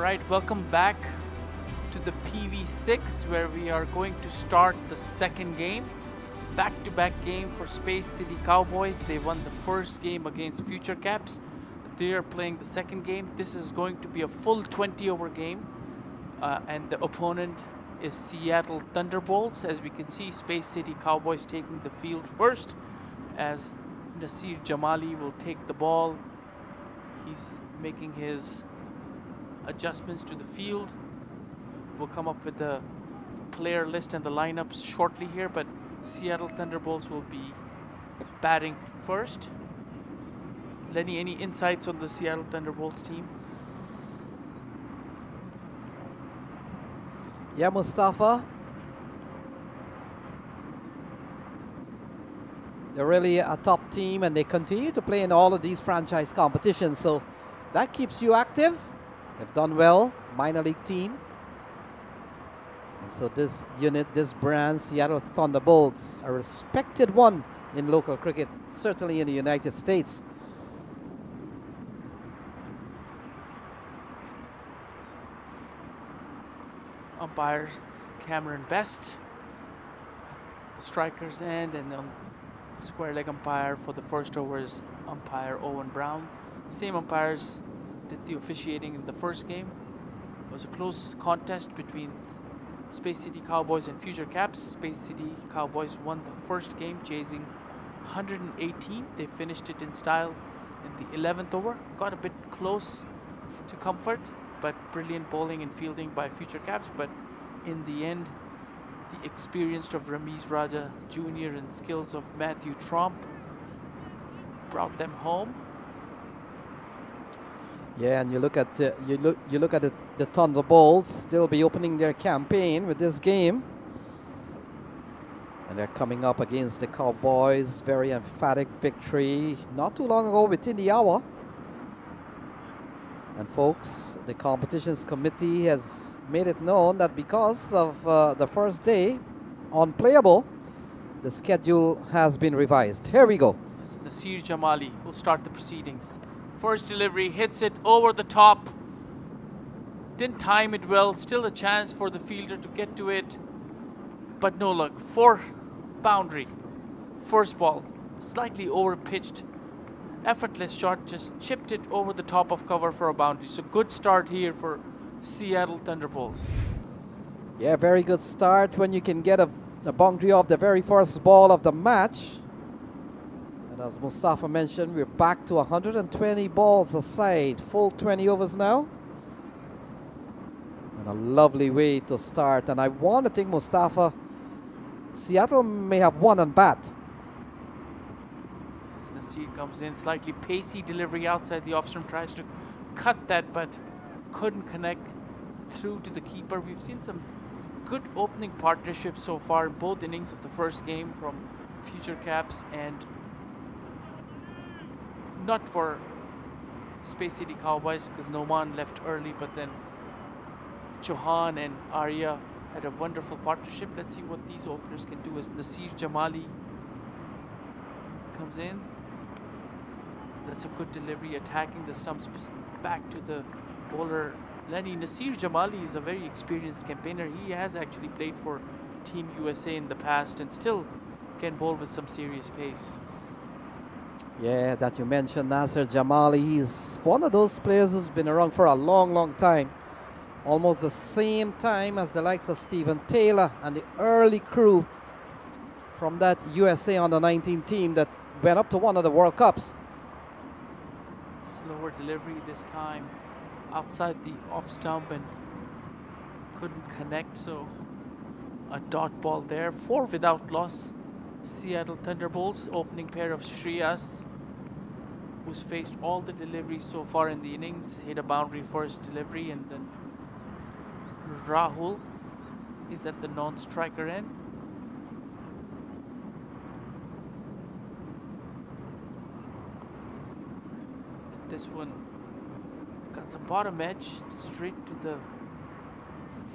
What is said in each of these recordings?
Alright, welcome back to the Pv6 where we are going to start the second game. Back-to-back game for Space City Cowboys. They won the first game against Future Caps. They are playing the second game. This is going to be a full 20-over game. And the opponent is Seattle Thunderbolts. As we can see, Space City Cowboys taking the field first as Nasir Jamali will take the ball. He's making his adjustments to the field. We'll come up with the player list and the lineups shortly here, but Seattle Thunderbolts will be batting first. Lenny, any insights on the Seattle Thunderbolts team? Yeah, Mustafa. They're really a top team and they continue to play in all of these franchise competitions, so that keeps you active. They've done well, minor league team. And so this unit, this brand, Seattle Thunderbolts, a respected one in local cricket, certainly in the United States. Umpires Cameron Best, the strikers end, and the square leg umpire for the first over is umpire Owen Brown. Same umpires did the officiating in the first game. It was a close contest between Space City Cowboys and Future Caps. Space City Cowboys won the first game, chasing 118. They finished it in style in the 11th over. Got a bit close to comfort, but brilliant bowling and fielding by Future Caps. But in the end, the experience of Ramiz Raja Jr. and skills of Matthew Tromp brought them home. Yeah, and you look at the Thunderbolts. They'll be opening their campaign with this game, and they're coming up against the Cowboys. Very emphatic victory not too long ago, within the hour. And folks, the competitions committee has made it known that because of the first day unplayable, the schedule has been revised. Here we go. It's Nasir Jamali will start the proceedings. First delivery, hits it over the top. Didn't time it well. Still a chance for the fielder to get to it, but no luck. For boundary. First ball, slightly over pitched. Effortless shot, just chipped it over the top of cover for a boundary. So good start here for Seattle Thunderbolts. Yeah, very good start when you can get a boundary off the very first ball of the match. And as Mustafa mentioned, we're back to 120 balls aside, full 20 overs now. And a lovely way to start. And I want to think, Mustafa, Seattle may have won on bat. Nasir comes in, slightly pacey delivery outside the off-stump, tries to cut that but couldn't connect through to the keeper. We've seen some good opening partnerships so far in both innings of the first game from Future Caps, and not for Space City Cowboys because Noman left early, but then Chauhan and Arya had a wonderful partnership. Let's see what these openers can do as Nasir Jamali comes in. That's a good delivery, attacking the stumps back to the bowler Lenny. Nasir Jamali is a very experienced campaigner. He has actually played for Team USA in the past and still can bowl with some serious pace. Yeah, that you mentioned, Nasir Jamali. He's one of those players who's been around for a long, long time. Almost the same time as the likes of Stephen Taylor and the early crew from that USA under-19 team that went up to one of the World Cups. Slower delivery this time outside the off stump and couldn't connect, so a dot ball there. 4 without loss. Seattle Thunderbolts, opening pair of Shreyas, who's faced all the deliveries so far in the innings, hit a boundary first delivery, and then Rahul is at the non-striker end. This one got some bottom edge straight to the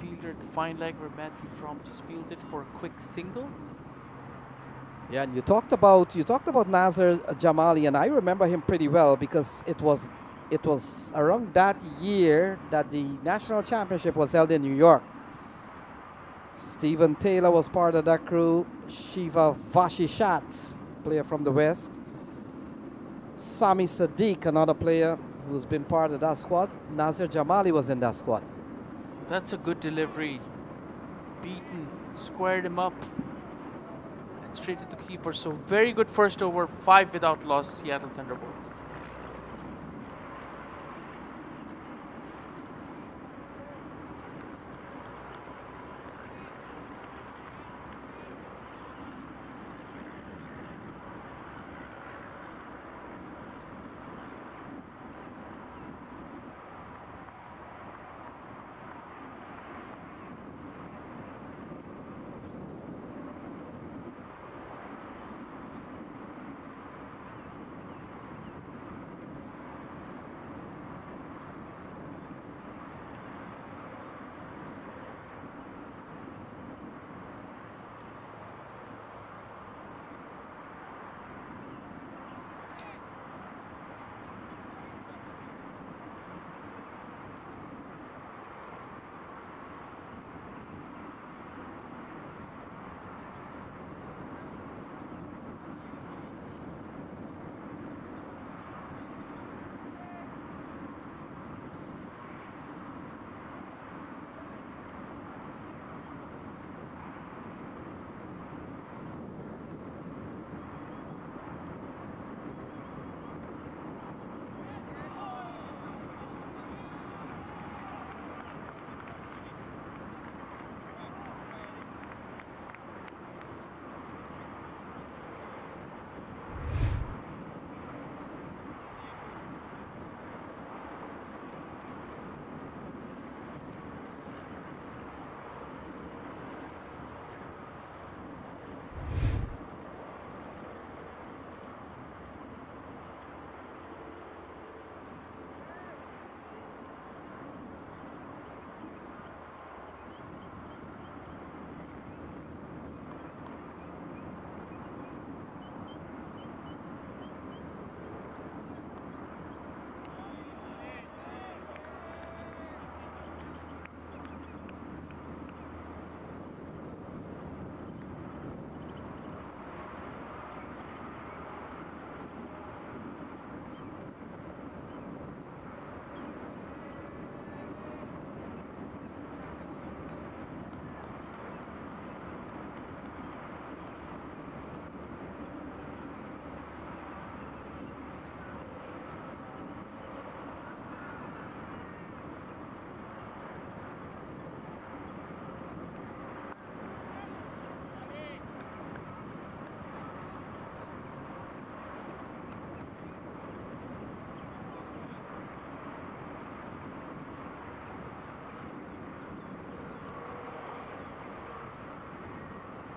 fielder at the fine leg where Matthew Tromp just fielded for a quick single. Yeah, and you talked about Nasir Jamali, and I remember him pretty well because it was it was around that year that the national championship was held in New York. Stephen Taylor was part of that crew. Shiva Vashishat, player from the West. Sami Sadiq, another player who's been part of that squad. Nazir Jamali was in that squad. That's a good delivery. Beaten, squared him up, and straight to the keeper. So very good first over, 5 without loss, Seattle Thunderbolts.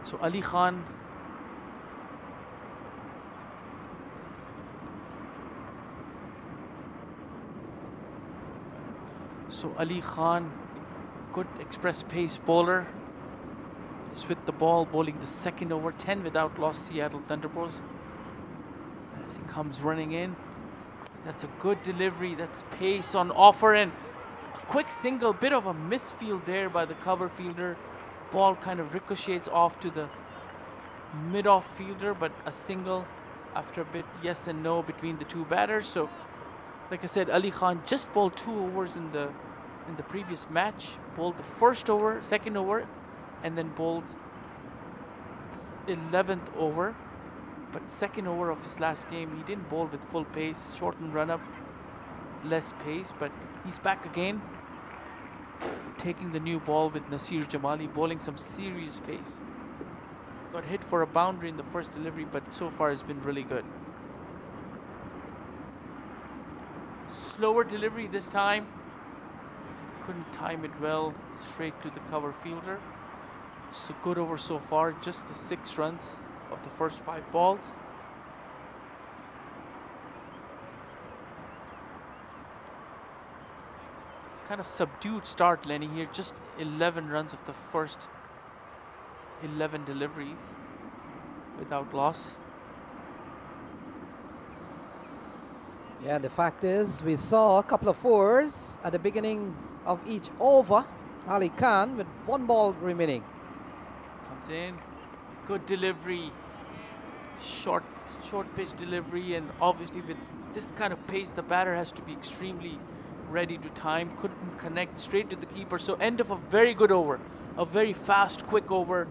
So Ali Khan good express pace bowler, is with the ball, bowling the second over, 10 without loss, Seattle Thunderbolts. As he comes running in, that's a good delivery, that's pace on offer, and a quick single, bit of a misfield there by the cover fielder. Ball kind of ricochets off to the mid-off fielder, but a single after a bit yes and no between the two batters. So like I said, Ali Khan just bowled 2 overs in the previous match, bowled the first over, second over, and then bowled 11th over. But second over of his last game, he didn't bowl with full pace, shortened run-up, less pace, but he's back again, taking the new ball with Nasir Jamali, bowling some serious pace. Got hit for a boundary in the first delivery, but so far has been really good. Slower delivery this time. Couldn't time it well, straight to the cover fielder. So good over so far, just the 6 runs of the first 5 balls. It's kind of subdued start, Lenny, here. Just 11 runs of the first 11 deliveries without loss. Yeah, the fact is, we saw a couple of fours at the beginning of each over. Ali Khan with one ball remaining. Comes in, good delivery, short pitch delivery, and obviously with this kind of pace, the batter has to be extremely ready to time. Couldn't connect straight to the keeper. So end of a very good over, a very fast, quick over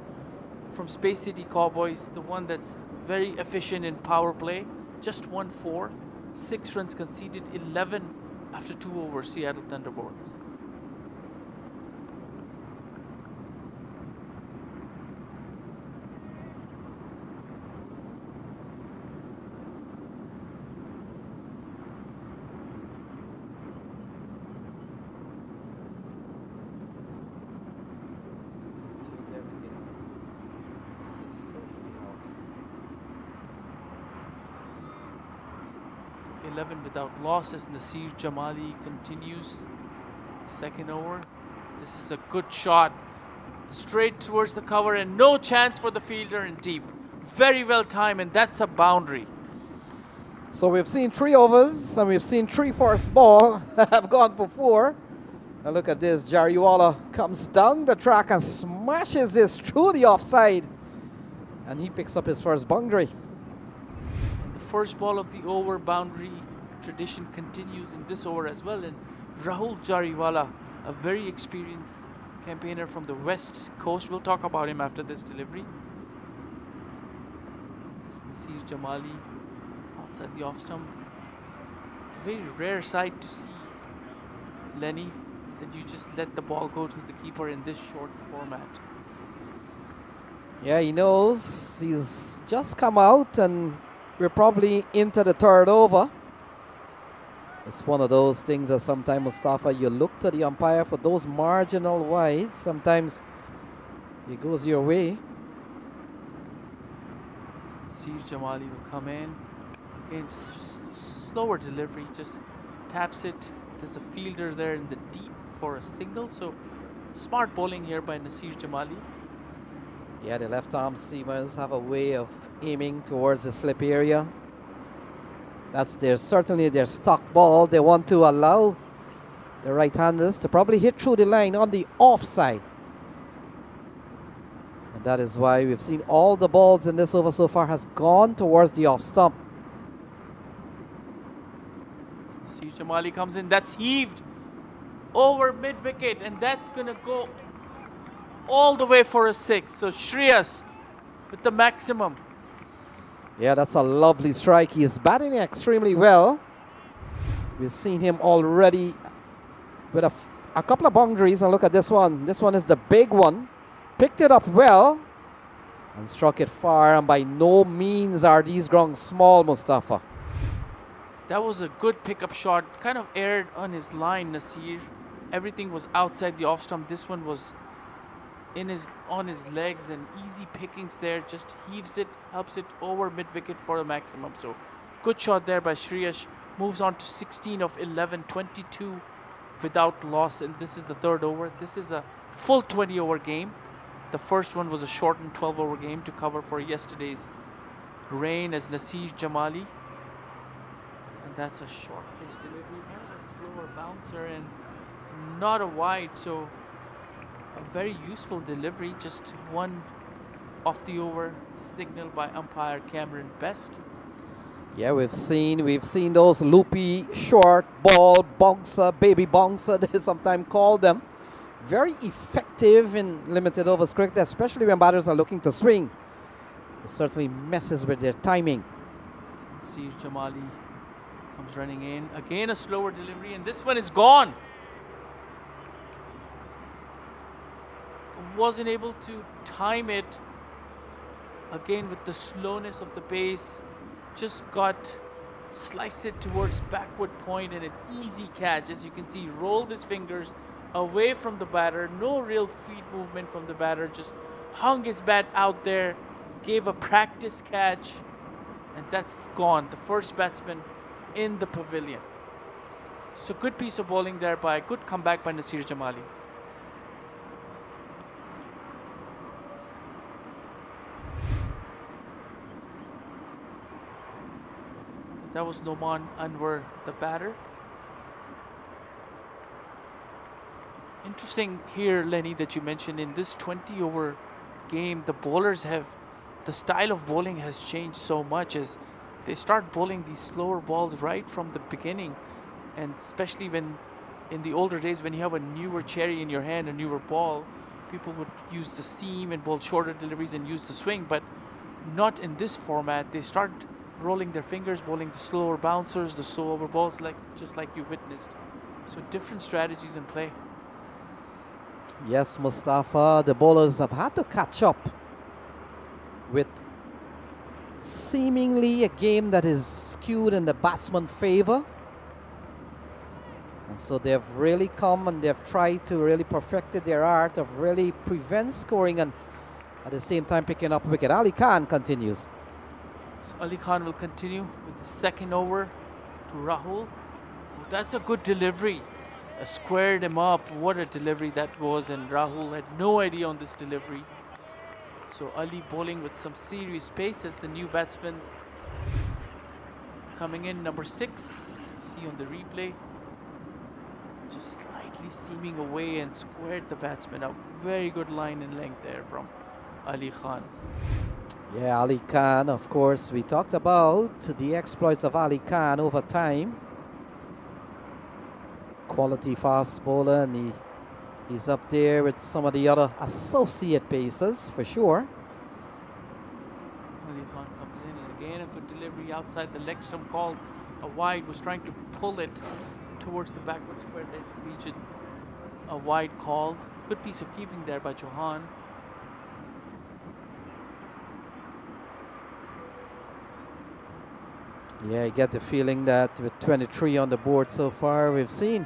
from Space City Cowboys, the one that's very efficient in power play. Just 1-4, 6 runs conceded, 11 after 2 overs, Seattle Thunderbolts. Change everything. This is totally off. 11 without loss as Nasir Jamali continues. Second over. This is a good shot. Straight towards the cover and no chance for the fielder in deep. Very well timed, and that's a boundary. So we've seen 3 overs and we've seen 3 first ball have gone for 4. And look at this, Jariwala comes down the track and smashes this through the offside. And he picks up his first boundary. And the first ball of the over boundary tradition continues in this over as well. And Rahul Jariwala, a very experienced campaigner from the West Coast. We'll talk about him after this delivery. This Nasir Jamali outside the off stump. Very rare sight to see, Lenny, that you just let the ball go to the keeper in this short format. Yeah, he knows he's just come out and we're probably into the third over. It's one of those things that sometimes, Mustafa, you look to the umpire for those marginal wides. Sometimes it goes your way. Nasir Jamali will come in. Again, slower delivery, just taps it. There's a fielder there in the deep for a single. So smart bowling here by Nasir Jamali. Yeah, the left arm seamers have a way of aiming towards the slip area. That's certainly their stock ball. They want to allow the right-handers to probably hit through the line on the offside. And that is why we've seen all the balls in this over so far has gone towards the off stump. Nasir Jamali comes in. That's heaved over mid-wicket, and that's going to go all the way for a 6. So Shreyas with the maximum. Yeah, that's a lovely strike. He's batting extremely well. We've seen him already with a couple of boundaries. And look at this one. This one is the big one. Picked it up well and struck it far. And by no means are these grounds small, Mustafa. That was a good pickup shot. Kind of aired on his line, Nasir. Everything was outside the off stump. This one was on his legs, and easy pickings there. Just heaves it, helps it over mid-wicket for the maximum. So good shot there by Shreyas. Moves on to 16 of 11, 22 without loss. And this is the third over. This is a full 20-over game. The first one was a shortened 12-over game to cover for yesterday's rain as Nasir Jamali. And that's a short pitch delivery, kind of a slower bouncer and not a wide. So a very useful delivery, just one off the over signal by umpire Cameron Best. Yeah, we've seen those loopy short ball bouncer, baby bouncer they sometimes call them. Very effective in limited overs cricket, especially when batters are looking to swing. It certainly messes with their timing. Nasir Jamali comes running in. Again a slower delivery, and this one is gone. Wasn't able to time it. Again with the slowness of the pace. Just got sliced it towards backward point, and an easy catch. As you can see, rolled his fingers away from the batter. No real feet movement from the batter. Just hung his bat out there. Gave a practice catch. And that's gone. The first batsman in the pavilion. So good piece of bowling there by, good comeback by Nasir Jamali. That was Noman Anwar, the batter. Interesting here, Lenny, that you mentioned in this 20-over game, the bowlers the style of bowling has changed so much as they start bowling these slower balls right from the beginning. And especially when in the older days, when you have a newer cherry in your hand, a newer ball, people would use the seam and bowl shorter deliveries and use the swing, but not in this format. They start rolling their fingers, bowling the slower bouncers, the slow over balls, just like you witnessed. So different strategies in play. Yes, Mustafa, the bowlers have had to catch up with seemingly a game that is skewed in the batsman's favor. And so they've really come and they've tried to really perfect their art of really prevent scoring and at the same time picking up a wicket. Ali Khan continues. So Ali Khan will continue with the second over to Rahul. That's a good delivery. Squared him up. What a delivery that was, and Rahul had no idea on this delivery. So Ali bowling with some serious pace as the new batsman coming in, number 6. See on the replay. Just slightly seaming away and squared the batsman up. Very good line and length there from Ali Khan. Yeah, Ali Khan, of course, we talked about the exploits of Ali Khan over time. Quality fast bowler, and he's up there with some of the other associate pacers for sure. Ali Khan comes in, and again a good delivery outside the leg stump, called a wide. Was trying to pull it towards the backward square leg region. A wide called. Good piece of keeping there by Chauhan. Yeah, I get the feeling that with 23 on the board so far, we've seen,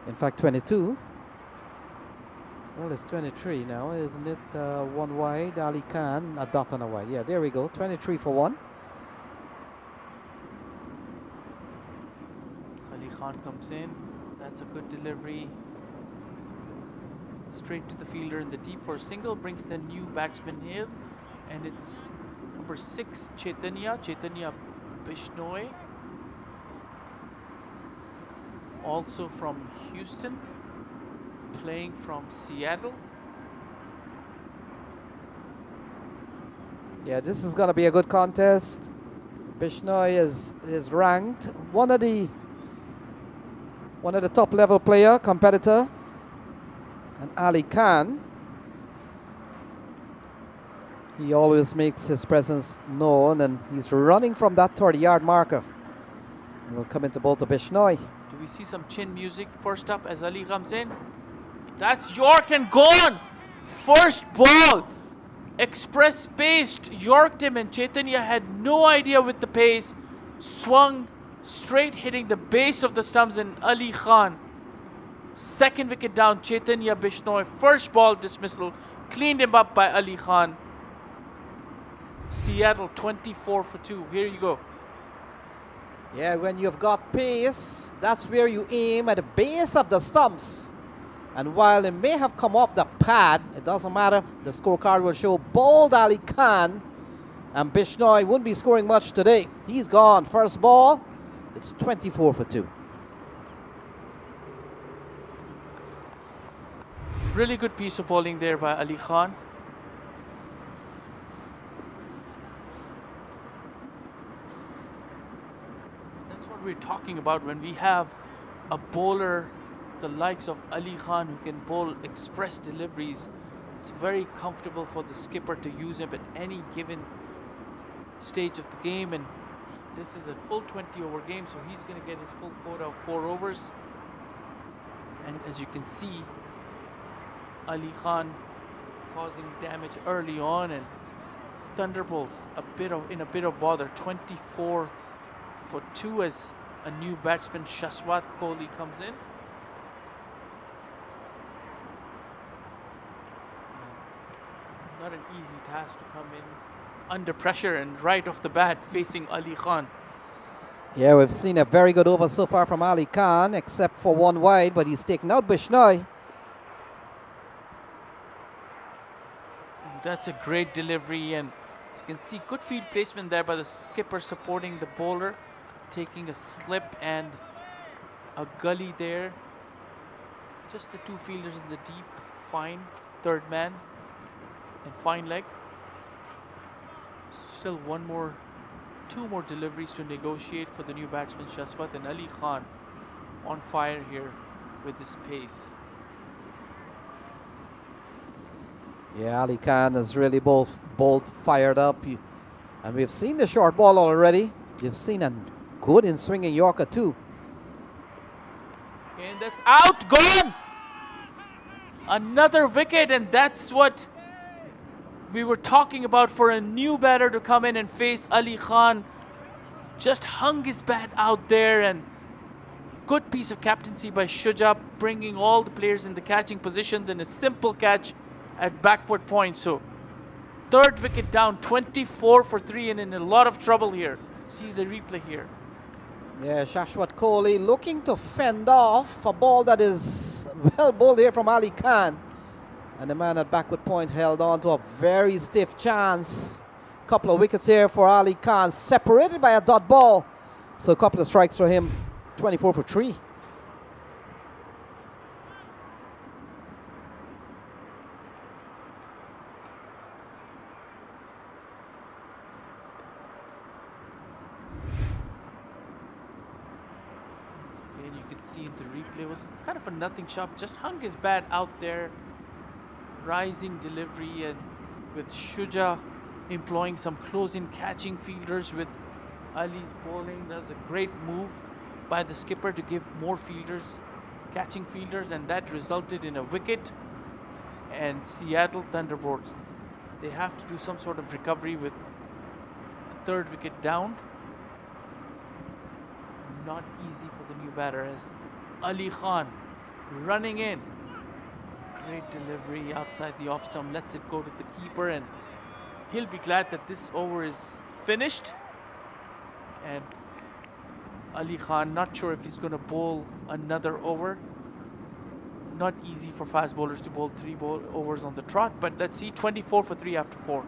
in fact, 22. Well, it's 23 now, isn't it? One wide, Ali Khan, a dot on a wide. Yeah, there we go, 23 for one. So Ali Khan comes in. That's a good delivery. Straight to the fielder in the deep for a single. Brings the new batsman in. And it's number 6, Chaitanya Bishnoi, also from Houston, playing from Seattle. Yeah, this is going to be a good contest. Bishnoi is ranked one of the top level player, competitor, and Ali Khan, he always makes his presence known, and he's running from that 30-yard marker. And will come into bowl to Bishnoi. Do we see some chin music first up as Ali comes in? That's York and gone! First ball! Express paced, Yorked him, and Chaitanya had no idea with the pace. Swung straight, hitting the base of the stumps, and Ali Khan. Second wicket down, Chaitanya Bishnoi. First ball dismissal. Cleaned him up by Ali Khan. Seattle 24 for 2. Here you go. Yeah, when you've got pace, that's where you aim at the base of the stumps. And while it may have come off the pad, it doesn't matter. The scorecard will show bold Ali Khan, and Bishnoi wouldn't be scoring much today. He's gone. First ball, it's 24 for 2. Really good piece of bowling there by Ali Khan. We're talking about when we have a bowler the likes of Ali Khan who can bowl express deliveries. It's very comfortable for the skipper to use him at any given stage of the game, and this is a full 20-over game, so he's going to get his full quota of 4 overs. And as you can see, Ali Khan causing damage early on, and Thunderbolts in a bit of bother. 24 for 2 as a new batsman, Shaswat Kohli, comes in. Not an easy task to come in under pressure and right off the bat facing Ali Khan. Yeah, we've seen a very good over so far from Ali Khan, except for one wide, but he's taken out Bishnoi. That's a great delivery, and as you can see, good field placement there by the skipper supporting the bowler. taking a slip and a gully there. Just the two fielders in the deep, fine third man and fine leg. Still two more deliveries to negotiate for the new batsman Shashwat, and Ali Khan on fire here with his pace. Yeah, Ali Khan is really both fired up. And we've seen the short ball already. You've seen a good in swinging Yorker too. And that's out, gone! Another wicket, and that's what we were talking about for a new batter to come in and face Ali Khan. Just hung his bat out there, and good piece of captaincy by Shuja, bringing all the players in the catching positions and a simple catch at backward point. So third wicket down, 24 for 3, and in a lot of trouble here. See the replay here. Yeah, Shashwat Kohli looking to fend off a ball that is well bowled here from Ali Khan. And the man at backward point held on to a very stiff chance. Couple of wickets here for Ali Khan, separated by a dot ball. So a couple of strikes for him, 24 for 3. And you can see in the replay, it was kind of a nothing shot. Just hung his bat out there. Rising delivery, and with Shuja employing some close-in catching fielders with Ali's bowling. That was a great move by the skipper to give more fielders, catching fielders, and that resulted in a wicket. And Seattle Thunderbolts, they have to do some sort of recovery with the third wicket down. Not easy for the new batter as Ali Khan running in. Great delivery outside the off stump, lets it go to the keeper, and he'll be glad that this over is finished. And Ali Khan, not sure if he's going to bowl another over. Not easy for fast bowlers to bowl 3 overs on the trot, but let's see, 24 for 3 after 4.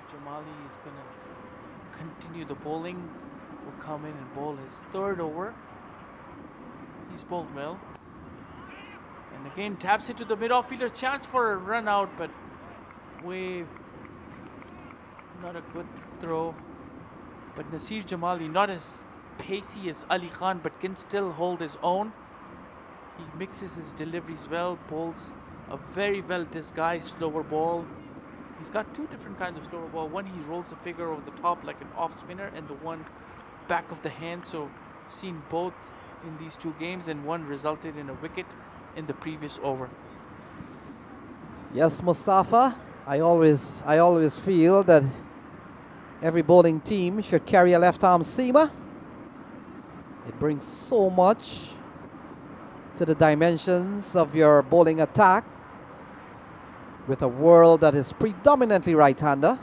Jamali is going to continue the bowling. Will come in and bowl his third over. He's bowled well. And again taps it to the mid-off fielder. Chance for a run out, but not a good throw. But Nasir Jamali, not as pacey as Ali Khan, but can still hold his own. He mixes his deliveries well, bowls a very well disguised slower ball. He's got 2 different kinds of slower ball. One, he rolls a figure over the top like an off spinner, and the one back of the hand. So I've seen both in these 2 games, and one resulted in a wicket in the previous over. Yes, Mustafa, I always feel that every bowling team should carry a left-arm seamer. It brings so much to the dimensions of your bowling attack with a world that is predominantly right-hander.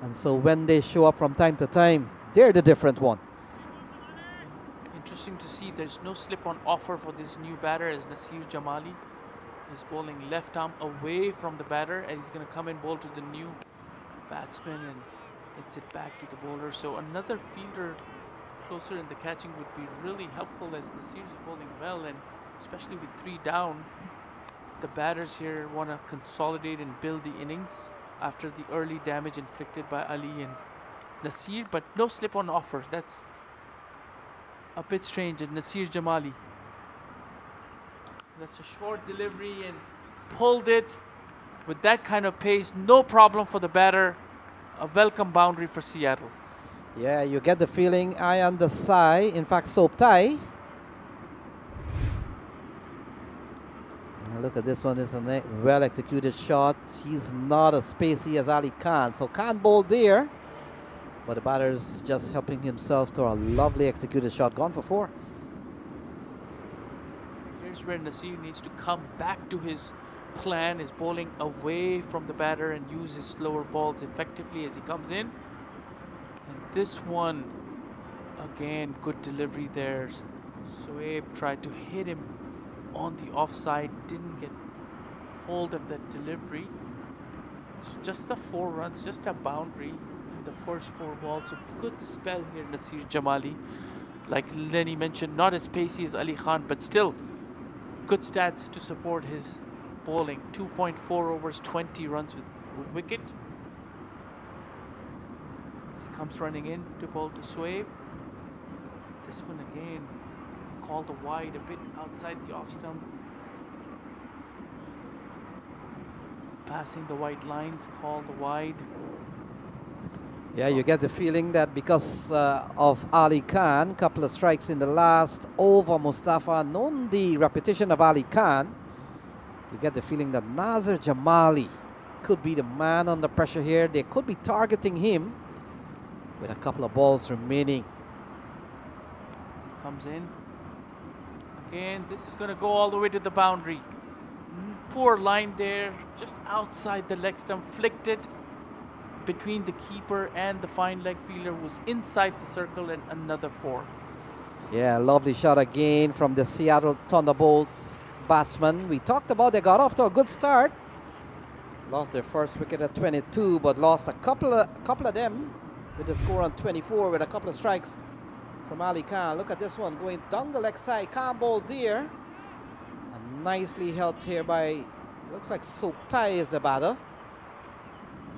And so when they show up from time to time, they're the different one. Interesting to see there's no slip on offer for this new batter, as Nasir Jamali is bowling left arm away from the batter, and he's going to come and bowl to the new batsman and hits it back to the bowler. So another fielder closer in the catching would be really helpful, as Nasir is bowling well, and especially with 3 down, the batters here want to consolidate and build the innings after the early damage inflicted by Ali and Nasir, but no slip on offer. That's a bit strange. And Nasir Jamali, that's a short delivery and pulled it with that kind of pace. No problem for the batter. A welcome boundary for Seattle. Yeah, you get the feeling eye on the side. In fact, Soap Thai. Look at this one. It's a well executed shot. He's not as spacey as Ali Khan. So Khan bowled there. But the batter's just helping himself to a lovely executed shot. Gone for 4. Here's where Nasir needs to come back to his plan, is bowling away from the batter and use his slower balls effectively as he comes in. And this one, again, good delivery there. Sohaib tried to hit him on the offside, didn't get hold of that delivery. So just the 4 runs, just a boundary in the first 4 balls. So good spell here, Nasir Jamali. Like Lenny mentioned, not as pacey as Ali Khan, but still good stats to support his bowling. 2.4 overs, 20 runs with wicket. As he comes running in to bowl to Sohaib. This one again called a wide, a bit outside the off stump. Passing the white lines, called a wide. Yeah, you get the feeling that because of Ali Khan, couple of strikes in the last over, Mustafa, known the reputation of Ali Khan, you get the feeling that Nazir Jamali could be the man under pressure here. They could be targeting him with a couple of balls remaining. Comes in. Again, this is going to go all the way to the boundary. Poor line there, just outside the leg stump, flicked it between the keeper and the fine leg fielder who was inside the circle, and another 4. Yeah, lovely shot again from the Seattle Thunderbolts batsman. We talked about they got off to a good start. Lost their first wicket at 22, but lost a couple of them with the score on 24 with a couple of strikes from Ali Khan. Look at this one going down the leg side. Khan bowled there. And nicely helped here by, looks like Soptai is the batter.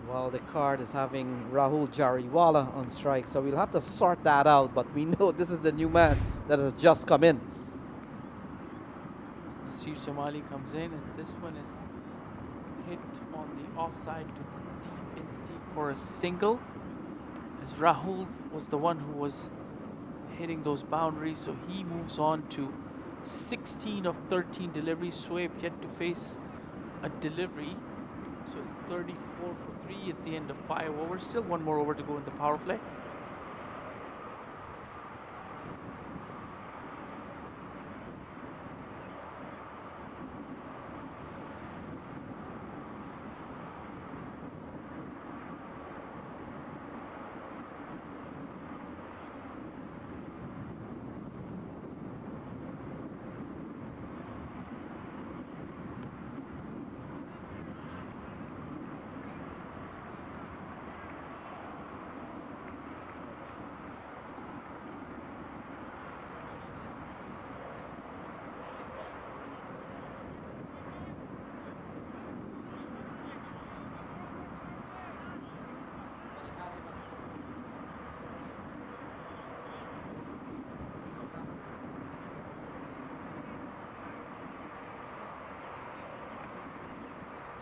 While the card is having Rahul Jariwala on strike. So we'll have to sort that out. But we know this is the new man that has just come in. Nasir Jamali comes in, and this one is hit on the offside to deep for a single. As Rahul was the one who was hitting those boundaries, so he moves on to 16 of 13 deliveries. Sohaib yet to face a delivery, so it's 34 for 3 at the end of 5 overs. Still 1 more over to go in the power play.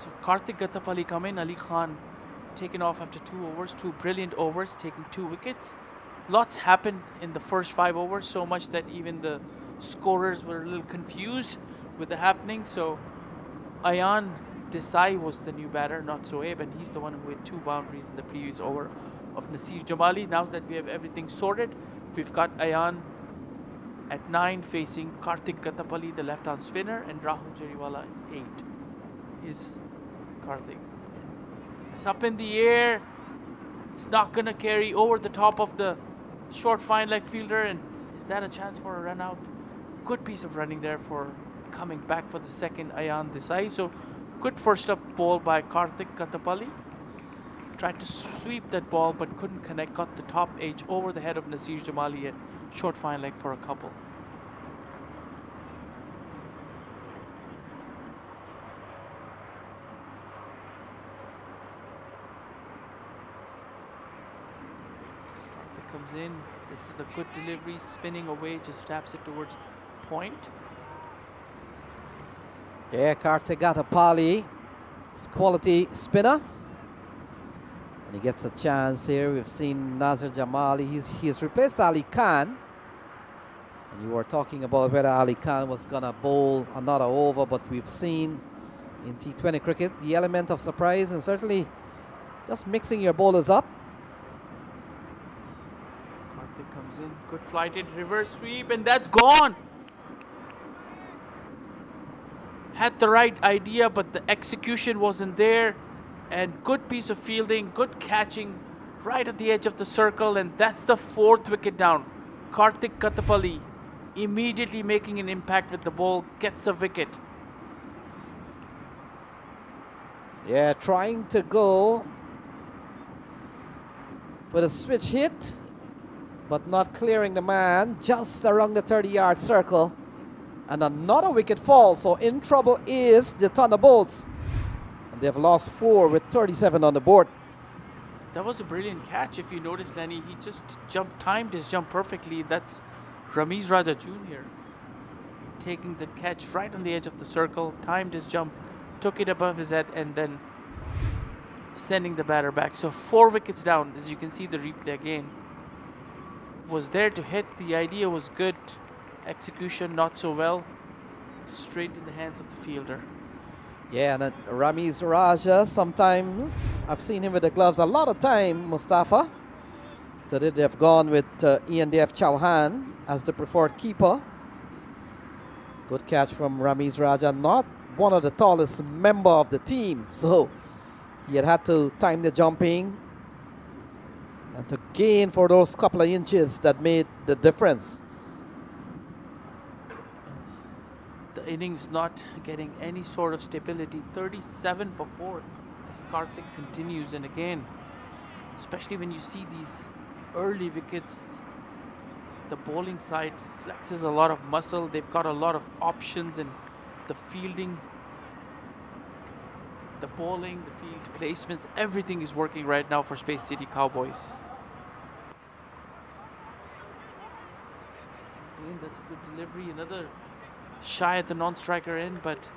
So Karthik Gatapalli come in, Ali Khan taken off after 2 overs, 2 brilliant overs, taking 2 wickets. Lots happened in the first 5 overs, so much that even the scorers were a little confused with the happening. So Ayan Desai was the new batter, not Sohaib, and he's the one who hit 2 boundaries in the previous over of Nasir Jamali. Now that we have everything sorted, we've got Ayan at 9 facing Karthik Gatapalli, the left-arm spinner, and Rahul Jariwala at 8 is Karthik. It's up in the air. It's not going to carry over the top of the short fine leg fielder. And is that a chance for a run out? Good piece of running there for coming back for the second Ayan Desai. So good first up ball by Karthik Gatapalli. Tried to sweep that ball but couldn't connect. Got the top edge over the head of Nasir Jamali at short fine leg for a couple. Comes in. This is a good delivery, spinning away, just taps it towards point. Yeah, Karthik Gatapalli, quality spinner. And he gets a chance here. We've seen Nazir Jamali. He's replaced Ali Khan. And You were talking about whether Ali Khan was going to bowl another over, but we've seen in T20 cricket the element of surprise and certainly just mixing your bowlers up. Karthik comes in, good flighted reverse sweep, and that's gone. Had the right idea, but the execution wasn't there. And good piece of fielding, good catching right at the edge of the circle, and that's the 4th wicket down. Karthik Kattapalli immediately making an impact with the ball, gets a wicket. Yeah, trying to go for the switch hit, but not clearing the man just around the 30-yard circle. And another wicket fall, so in trouble is the Thunderbolts. And they've lost 4 with 37 on the board. That was a brilliant catch. If you notice, Lenny, he just timed his jump perfectly. That's Ramiz Raja Jr. taking the catch right on the edge of the circle, timed his jump, took it above his head, and then sending the batter back. So 4 wickets down, as you can see the replay again. Was there to hit. The idea was good. Execution not so well. Straight in the hands of the fielder. Yeah, and Ramiz Raja, sometimes I've seen him with the gloves a lot of time, Mustafa. Today they've gone with Ian Dev Chauhan as the preferred keeper. Good catch from Ramiz Raja, not one of the tallest member of the team, so he had to time the jumping and to gain for those couple of inches that made the difference. The innings not getting any sort of stability. 37 for 4 as Karthik continues, and again, especially when you see these early wickets, the bowling side flexes a lot of muscle. They've got a lot of options, and the fielding, the bowling, the field placements, everything is working right now for Space City Cowboys. Again, that's a good delivery. Another shy at the non-striker end, but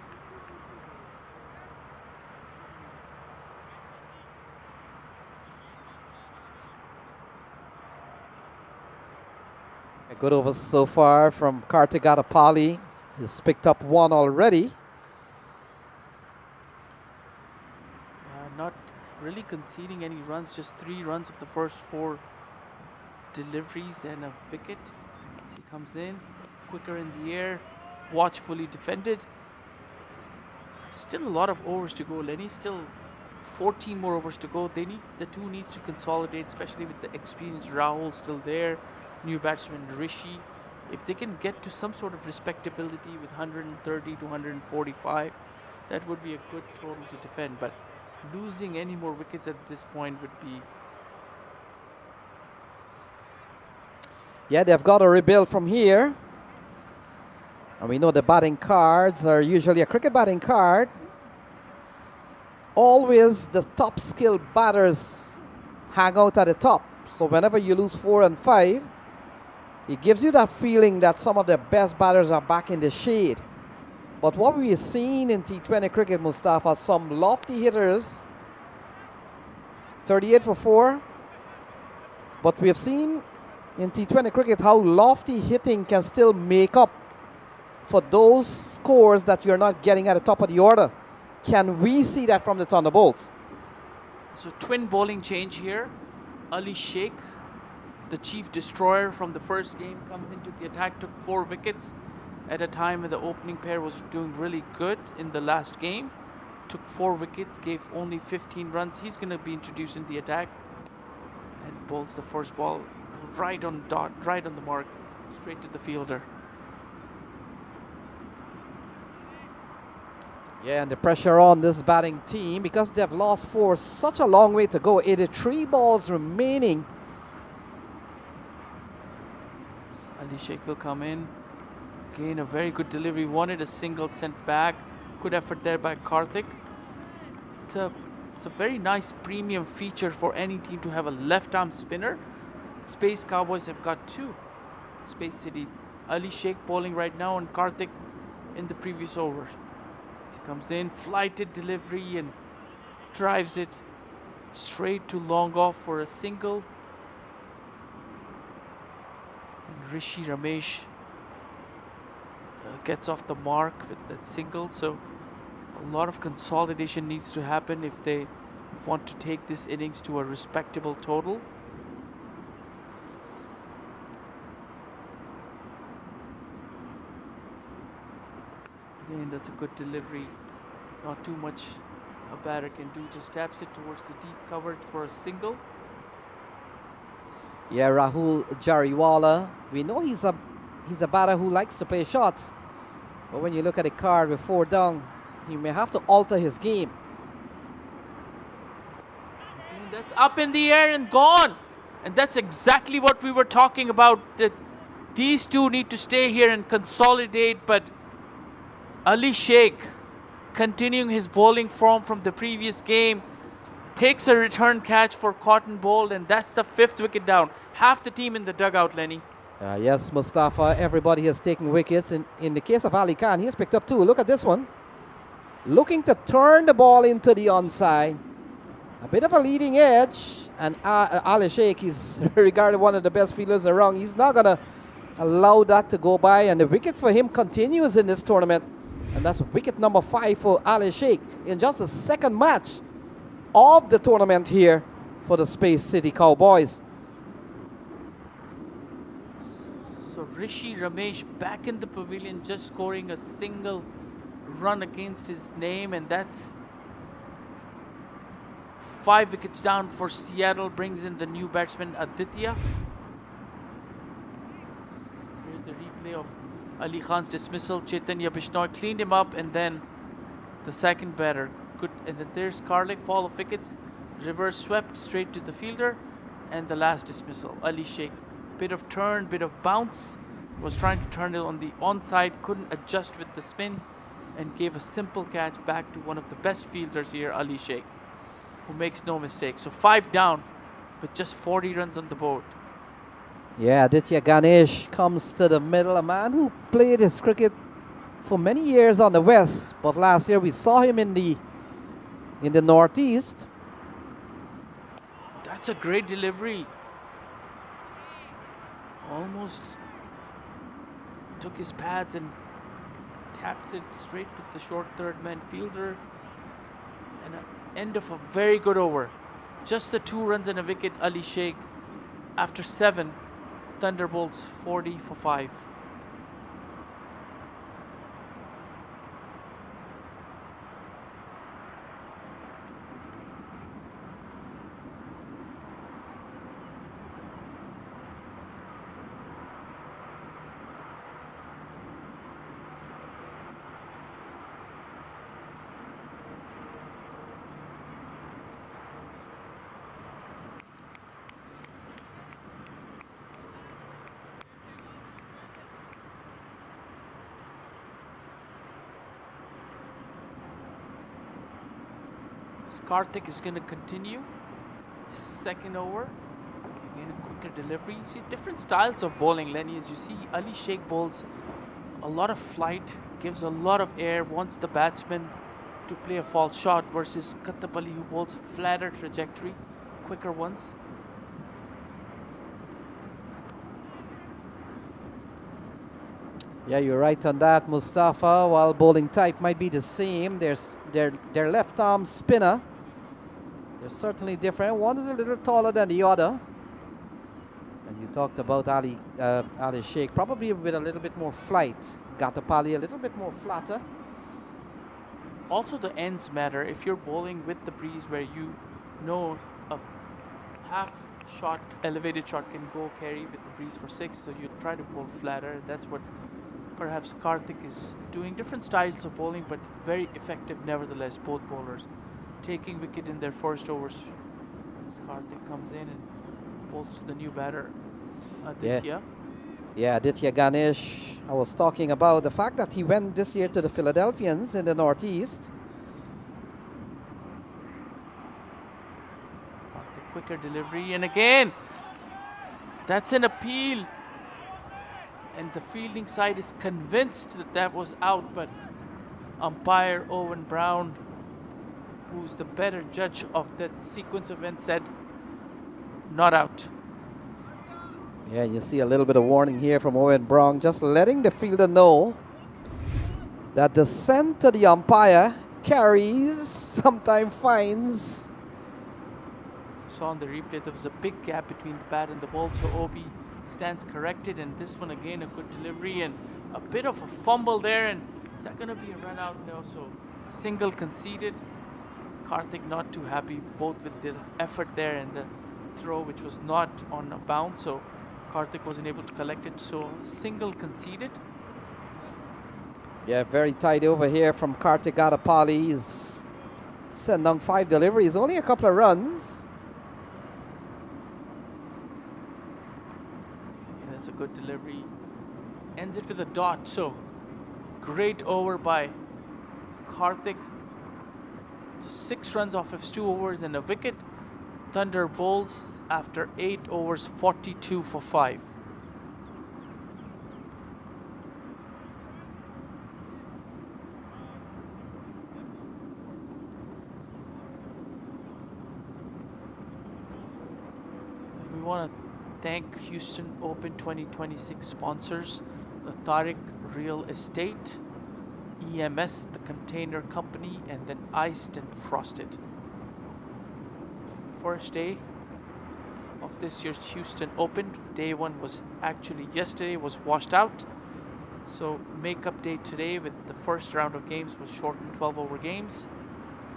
a good over so far from Karthik Kattapalli. He's picked up 1 already. not really conceding any runs, just 3 runs of the first 4 deliveries and a wicket. He comes in, quicker in the air, watchfully defended. Still a lot of overs to go, Lenny. Still 14 more overs to go. The two needs to consolidate, especially with the experienced Rahul still there, new batsman Rishi. If they can get to some sort of respectability with 130 to 145, that would be a good total to defend. But losing any more wickets at this point would be... Yeah, they've got to rebuild from here. And we know the batting cards are usually a cricket batting card. Always the top skilled batters hang out at the top. So whenever you lose 4 and 5, it gives you that feeling that some of the best batters are back in the shade. But what we've seen in T20 cricket, Mustafa, some lofty hitters, 38 for 4. But we have seen in T20 cricket how lofty hitting can still make up for those scores that you're not getting at the top of the order. Can we see that from the Thunderbolts? So twin bowling change here. Ali Sheikh, the chief destroyer from the first game, comes into the attack, took 4 wickets at a time when the opening pair was doing really good in the last game. Took 4 wickets, gave only 15 runs. He's going to be introduced in the attack and bowls the first ball right on dot, right on the mark, straight to the fielder. Yeah, and the pressure on this batting team because they've lost 4, such a long way to go. 83 balls remaining. Ali Sheikh will come in. Again, a very good delivery. Wanted a single sent back. Good effort there by Karthik. It's a very nice premium feature for any team to have a left-arm spinner. Space Cowboys have got 2. Space City. Ali Sheikh bowling right now and Karthik in the previous over. He comes in, flighted delivery and drives it straight to long off for a single. And Rishi Ramesh gets off the mark with that single. So a lot of consolidation needs to happen if they want to take this innings to a respectable total. Again, that's a good delivery. Not too much a batter can do. Just taps it towards the deep cover for a single. Yeah, Rahul Jariwala. We know he's a batter who likes to play shots. But when you look at the card with 4 down, he may have to alter his game. And that's up in the air and gone. And that's exactly what we were talking about. That these two need to stay here and consolidate. But Ali Sheikh, continuing his bowling form from the previous game, takes a return catch for Cotton Bold, and that's the 5th wicket down. Half the team in the dugout, Lenny. Yes, Mustafa, everybody has taken wickets. In the case of Ali Khan, he's picked up 2. Look at this one. Looking to turn the ball into the onside. A bit of a leading edge, and Ali Sheikh is regarded one of the best fielders around. He's not going to allow that to go by, and the wicket for him continues in this tournament. And that's wicket number 5 for Ali Sheikh in just the 2nd match of the tournament here for the Space City Cowboys. So Rishi Ramesh back in the pavilion, just scoring a single run against his name, and that's 5 wickets down for Seattle. Brings in the new batsman Aditya. Here's the replay of Ali Khan's dismissal. Chaitanya Bishnoi cleaned him up, and then the second batter. Good, and then there's Karlik, fall of wickets, reverse swept straight to the fielder, and the last dismissal. Ali Sheikh, bit of turn, bit of bounce, was trying to turn it on the onside, couldn't adjust with the spin, and gave a simple catch back to one of the best fielders here, Ali Sheikh, who makes no mistake. So 5 down with just 40 runs on the board. Yeah, Aditya Ganesh comes to the middle, a man who played his cricket for many years on the west, but last year we saw him in the northeast. That's a great delivery. Almost took his pads and taps it straight to the short third man fielder. And an end of a very good over. Just the 2 runs and a wicket, Ali Sheikh. After 7, Thunderbolts 40 for 5. Karthik is going to continue his 2nd over. Again, a quicker delivery. You see different styles of bowling, Lenny. As you see, Ali Sheikh bowls a lot of flight, gives a lot of air, wants the batsman to play a false shot, versus Katab Ali, who bowls flatter trajectory, quicker ones. Yeah, you're right on that, Mustafa. While bowling type might be the same, there's their left arm spinner. They're certainly different. One is a little taller than the other. And you talked about Ali Sheikh, probably with a little bit more flight. Gatapali a little bit more flatter. Also, the ends matter. If you're bowling with the breeze, where you know a half shot, elevated shot can go carry with the breeze for 6, so you try to bowl flatter. That's what perhaps Karthik is doing. Different styles of bowling, but very effective nevertheless, both bowlers. Taking wicket in their first overs. As Karthik comes in and bowls to the new batter, Aditya. Yeah, Aditya Ganesh. I was talking about the fact that he went this year to the Philadelphians in the Northeast. Karthik, quicker delivery, and again, that's an appeal. And the fielding side is convinced that that was out, but umpire Owen Brown, who's the better judge of that sequence of events, said not out. Yeah, you see a little bit of warning here from Owen Brown, just letting the fielder know That descent to the umpire carries, sometimes finds. Saw on the replay there was a big gap between the bat and the ball, so Obi stands corrected, and this one again a good delivery and a bit of a fumble there, and is that going to be a run out? No, so a single conceded. Karthik not too happy both with the effort there and the throw, which was not on a bounce, so Karthik wasn't able to collect it, so a single conceded. Yeah, very tight over here from Karthik Gadapali. He's sent down 5 deliveries, only a couple of runs. Yeah, that's a good delivery. Ends it with a dot, so great over by Karthik. Just 6 runs off of 2 overs and a wicket. Thunderbolts after 8 overs, 42 for 5. We want to thank Houston Open 2026 sponsors, the Tariq Real Estate, EMS, the container company, and then Iced and Frosted. First day of this year's Houston Open. Day 1 was actually yesterday, was washed out. So makeup day today with the first round of games was shortened 12-over games.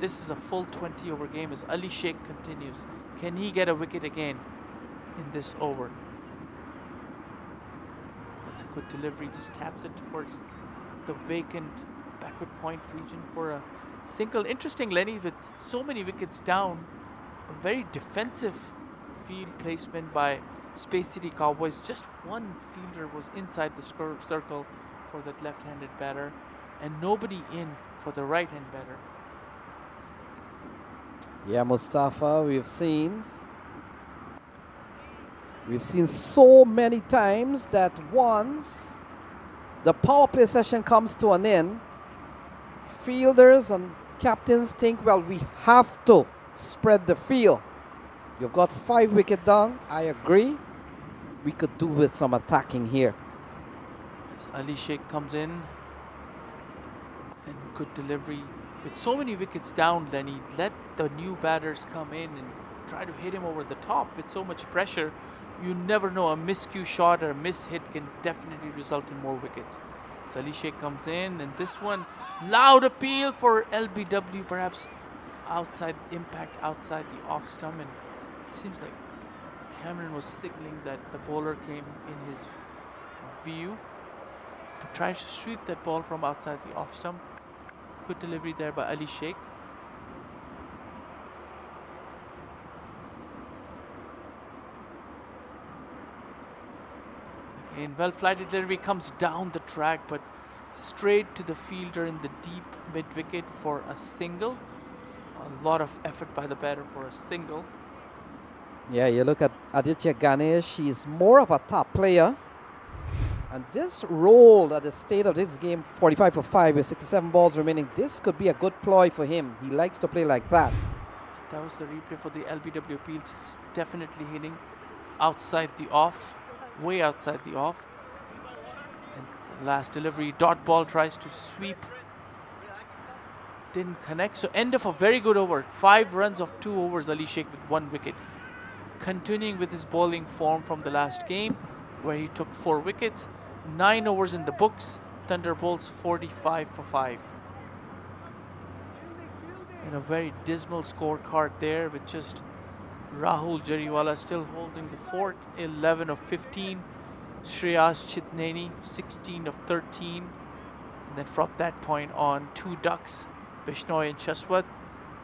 This is a full 20-over game as Ali Sheikh continues. Can he get a wicket again in this over? That's a good delivery, just taps it towards the vacant backward point region for a single. Interesting, Lenny, with so many wickets down, a very defensive field placement by Space City Cowboys. Just one fielder was inside the circle for that left-handed batter and nobody in for the right-hand batter. Yeah, Mustafa, we've seen so many times that once the power play session comes to an end, fielders and captains think, well, we have to spread the field. You've got 5 wickets down. I agree. We could do with some attacking here. As Ali Sheikh comes in and good delivery. With so many wickets down, Lenny, let the new batters come in and try to hit him over the top. With so much pressure, you never know. A miscue shot or a miss-hit can definitely result in more wickets. So Ali Sheikh comes in, and this one, loud appeal for LBW, perhaps outside impact, outside the off stump, and seems like Cameron was signaling that the bowler came in his view to try to sweep that ball from outside the off stump. Good delivery there by Ali Sheikh. Again, well-flighted delivery comes down the track, but straight to the fielder in the deep mid-wicket for a single. A lot of effort by the batter for a single. Yeah, you look at Aditya Ganesh, he's more of a top player. And this role at the state of this game, 45 for 5 with 67 balls remaining, this could be a good ploy for him. He likes to play like that. That was the replay for the LBW appeal. Just definitely hitting outside the off, way outside the off. And the last delivery, dot ball tries to sweep. Didn't connect. So end of a very good over. 5 runs of 2 overs, Ali Sheikh with 1 wicket. Continuing with his bowling form from the last game, where he took 4 wickets. 9 overs in the books. Thunderbolts 45 for 5. And a very dismal scorecard there with just Rahul Jariwala still holding the fort. 11 of 15. Shreyas Chitnani 16 of 13. And then from that point on, 2 ducks, Bishnoi and Shaswat,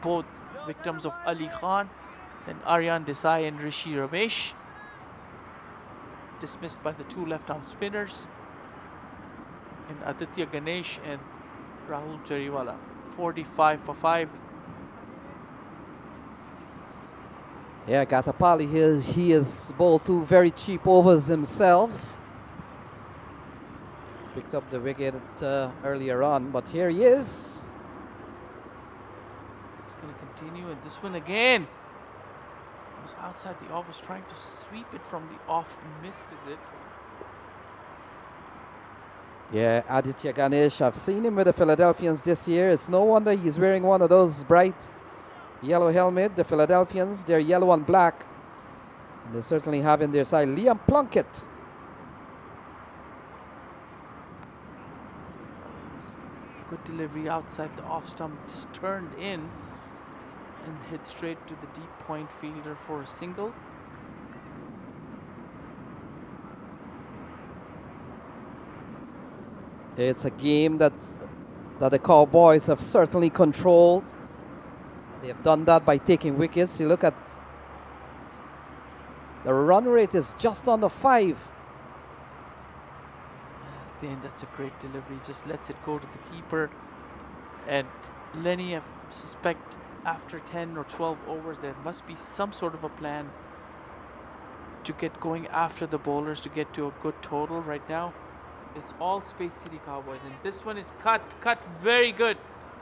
both victims of Ali Khan. Then Aryan Desai and Rishi Ramesh, dismissed by the 2 left-arm spinners. And Aditya Ganesh and Rahul Jariwala, 45 for 5. Yeah, Gatapali here, he has bowled 2 very cheap overs himself. Picked up the wicket earlier on, but here he is. He's going to continue, and this one again. Was outside the off, was trying to sweep it from the off, misses it. Yeah, Aditya Ganesh, I've seen him with the Philadelphians this year. It's no wonder he's wearing one of those bright yellow helmet. The Philadelphians, they're yellow and black. And they certainly have in their side Liam Plunkett. Good delivery outside the off stump, just turned in and hit straight to the deep point fielder for a single. It's a game that the Cowboys have certainly controlled. They have done that by taking wickets. You look at the run rate is just under 5. Then that's a great delivery, just lets it go to the keeper. And Lenny, I suspect after 10 or 12 overs, there must be some sort of a plan to get going after the bowlers to get to a good total. Right now, it's all Space City Cowboys. And this one is cut very good.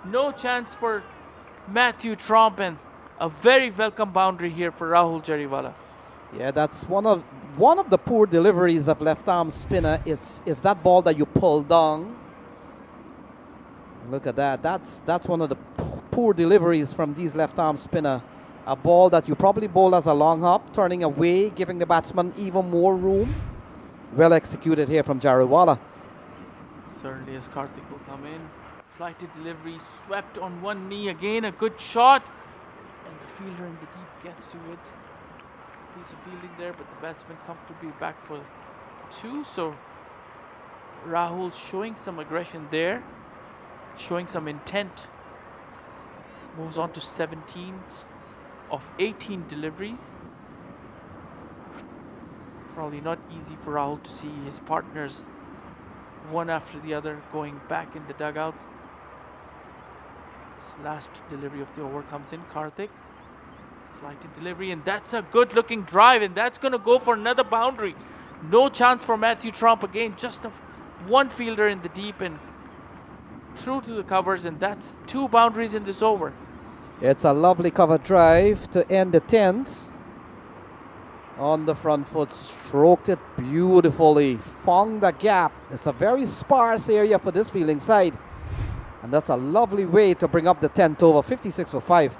No chance for Matthew Tromp, and a very welcome boundary here for Rahul Jariwala. Yeah, that's one of the poor deliveries of left arm spinner is that ball that you pull down. Look at that. That's one of the poor deliveries from these left arm spinner. A ball that you probably bowl as a long hop, turning away, giving the batsman even more room. Well executed here from Jariwala. Certainly, as Karthik will come in. Flighted delivery, swept on one knee. Again, a good shot. And the fielder in the deep gets to it. Piece of fielding there, but the batsman comfortably back for 2. So Rahul showing some aggression there, showing some intent. Moves on to 17 of 18 deliveries. Probably not easy for Rahul to see his partners one after the other going back in the dugouts. This last delivery of the over comes in. Karthik, flighted delivery, and that's a good looking drive, and that's going to go for another boundary. No chance for Matthew Tromp again, just one fielder in the deep and through to the covers, and that's 2 boundaries in this over. It's a lovely cover drive to end the 10th. On the front foot, stroked it beautifully, found the gap. It's a very sparse area for this fielding side, and that's a lovely way to bring up the 10th over. 56 for 5.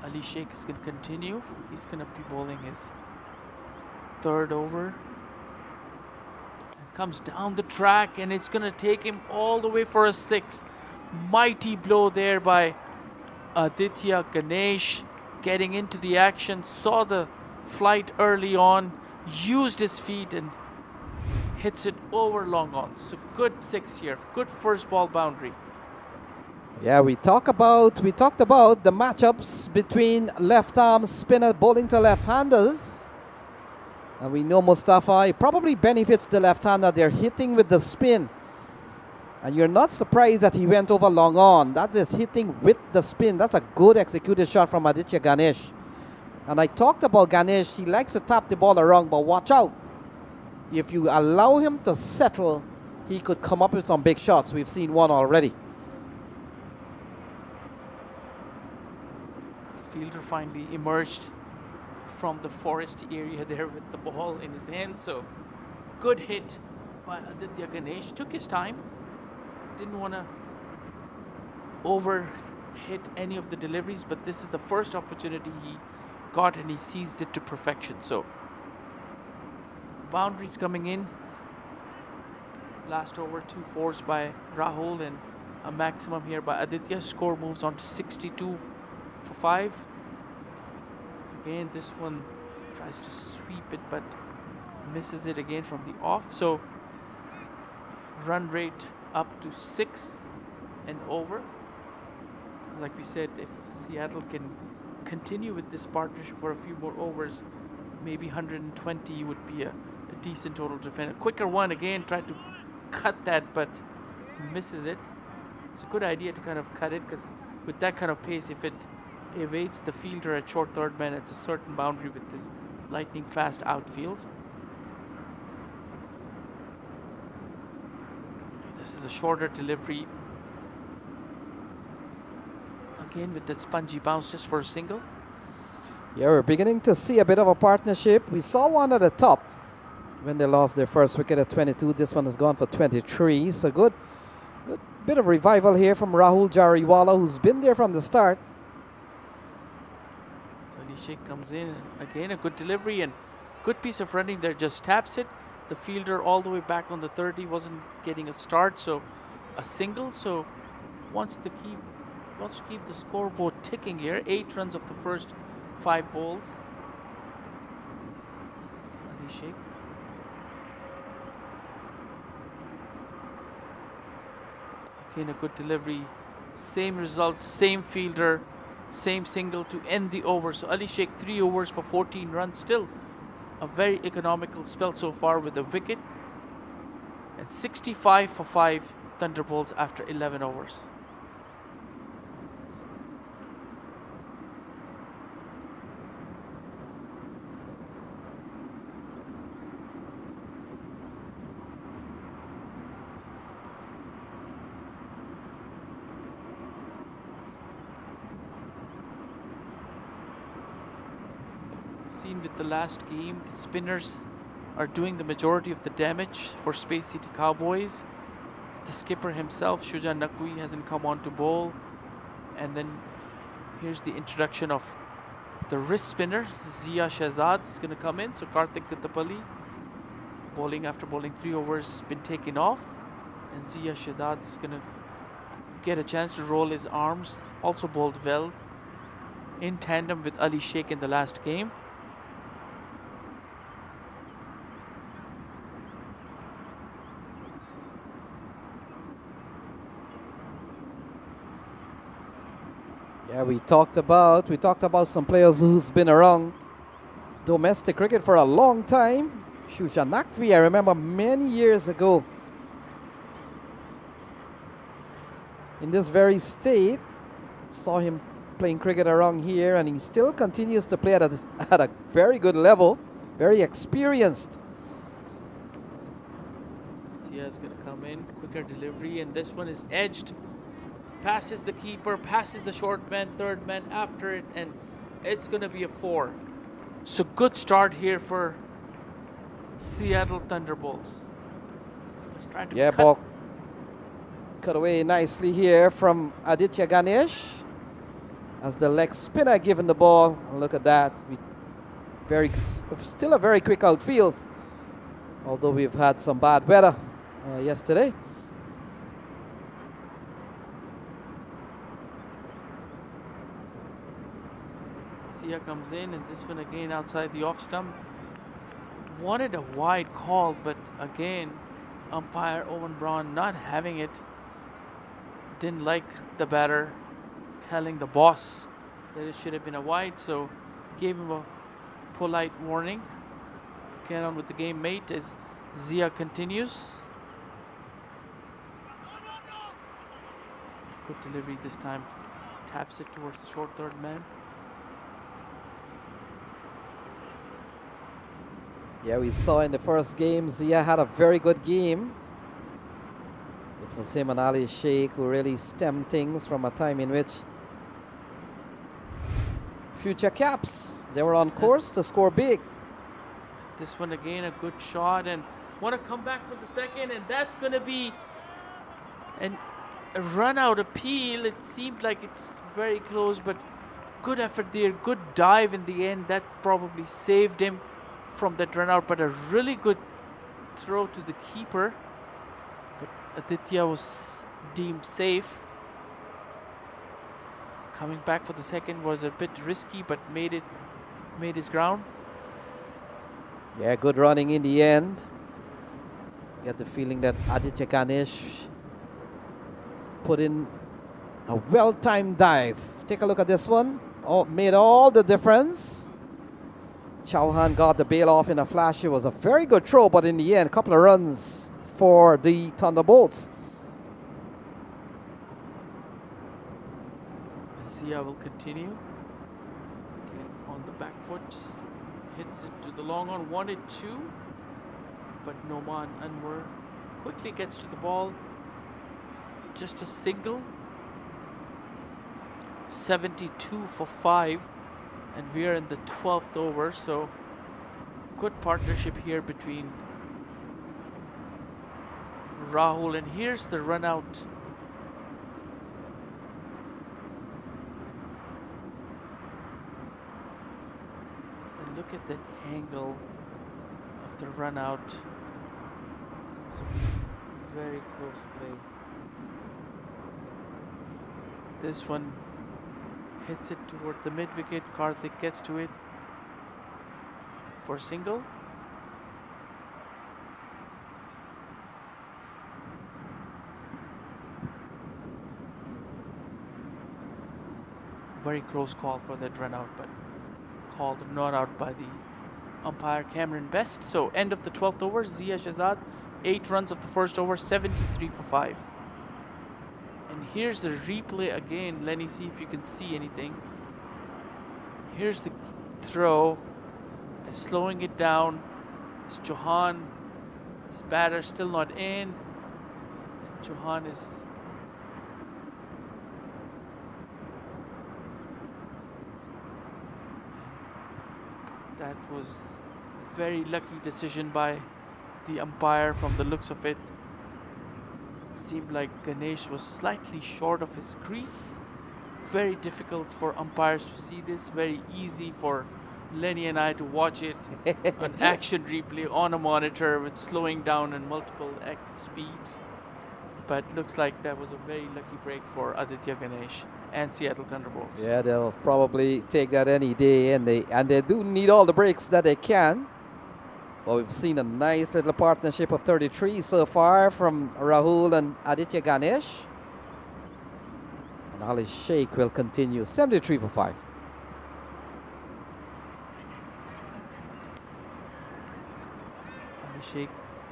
Ali Sheikh is going to continue. He's going to be bowling his 3rd over. And comes down the track, and it's going to take him all the way for a 6. Mighty blow there by Aditya Ganesh. Getting into the action, saw the flight early on, used his feet and hits it over long on. So good 6 here. Good first ball boundary. Yeah, we talked about the matchups between left arm spinner bowling to left-handers. And we know Mustafa, it probably benefits the left-hander. They're hitting with the spin. And you're not surprised that he went over long on. That is hitting with the spin. That's a good executed shot from Aditya Ganesh. And I talked about Ganesh. He likes to tap the ball around, but watch out. If you allow him to settle, he could come up with some big shots. We've seen one already. Fielder finally emerged from the forest area there with the ball in his hand. So good hit by Aditya Ganesh. Took his time. Didn't want to over hit any of the deliveries, but this is the first opportunity he got and he seized it to perfection. So boundaries coming in. Last over 2 fours by Rahul and a maximum here by Aditya. Score moves on to 62 for 5. Again, this one tries to sweep it but misses it again from the off. So run rate up to 6 and over. Like we said, if Seattle can continue with this partnership for a few more overs, maybe 120 would be a decent total to defend. A quicker one again, tried to cut that but misses it. It's a good idea to kind of cut it, because with that kind of pace, if it evades the fielder at short third man, it's a certain boundary with this lightning fast outfield. This is a shorter delivery. Again with that spongy bounce just for a single. Yeah, we're beginning to see a bit of a partnership. We saw one at the top when they lost their first wicket at 22. This one has gone for 23. So good bit of revival here from Rahul Jariwala, who's been there from the start. So Ali Sheikh comes in. Again, a good delivery and good piece of running there. Just taps it. The fielder all the way back on the 30 wasn't getting a start. So a single. So wants to keep the scoreboard ticking here. 8 runs of the first 5 balls. Ali Sheikh. Again, a good delivery. Same result, same fielder, same single to end the over. So Ali Sheikh 3 overs for 14 runs. Still a very economical spell so far with a wicket. And 65 for 5 Thunderbolts after 11 overs. Seen with the last game, the spinners are doing the majority of the damage for Space City Cowboys. The skipper himself, Shujan Naqvi, hasn't come on to bowl. And then here's the introduction of the wrist spinner, Zia Shahzad is going to come in. So Karthik Kattapalli, bowling after bowling 3 overs, has been taken off. And Zia Shahzad is going to get a chance to roll his arms. Also bowled well in tandem with Ali Sheikh in the last game. Yeah, we talked about some players who's been around domestic cricket for a long time. Shujan Naqvi, I remember many years ago in this very state, saw him playing cricket around here, and he still continues to play at a very good level, very experienced. Sia's going to come in, quicker delivery, and this one is edged. Passes the keeper, passes the short man, third man after it, and it's going to be a 4. So good start here for Seattle Thunderbolts. Yeah, ball cut away nicely here from Aditya Ganesh as the leg spinner given the ball. Look at that. Still a very quick outfield, although we've had some bad weather yesterday. Sia comes in, and this one again outside the off stump. Wanted a wide call, but again, umpire Owen Braun not having it. Didn't like the batter telling the boss that it should have been a wide, so gave him a polite warning. Get on with the game, mate, as Zia continues. Good delivery this time. Taps it towards the short third man. Yeah, we saw in the first game, Zia had a very good game. It was him and Ali Sheikh who really stemmed things from a time in which future caps, they were on course to score big. This one again, a good shot, and want to come back for the second, and that's going to be a run out appeal. It seemed like it's very close, but good effort there, good dive in the end. That probably saved him from that run out, but a really good throw to the keeper. But Aditya was deemed safe. Coming back for the second was a bit risky, but made his ground. Yeah, good running in the end. Get the feeling that Aditya Ganesh put in a well-timed dive. Take a look at this one. Oh, made all the difference. Chauhan got the bail off in a flash. It was a very good throw, but in the end, a couple of runs for the Thunderbolts. Zia will continue. Okay, on the back foot, just hits it to the long on. Wanted 2, but Noman Anwar quickly gets to the ball. just a single. 72 for 5, and we are in the 12th over, so good partnership here between Rahul, and here's the run out. And look at that angle of the run out. Very close play. This one hits it toward the mid wicket. Karthik gets to it for single. Very close call for that run out, but called not out by the umpire Cameron Best. So end of the 12th over, Zia Shahzad, 8 runs of the first over, 73 for 5. And here's the replay again. Lenny, see if you can see anything. Here's the throw, slowing it down. It's Chauhan, his batter still not in. And Chauhan is that was very lucky decision by the umpire from the looks of it. Seemed like Ganesh was slightly short of his crease. Very difficult for umpires to see this. Very easy for Lenny and I to watch it on action replay on a monitor with slowing down and multiple X speeds. But looks like that was a very lucky break for Aditya Ganesh and Seattle Thunderbolts. Yeah, they'll probably take that any day, and they do need all the breaks that they can. Well, we've seen a nice little partnership of 33 so far from Rahul and Aditya Ganesh. And Ali Sheikh will continue, 73 for 5. Ali Sheikh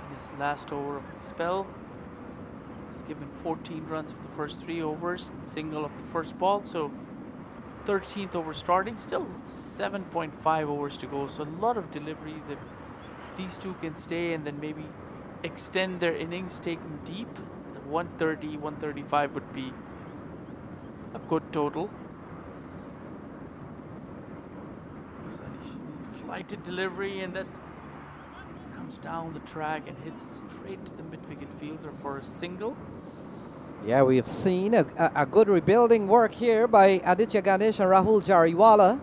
in his last over of the spell. He's given 14 runs of the first 3 overs, single of the first ball, so 13th over starting, still 7.5 overs to go, so a lot of deliveries. If these two can stay and then maybe extend their innings, take them deep, 130, 135 would be a good total. Flighted delivery, and that comes down the track and hits straight to the mid-wicket fielder for a single. Yeah, we have seen a good rebuilding work here by Aditya Ganesh and Rahul Jariwala.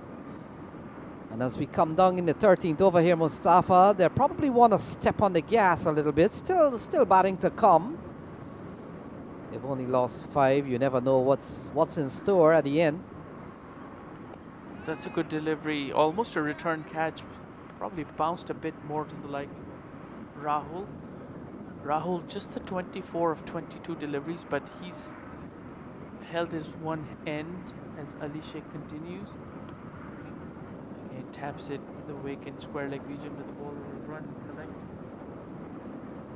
And as we come down in the 13th over here, Mustafa, they probably want to step on the gas a little bit. Still batting to come. They've only lost 5. You never know what's in store at the end. That's a good delivery, almost a return catch. Probably bounced a bit more to the liking of Rahul. Rahul just the 24 of 22 deliveries, but he's held his one end as Ali Sheikh continues. Again, taps it to the vacant square leg region with the ball will run collect.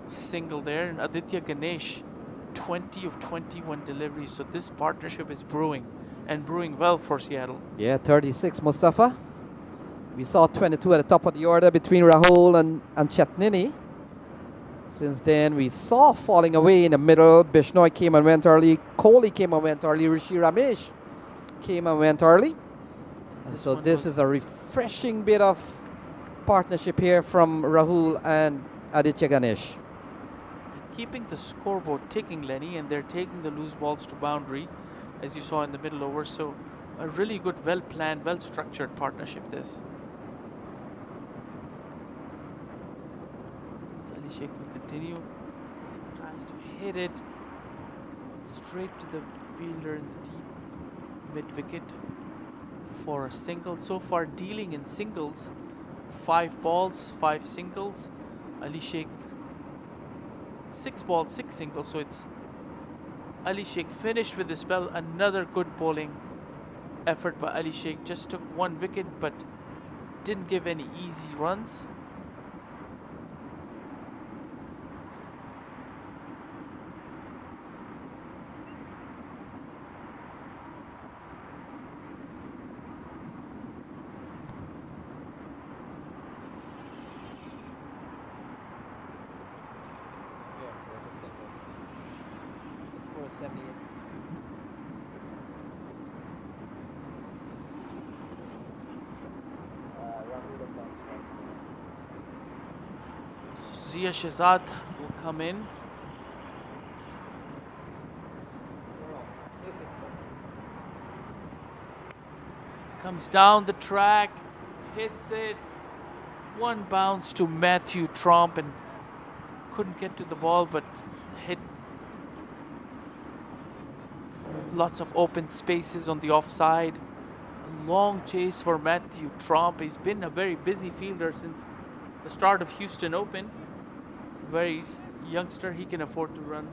Single there, and Aditya Ganesh 20 of 21 deliveries. So this partnership is brewing, and brewing well for Seattle. Yeah, 36, Mustafa. We saw 22 at the top of the order between Rahul and Chetnini. Since then, we saw falling away in the middle. Bishnoi came and went early. Kohli came and went early. Rishi Ramesh came and went early. And so this is a refreshing bit of partnership here from Rahul and Aditya Ganesh. Keeping the scoreboard ticking, Lenny, and they're taking the loose balls to boundary, as you saw in the middle over. So a really good, well-planned, well-structured partnership this. Ali Sheikh will continue. Tries to hit it straight to the fielder in the deep mid-wicket for a single. So far dealing in singles, 5 balls, 5 singles. Ali Sheikh 6 balls, 6 singles. So it's Ali Sheikh finished with the spell. Another good bowling effort by Ali Sheikh. Just took 1 wicket but didn't give any easy runs. First 78. So Zia Shahzad will come in. Comes down the track, hits it. One bounce to Matthew Tromp and couldn't get to the ball, but hit lots of open spaces on the offside. A long chase for Matthew Tromp. He's been a very busy fielder since the start of Houston Open. Very youngster, he can afford to run.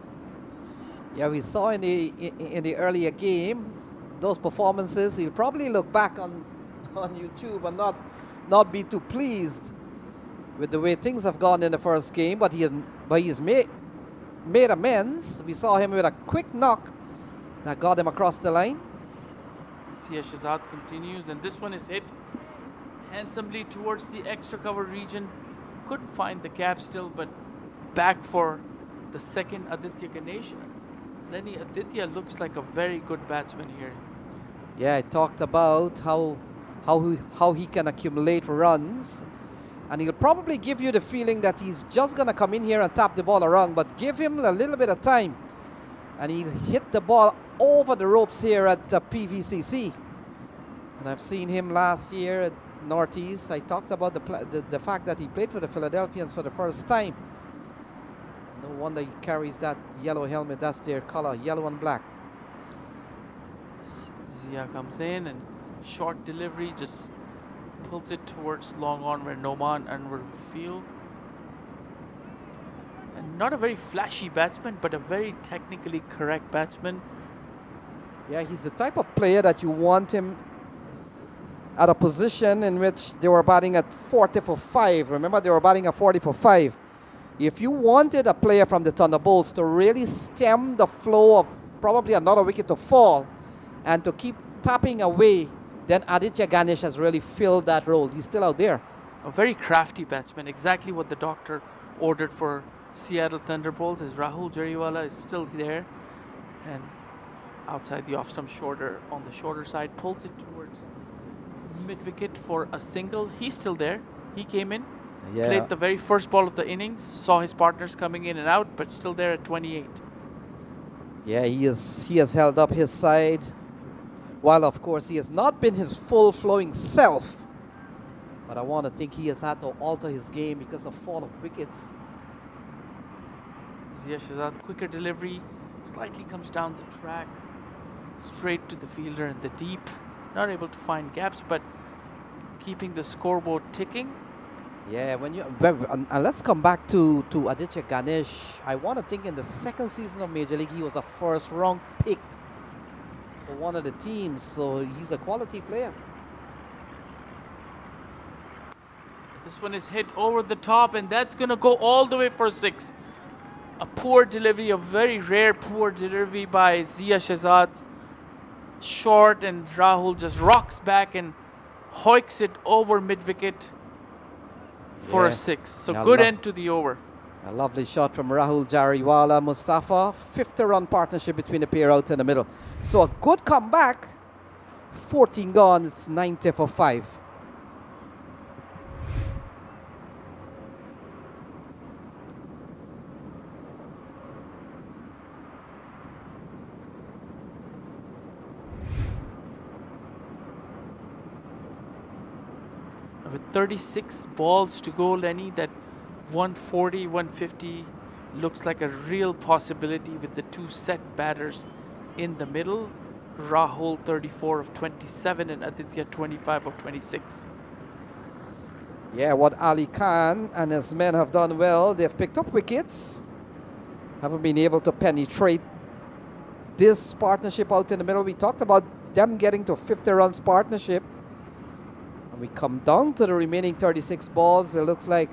Yeah, we saw in the earlier game those performances. He'll probably look back on YouTube and not be too pleased with the way things have gone in the first game, but he's made amends. We saw him with a quick knock that got him across the line. Zia Shahzad continues, and this one is hit handsomely towards the extra cover region. Couldn't find the gap still, but back for the second Aditya Ganesh. Lenny, Aditya looks like a very good batsman here. Yeah, I talked about how he can accumulate runs, and he'll probably give you the feeling that he's just gonna come in here and tap the ball around, but give him a little bit of time and he'll hit the ball over the ropes here at PVCC. And I've seen him last year at Northeast. I talked about the fact that he played for the Philadelphians for the first time. No wonder he carries that yellow helmet. That's their color, yellow and black. Zia comes in and short delivery, just pulls it towards long on where Noman Anwar will field. And not a very flashy batsman, but a very technically correct batsman. Yeah, he's the type of player that you want him at a position in which they were batting at 40 for 5. Remember, they were batting at 40 for 5. If you wanted a player from the Thunderbolts to really stem the flow of probably another wicket to fall and to keep tapping away, then Aditya Ganesh has really filled that role. He's still out there. A very crafty batsman, exactly what the doctor ordered for Seattle Thunderbolts. As Rahul Jariwala is still there and outside the off-stump shorter, on the shorter side, pulls it towards mid-wicket for a single. He's still there. He came in, played the very first ball of the innings, saw his partners coming in and out, but still there at 28. Yeah, he has held up his side, while of course he has not been his full flowing self. But I want to think he has had to alter his game because of fall of wickets. Zia Shahzad, quicker delivery, slightly comes down the track, straight to the fielder in the deep. Not able to find gaps, but keeping the scoreboard ticking. Yeah, and let's come back to Aditya Ganesh. I want to think in the second season of Major League, he was a first-round pick for one of the teams, so he's a quality player. This one is hit over the top, and that's going to go all the way for 6. A poor delivery, a very rare poor delivery by Zia Shahzad. Short, and Rahul just rocks back and hoiks it over mid-wicket for a 6. So good end to the over. A lovely shot from Rahul Jariwala, Mustafa. 50-run partnership between the pair out in the middle. So a good comeback. 14 gone, it's 90 for 5. With 36 balls to go, Lenny, that 140, 150 looks like a real possibility with the two set batters in the middle. Rahul 34 of 27 and Aditya 25 of 26. Yeah, what Ali Khan and his men have done well, they've picked up wickets, haven't been able to penetrate this partnership out in the middle. We talked about them getting to 50 runs partnership. And we come down to the remaining 36 balls. It looks like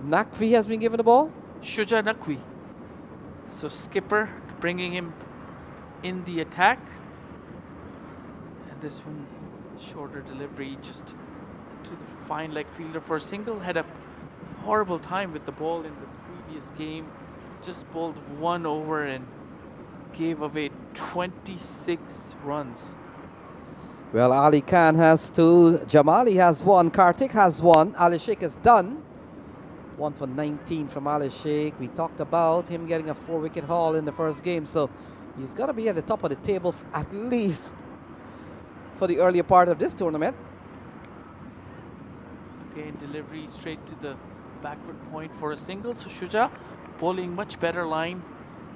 Naqvi has been given the ball. Shuja Naqvi. So skipper bringing him in the attack. And this one, shorter delivery just to the fine leg fielder for a single. Had a horrible time with the ball in the previous game. Just bowled 1 over and gave away 26 runs. Well, Ali Khan has two, Jamali has one, Karthik has one, Ali Sheikh is done. 1 for 19 from Ali Sheikh. We talked about him getting a 4-wicket haul in the first game, so he's got to be at the top of the table at least for the earlier part of this tournament. Again, delivery straight to the backward point for a single. So Shuja bowling much better line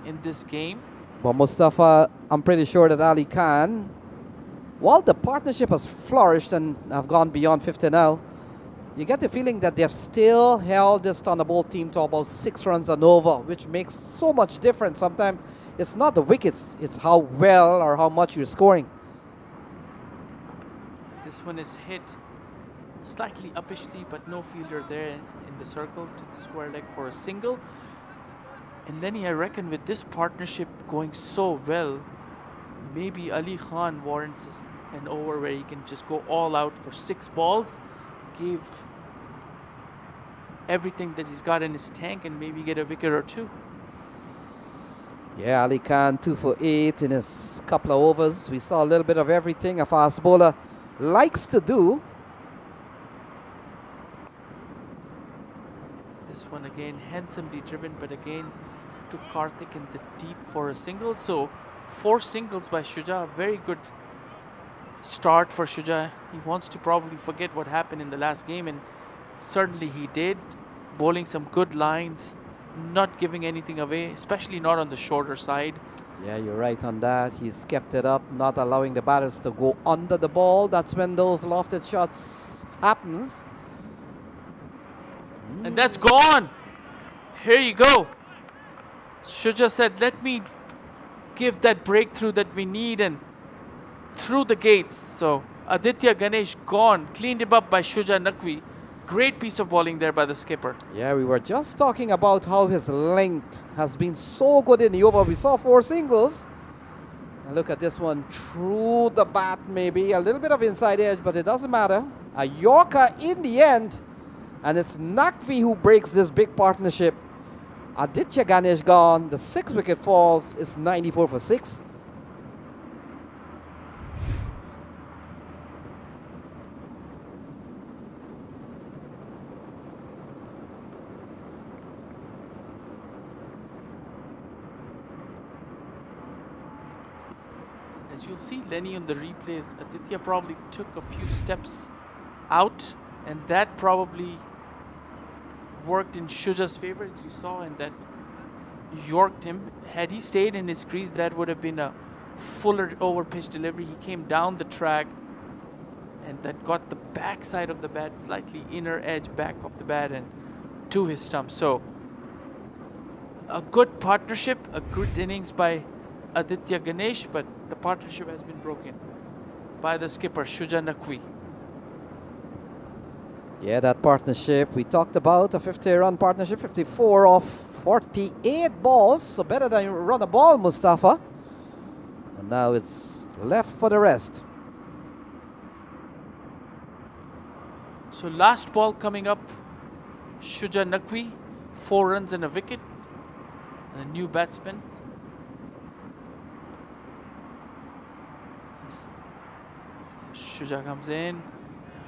in this game. But Mustafa, I'm pretty sure that Ali Khan, while the partnership has flourished and have gone beyond 50 now, you get the feeling that they've still held this Thunderbolt team to about 6 runs and over, which makes so much difference. Sometimes it's not the wickets, it's how well or how much you're scoring. This one is hit slightly uppishly, but no fielder there in the circle to the square leg for a single. And Lenny, I reckon with this partnership going so well, maybe Ali Khan warrants an over where he can just go all out for 6 balls, give everything that he's got in his tank, and maybe get a wicket or 2. Yeah, Ali Khan 2 for 8 in his couple of overs. We saw a little bit of everything a fast bowler likes to do. This one again handsomely driven, but again to Karthik in the deep for a single. So 4 singles by Shuja. Very good start for Shuja. He wants to probably forget what happened in the last game, and certainly he did. Bowling some good lines, not giving anything away, especially not on the shorter side. Yeah, you're right on that. He's kept it up, not allowing the batters to go under the ball. That's when those lofted shots happens. And that's gone. Here you go. Shuja said, let me give that breakthrough that we need, and through the gates. So Aditya Ganesh gone, cleaned him up by Shuja Naqvi. Great piece of bowling there by the skipper. Yeah, we were just talking about how his length has been so good in the over. We saw 4 singles. And look at this one, through the bat maybe. A little bit of inside edge, but it doesn't matter. A Yorker in the end. And it's Naqvi who breaks this big partnership. Aditya Ganesh gone. The 6th wicket falls. It's 94 for 6. As you'll see, Lenny, on the replays, Aditya probably took a few steps out, and that probably worked in Shuja's favor, as you saw, and that yorked him. Had he stayed in his crease, that would have been a fuller over pitch delivery. He came down the track, and that got the back side of the bat, slightly inner edge back of the bat, and to his stump. So a good partnership, a good innings by Aditya Ganesh, but the partnership has been broken by the skipper, Shuja Naqvi. Yeah, that partnership we talked about, a 50-run partnership, 54 off 48 balls, so better than run a ball, Mustafa. And now it's left for the rest. So last ball coming up, Shuja Naqvi, 4 runs and a wicket, and a new batsman. Shuja comes in.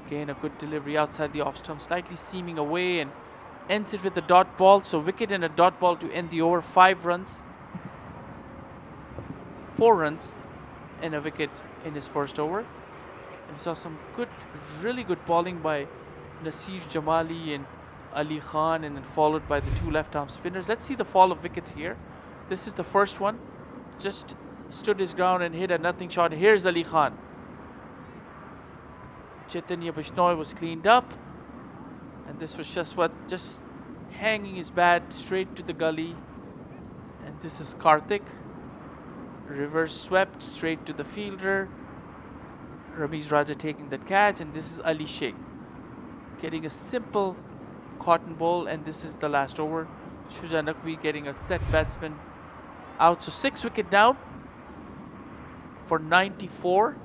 Again, a good delivery outside the off stump, slightly seaming away, and ends it with a dot ball. So wicket and a dot ball to end the over. 5 runs. 4 runs and a wicket in his first over. And we saw some good, really good bowling by Nasir Jamali and Ali Khan, and then followed by the 2 left-arm spinners. Let's see the fall of wickets here. This is the first one. Just stood his ground and hit a nothing shot. Here's Ali Khan. Chaitanya Bishnoi was cleaned up, and this was Shaswat just hanging his bat straight to the gully. And this is Karthik, reverse swept straight to the fielder. Ramiz Raja taking that catch, and this is Ali Sheikh getting a simple cotton ball, and this is the last over. Shuja Naqvi getting a set batsman out. So 6 wicket down for 94.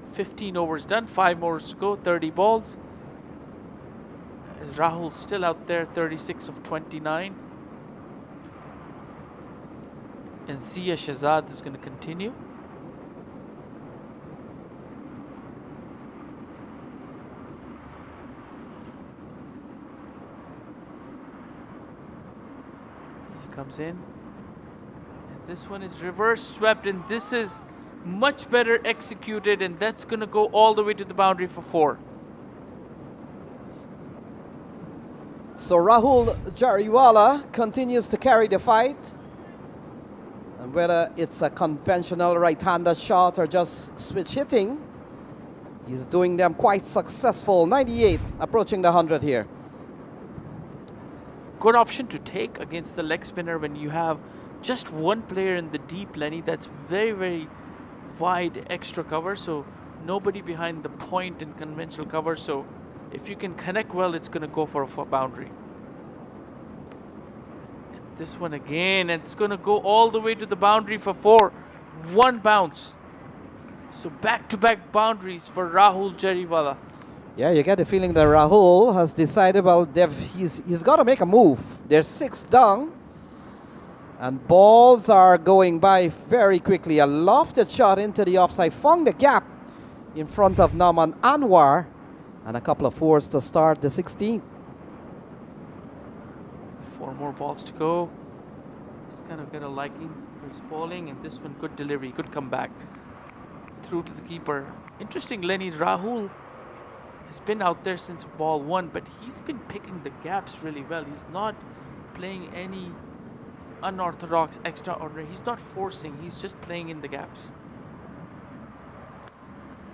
15 overs done, 5 more to go, 30 balls. As Rahul still out there, 36 of 29. And Zia Shahzad is going to continue. He comes in. And this one is reverse swept, and this is much better executed, and that's going to go all the way to the boundary for 4. So Rahul Jariwala continues to carry the fight. And whether it's a conventional right-hander shot or just switch hitting, he's doing them quite successful. 98, approaching the 100 here. Good option to take against the leg spinner when you have just one player in the deep, Lenny. That's very, very wide extra cover, so nobody behind the point in conventional cover. So if you can connect well, it's going to go for a boundary. And this one again, and it's going to go all the way to the boundary for 4. 1 bounce. So back-to-back boundaries for Rahul Jariwala. Yeah, you get the feeling that Rahul has decided, well, he's got to make a move. There's 6 down. And balls are going by very quickly. A lofted shot into the offside, found the gap in front of Naman Anwar, and a couple of 4s to start the 16th. 4 more balls to go. Just kind of get a liking for his bowling, and this one, good delivery, good comeback through to the keeper. Interesting, Lenny, Rahul has been out there since ball 1, but he's been picking the gaps really well. He's not playing any unorthodox, extraordinary. He's not forcing, he's just playing in the gaps.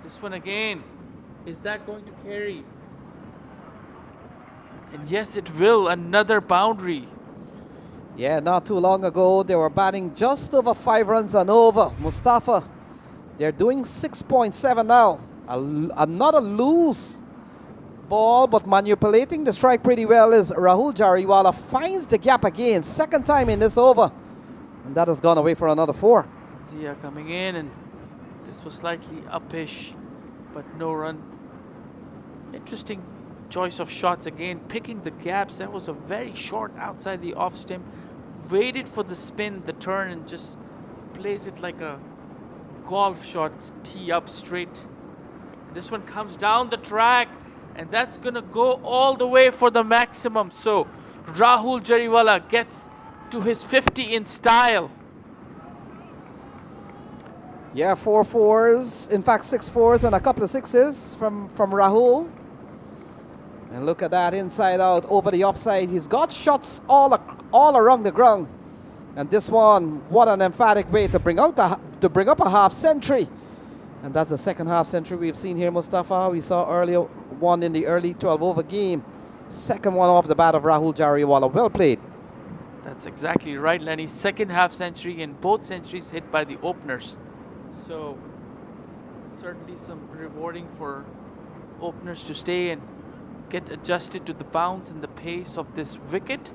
This one again, is that going to carry? And yes, it will. Another boundary. Yeah, not too long ago, they were batting just over 5 runs and over. Mustafa, they're doing 6.7 now. Another loose ball, but manipulating the strike pretty well is Rahul Jariwala. Finds the gap again, 2nd time in this over, and that has gone away for another 4. Zia coming in, and this was slightly upish, but no run. Interesting choice of shots again, picking the gaps. That was a very short outside the off stem, waited for the spin, the turn, and just plays it like a golf shot, tee up straight. This one comes down the track, and that's going to go all the way for the maximum. So Rahul Jariwala gets to his 50 in style. Yeah, 4 4s, in fact 6 4s and a couple of 6s from Rahul. And look at that, inside out, over the offside. He's got shots all around the ground. And this one, what an emphatic way to bring up a half century. And that's the 2nd half century we've seen here, Mustafa. We saw earlier one in the early 12-over game. 2nd one off the bat of Rahul Jariwala. Well played. That's exactly right, Lenny. 2nd half century, and both centuries hit by the openers. So certainly some rewarding for openers to stay and get adjusted to the bounce and the pace of this wicket.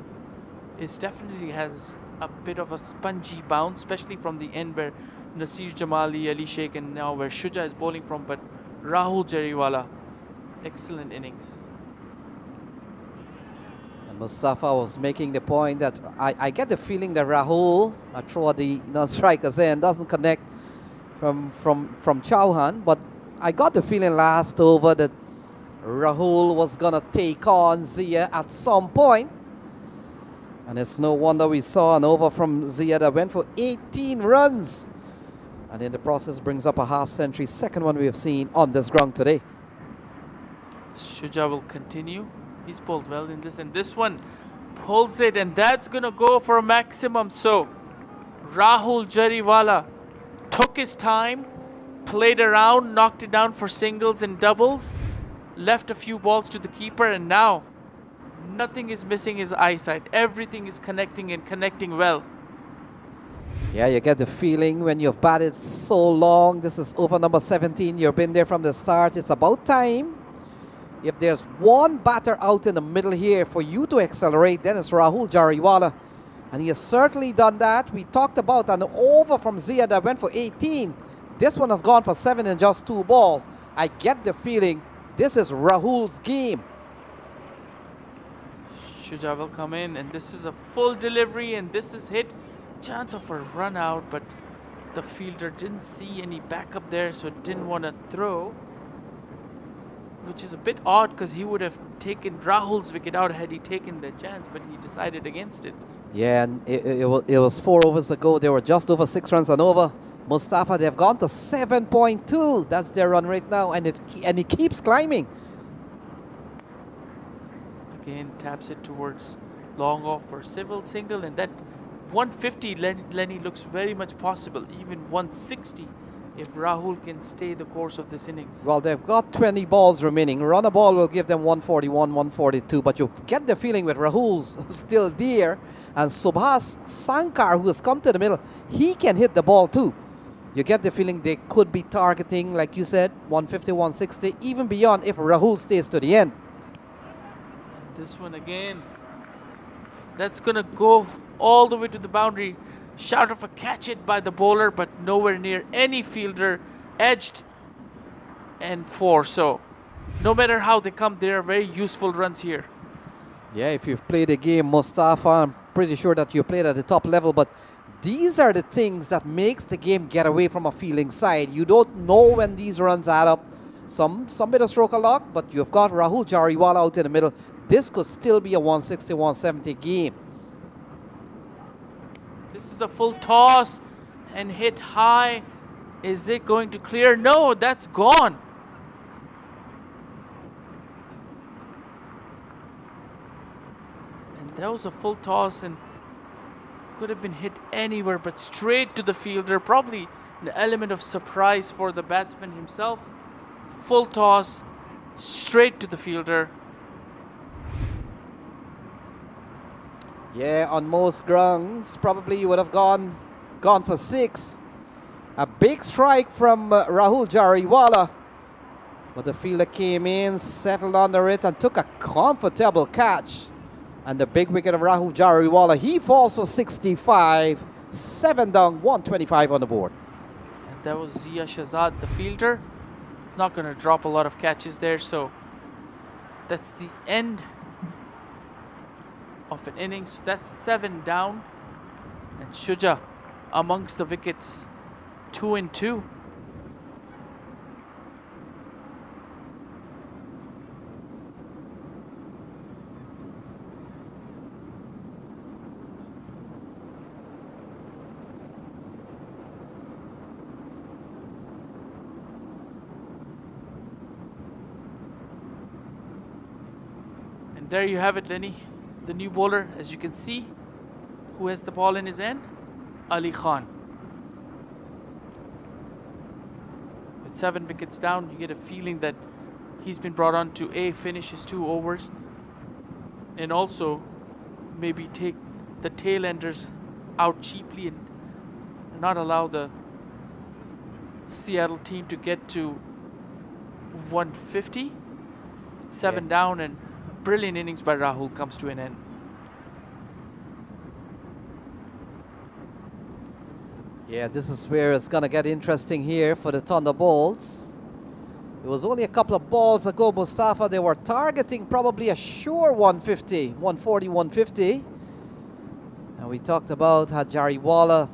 It definitely has a bit of a spongy bounce, especially from the end where Nasir Jamali, Ali Sheikh, and now where Shuja is bowling from. But Rahul Jariwala, excellent innings. And Mustafa was making the point that I get the feeling that Rahul, throw the non-strikers in, doesn't connect from Chauhan, but I got the feeling last over that Rahul was gonna take on Zia at some point. And it's no wonder we saw an over from Zia that went for 18 runs. And in the process brings up a half century, 2nd one we have seen on this ground today. Shuja will continue. He's bowled well in this, and this one pulls it, and that's going to go for a maximum. So Rahul Jariwala took his time, played around, knocked it down for singles and doubles, left a few balls to the keeper, and now nothing is missing his eyesight. Everything is connecting and connecting well. Yeah, you get the feeling when you've batted so long. This is over number 17. You've been there from the start. It's about time. If there's one batter out in the middle here for you to accelerate, then it's Rahul Jariwala. And he has certainly done that. We talked about an over from Zia that went for 18. This one has gone for 7 in just 2 balls. I get the feeling this is Rahul's game. Shuja will come in, and this is a full delivery, and this is hit chance of a run out, but the fielder didn't see any backup there, so didn't want to throw, which is a bit odd because he would have taken Rahul's wicket out had he taken the chance, but he decided against it. Yeah, and it was 4 overs ago. They were just over 6 runs and over. Mustafa, they've gone to 7.2. That's their run rate now, and it keeps climbing. Again, taps it towards long off for civil single, and that 150 Lenny looks very much possible, even 160 if Rahul can stay the course of this innings. Well, they've got 20 balls remaining. Run a ball will give them 141, 142, but you get the feeling with Rahul's still there, and Subhas Sankar, who has come to the middle, he can hit the ball too. You get the feeling they could be targeting, like you said, 150, 160, even beyond if Rahul stays to the end. And this one again, that's going to go all the way to the boundary. Shout of a catch it by the bowler, but nowhere near any fielder. Edged and 4. So no matter how they come, they are very useful runs here. Yeah, if you've played the game, Mustafa, I'm pretty sure that you played at the top level, but these are the things that makes the game get away from a fielding side. You don't know when these runs add up. Some bit of stroke of luck, but you've got Rahul Jariwala out in the middle. This could still be a 160, 170 game. This is a full toss and hit high. Is it going to clear? No, that's gone. And that was a full toss and could have been hit anywhere but straight to the fielder. Probably an element of surprise for the batsman himself. Full toss, straight to the fielder. Yeah, on most grounds, probably you would have gone for 6. A big strike from Rahul Jariwala. But the fielder came in, settled under it, and took a comfortable catch. And the big wicket of Rahul Jariwala, he falls for 65. 7 down, 125 on the board. And that was Zia Shahzad, the fielder. He's not going to drop a lot of catches there, so that's the end of an innings. That's 7 down, and Shuja amongst the wickets, 2 and 2. And there you have it, Lenny. The new bowler, as you can see, who has the ball in his hand? Ali Khan. With 7 wickets down, you get a feeling that he's been brought on to finish his 2 overs and also maybe take the tail enders out cheaply and not allow the Seattle team to get to 150. 7 down, and brilliant innings by Rahul comes to an end. Yeah, this is where it's going to get interesting here for the Thunderbolts. It was only a couple of balls ago, Mustafa, they were targeting probably a sure 150, 140, 150. And we talked about how Jariwala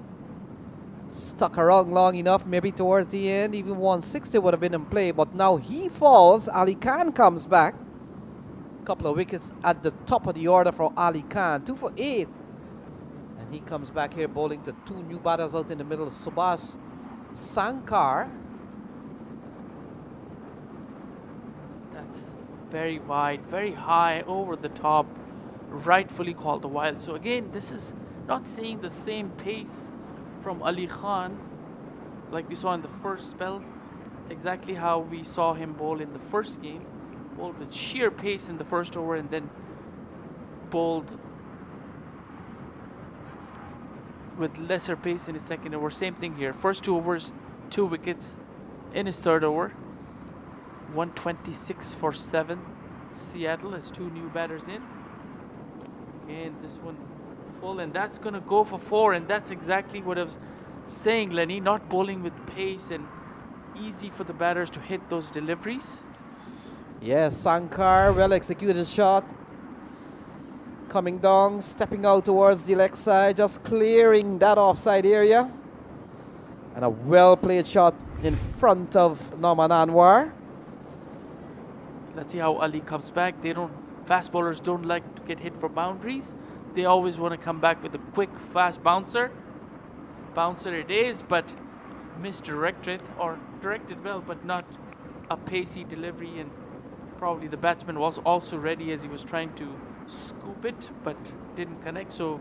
stuck around long enough, maybe towards the end, even 160 would have been in play. But now he falls, Ali Khan comes back. Couple of wickets at the top of the order for Ali Khan, 2 for 8, and he comes back here bowling to 2 new batters out in the middle. Subhas Sankar, that's very wide, very high, over the top, rightfully called the wild. So again, this is not seeing the same pace from Ali Khan like we saw in the first spell, exactly how we saw him bowl in the first game. Bowled with sheer pace in the first over and then bowled with lesser pace in his second over. Same thing here. First 2 overs, 2 wickets. In his third over, 126 for 7. Seattle has 2 new batters in. And this one full, and that's going to go for 4. And that's exactly what I was saying, Lenny. Not bowling with pace and easy for the batters to hit those deliveries. yes, Sankar, well executed shot. coming down, stepping out towards the leg side, just clearing that offside area. And a well-played shot in front of Norman Anwar. Let's see how Ali comes back. Fast bowlers don't like to get hit for boundaries. They always want to come back with a quick, fast bouncer. Bouncer it is, but misdirected or directed well, but not a pacey delivery. And probably the batsman was also ready as he was trying to scoop it, but didn't connect, so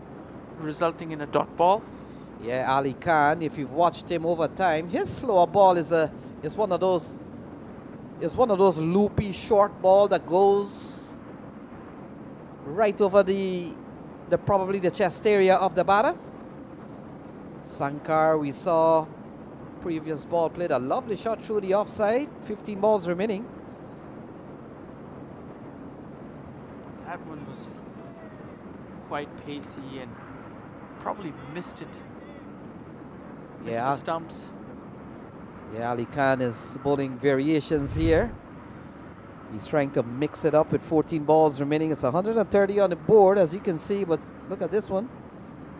resulting in a dot ball. Yeah, Ali Khan, if you've watched him over time, his slower ball is one of those loopy short ball that goes right over the probably the chest area of the batter. Sankar, we saw previous ball, played a lovely shot through the offside. 15 balls remaining. That one was quite pacey and probably missed it. Missed the stumps. Yeah, Ali Khan is bowling variations here. He's trying to mix it up with 14 balls remaining. It's 130 on the board, as you can see, but look at this one.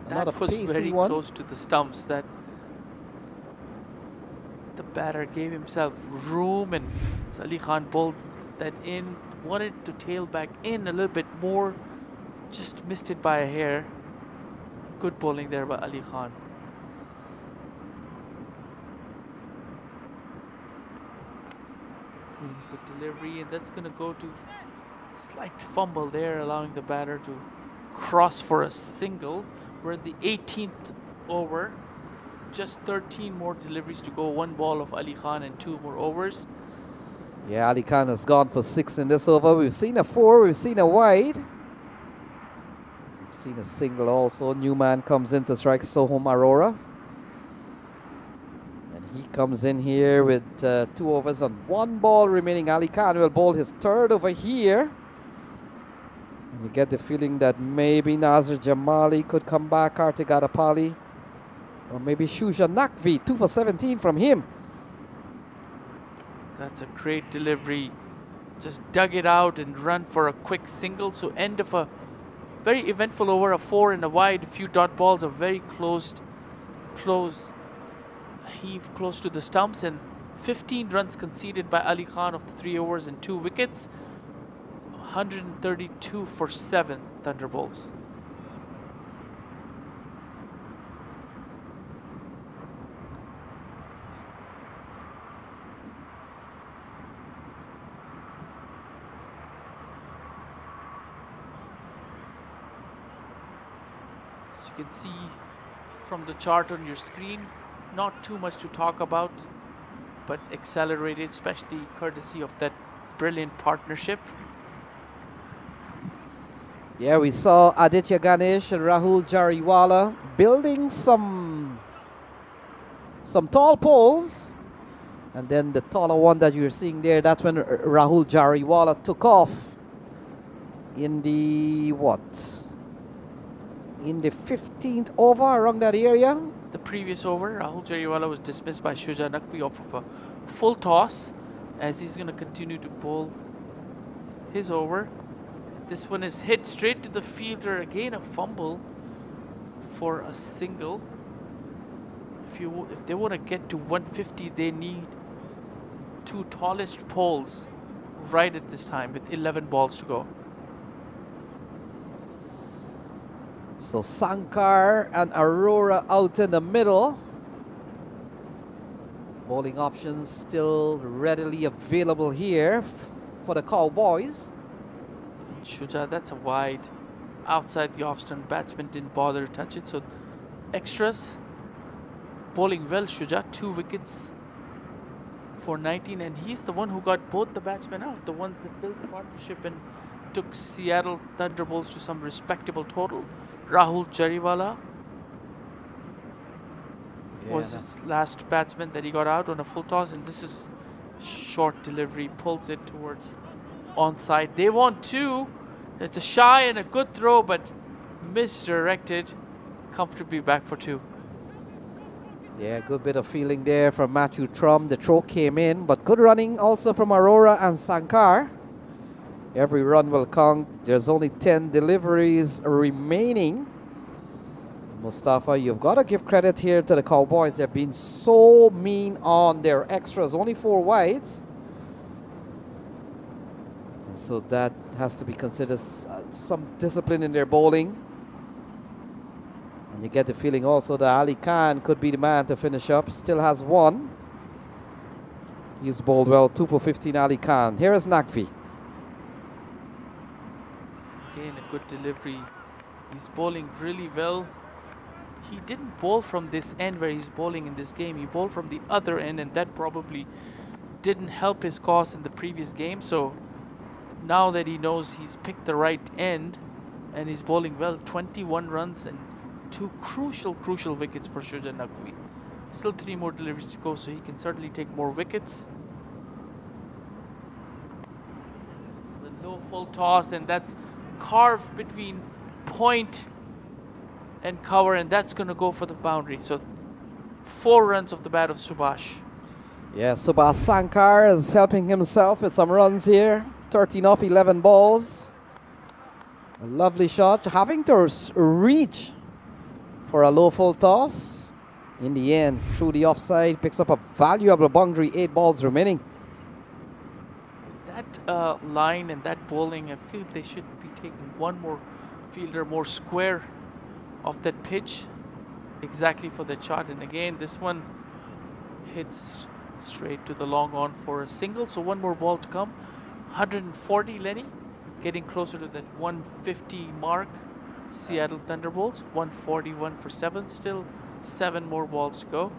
That was very close to the stumps. That the batter gave himself room, and Ali Khan bowled that in. Wanted to tail back in a little bit more, just missed it by a hair. Good bowling there by Ali Khan. Good delivery, and that's going to go to slight fumble there, allowing the batter to cross for a single. We're in the 18th over, just 13 more deliveries to go. 1 ball of Ali Khan and 2 more overs. Yeah, Ali Khan has gone for 6 in this over. We've seen a 4, we've seen a wide. We've seen a single also. Newman comes in to strike Soham Arora. And he comes in here with 2 overs and 1 ball remaining. Ali Khan will bowl his 3rd over here. And you get the feeling that maybe Nazir Jamali could come back, Kartik Adapali. Or maybe Shuja Nakvi, 2 for 17 from him. That's a great delivery. Just dug it out and run for a quick single. So end of a very eventful over, a 4 and a wide. A few dot balls, a very close heave close to the stumps, and 15 runs conceded by Ali Khan of the 3 overs and 2 wickets. 132 for 7 Thunderbolts. You can see from the chart on your screen, not too much to talk about, but accelerated, especially courtesy of that brilliant partnership. Yeah, we saw Aditya Ganesh and Rahul Jariwala building some tall poles, and then the taller one that you're seeing there, that's when Rahul Jariwala took off in the in the 15th over, around that area. The previous over, Rahul Jariwala was dismissed by Shuja Nakvi off of a full toss, as he's going to continue to bowl his over. This one is hit straight to the fielder. Again, a fumble for a single. If they want to get to 150, they need 2 tallest poles right at this time with 11 balls to go. So Sankar and Arora out in the middle. Bowling options still readily available here for the Cowboys. Shuja, that's a wide outside the off-stump. Batsman didn't bother to touch it, so extras. Bowling well, Shuja, 2 wickets for 19, and he's the one who got both the batsmen out, the ones that built the partnership and took Seattle Thunderbolts to some respectable total. Rahul Jariwala was his last batsman that he got out on a full toss, and this is short delivery, pulls it towards onside. They want 2. It's a shy and a good throw, but misdirected. Comfortably back for 2. Yeah, good bit of feeling there from Matthew Trum. The throw came in, but good running also from Arora and Sankar. Every run will count. There's only 10 deliveries remaining. Mustafa, you've got to give credit here to the Cowboys. They've been so mean on their extras. Only 4 wides. And so that has to be considered some discipline in their bowling. And you get the feeling also that Ali Khan could be the man to finish up. Still has 1. He's bowled well. 2 for 15, Ali Khan. Here is Naqvi. Again, a good delivery. He's bowling really well. He didn't bowl from this end where he's bowling in this game. He bowled from the other end, and that probably didn't help his cause in the previous game. So now that he knows he's picked the right end and he's bowling well, 21 runs and 2 crucial wickets for Shuja Naqvi. Still 3 more deliveries to go, so he can certainly take more wickets. This is a low full toss, and that's carved between point and cover, and that's going to go for the boundary. So 4 runs off the bat of Subhash. Yeah, Subhash Sankar is helping himself with some runs here. 13 off 11 balls. A lovely shot, having to reach for a low full toss. In the end, through the offside, picks up a valuable boundary, 8 balls remaining. That line and that bowling, I feel they should be taking one more fielder more square of that pitch exactly for the shot. And again, this one hits straight to the long on for a single. So 1 more ball to come. 140, Lenny, getting closer to that 150 mark. Seattle Thunderbolts, 141 for 7. Still 7 more balls to go.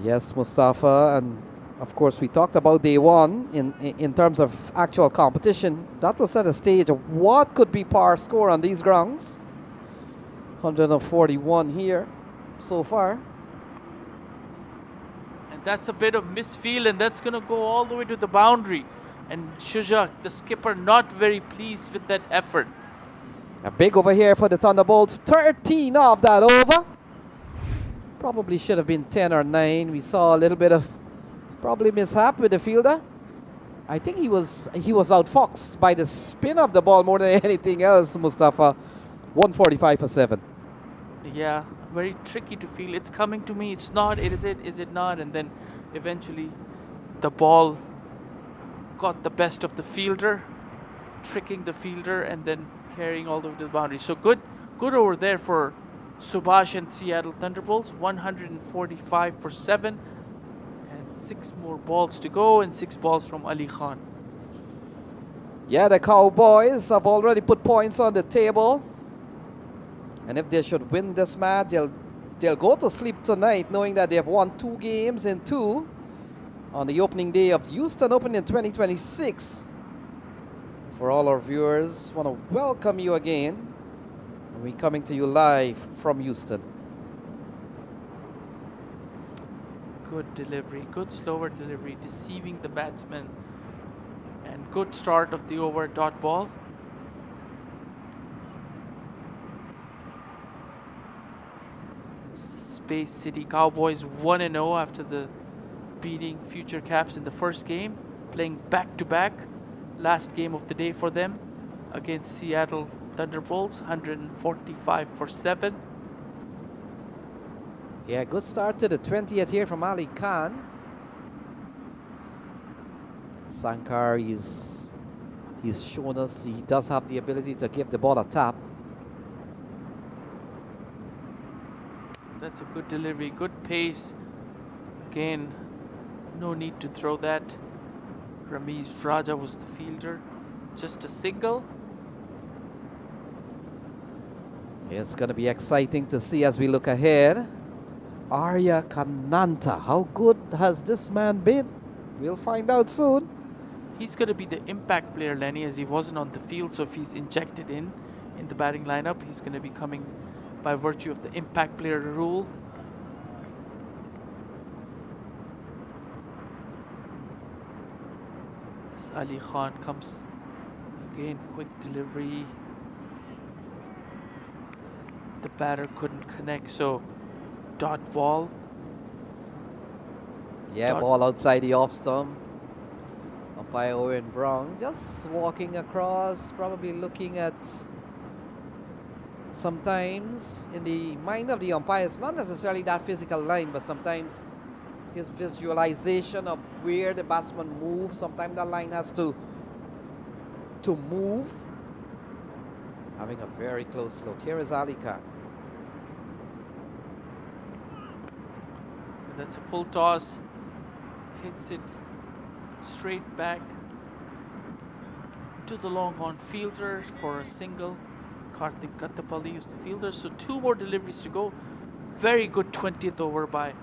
Yes, Mustafa, and of course we talked about day 1 in terms of actual competition. That will set a stage of what could be par score on these grounds. 141 here so far. And that's a bit of misfield, and that's going to go all the way to the boundary. And Shujak, the skipper, not very pleased with that effort. A big over here for the Thunderbolts. 13 off that over. Probably should have been 10 or 9. We saw a little bit of probably mishap with the fielder. I think he was outfoxed by the spin of the ball more than anything else, Mustafa. 145 for 7. Yeah, very tricky to feel. It's coming to me. It's not. Is it not? And then eventually the ball got the best of the fielder, tricking the fielder and then carrying all the way to the boundary. So good over there for Subhash and Seattle Thunderbolts. 145 for 7. And 6 more balls to go, and 6 balls from Ali Khan. Yeah, the Cowboys have already put points on the table. And if they should win this match, they'll go to sleep tonight knowing that they have won 2 games in 2 on the opening day of the Houston Open in 2026. For all our viewers, want to welcome you again. We're coming to you live from Houston. Good delivery, good slower delivery, deceiving the batsman. And good start of the over dot ball. Space City Cowboys 1-0 after the beating Future Caps in the first game, playing back-to-back. Last game of the day for them against Seattle Thunderbolts, 145 for 7. Yeah, good start to the 20th here from Ali Khan. Sankar he's shown us he does have the ability to give the ball a tap. That's a good delivery, good pace. Again, no need to throw that. Ramiz Raja was the fielder. Just a single. It's going to be exciting to see as we look ahead. Arya Kananta, how good has this man been? We'll find out soon. He's going to be the impact player, Lenny, as he wasn't on the field. So if he's injected in the batting lineup, he's going to be coming by virtue of the impact player rule. As Ali Khan comes again, quick delivery. The batter couldn't connect, so dot ball. Yeah, ball outside the off Umpire Owen Brown just walking across, probably looking at, sometimes in the mind of the umpire, it's not necessarily that physical line, but sometimes his visualization of where the batsman moves, sometimes that line has to move. Having a very close look. Here is Ali Khan. That's a full toss. Hits it straight back to the long on fielder for a single. Karthik Kattapalli is the fielder. So 2 more deliveries to go. Very good 20th over by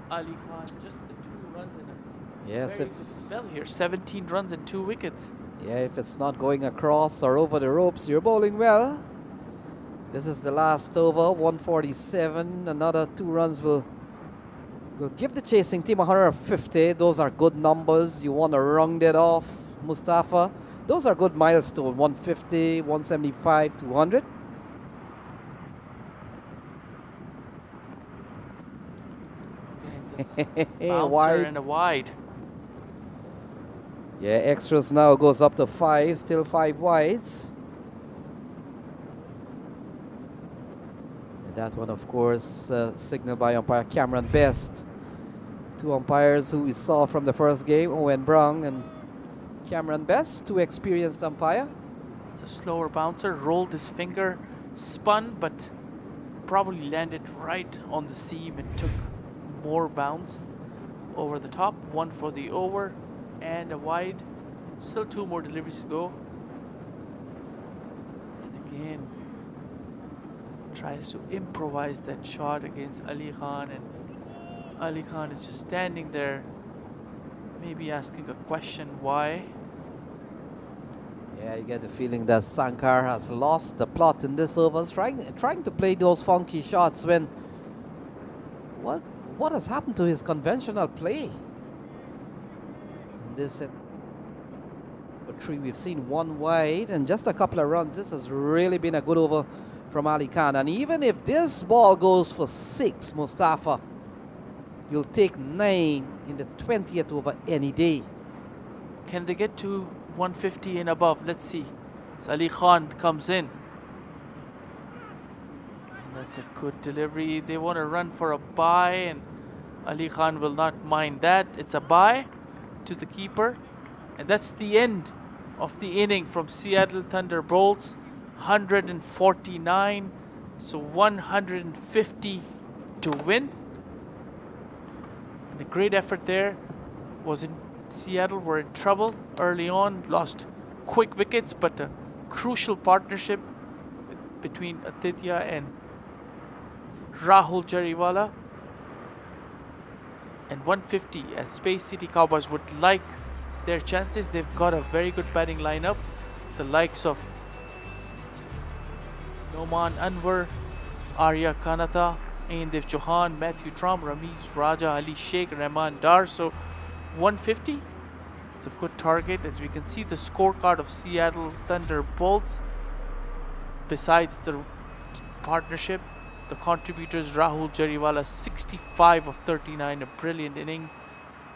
Ali Khan. Just the 2 runs in a Yes, very good spell here. 17 runs and 2 wickets. yeah, if it's not going across or over the ropes, you're bowling well. This is the last over, 147. Another 2 runs will give the chasing team 150. Those are good numbers. You want to round it off, Mustafa. Those are good milestones, 150, 175, 200. Bouncer Wide. and a wide. Yeah, extras now goes up to 5, still 5 wides. And that one, of course, signaled by umpire Cameron Best. 2 umpires who we saw from the first game, Owen Brown and Cameron Best, 2 experienced umpire. It's a slower bouncer, rolled his finger, spun, but probably landed right on the seam and took more bounce over the top. 1 for the over and a wide. Still 2 more deliveries to go. And again, tries to improvise that shot against Ali Khan, and Ali Khan is just standing there, maybe asking a question why. Yeah, you get the feeling that Sankar has lost the plot in this over, trying to play those funky shots when what has happened to his conventional play? In this 3, we've seen 1 wide and just a couple of runs. This has really been a good over from Ali Khan. And even if this ball goes for 6, Mustafa, you'll take 9 in the 20th over any day. Can they get to 150 and above? Let's see. So Ali Khan comes in. And that's a good delivery. They want to run for a bye, and Ali Khan will not mind that. It's a bye to the keeper. And that's the end of the inning from Seattle Thunderbolts. 149. So 150 to win. And a great effort there. Was in Seattle were in trouble early on, lost quick wickets, but a crucial partnership between Aditya and Rahul Jariwala. And 150 as Space City Cowboys would like their chances. They've got a very good batting lineup. The likes of Noman Anwar, Arya Kanata, Aindev Chauhan, Matthew Tram, Ramiz Raja, Ali Sheikh, Rahman Dar. So 150 is a good target. As we can see the scorecard of Seattle Thunderbolts, besides the partnership, the contributors Rahul Jariwala 65 of 39, a brilliant inning,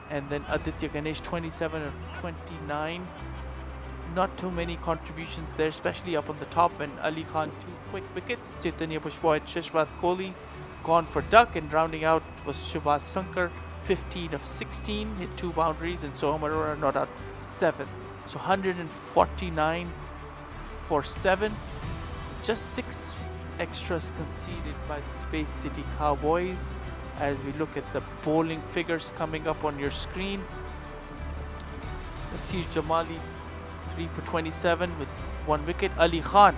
and then Aditya Ganesh 27 of 29. Not too many contributions there, especially up on the top when Ali Khan 2 quick wickets, Chaitanya Bushwaite, Shashwat Kohli gone for duck, and rounding out was Subhash Sankar 15 of 16, hit 2 boundaries, and Soham Arora not out 7. So 149 for 7. Just 6 extras conceded by the Space City Cowboys. As we look at the bowling figures coming up on your screen, Nasir Jamali 3 for 27 with 1 wicket. Ali Khan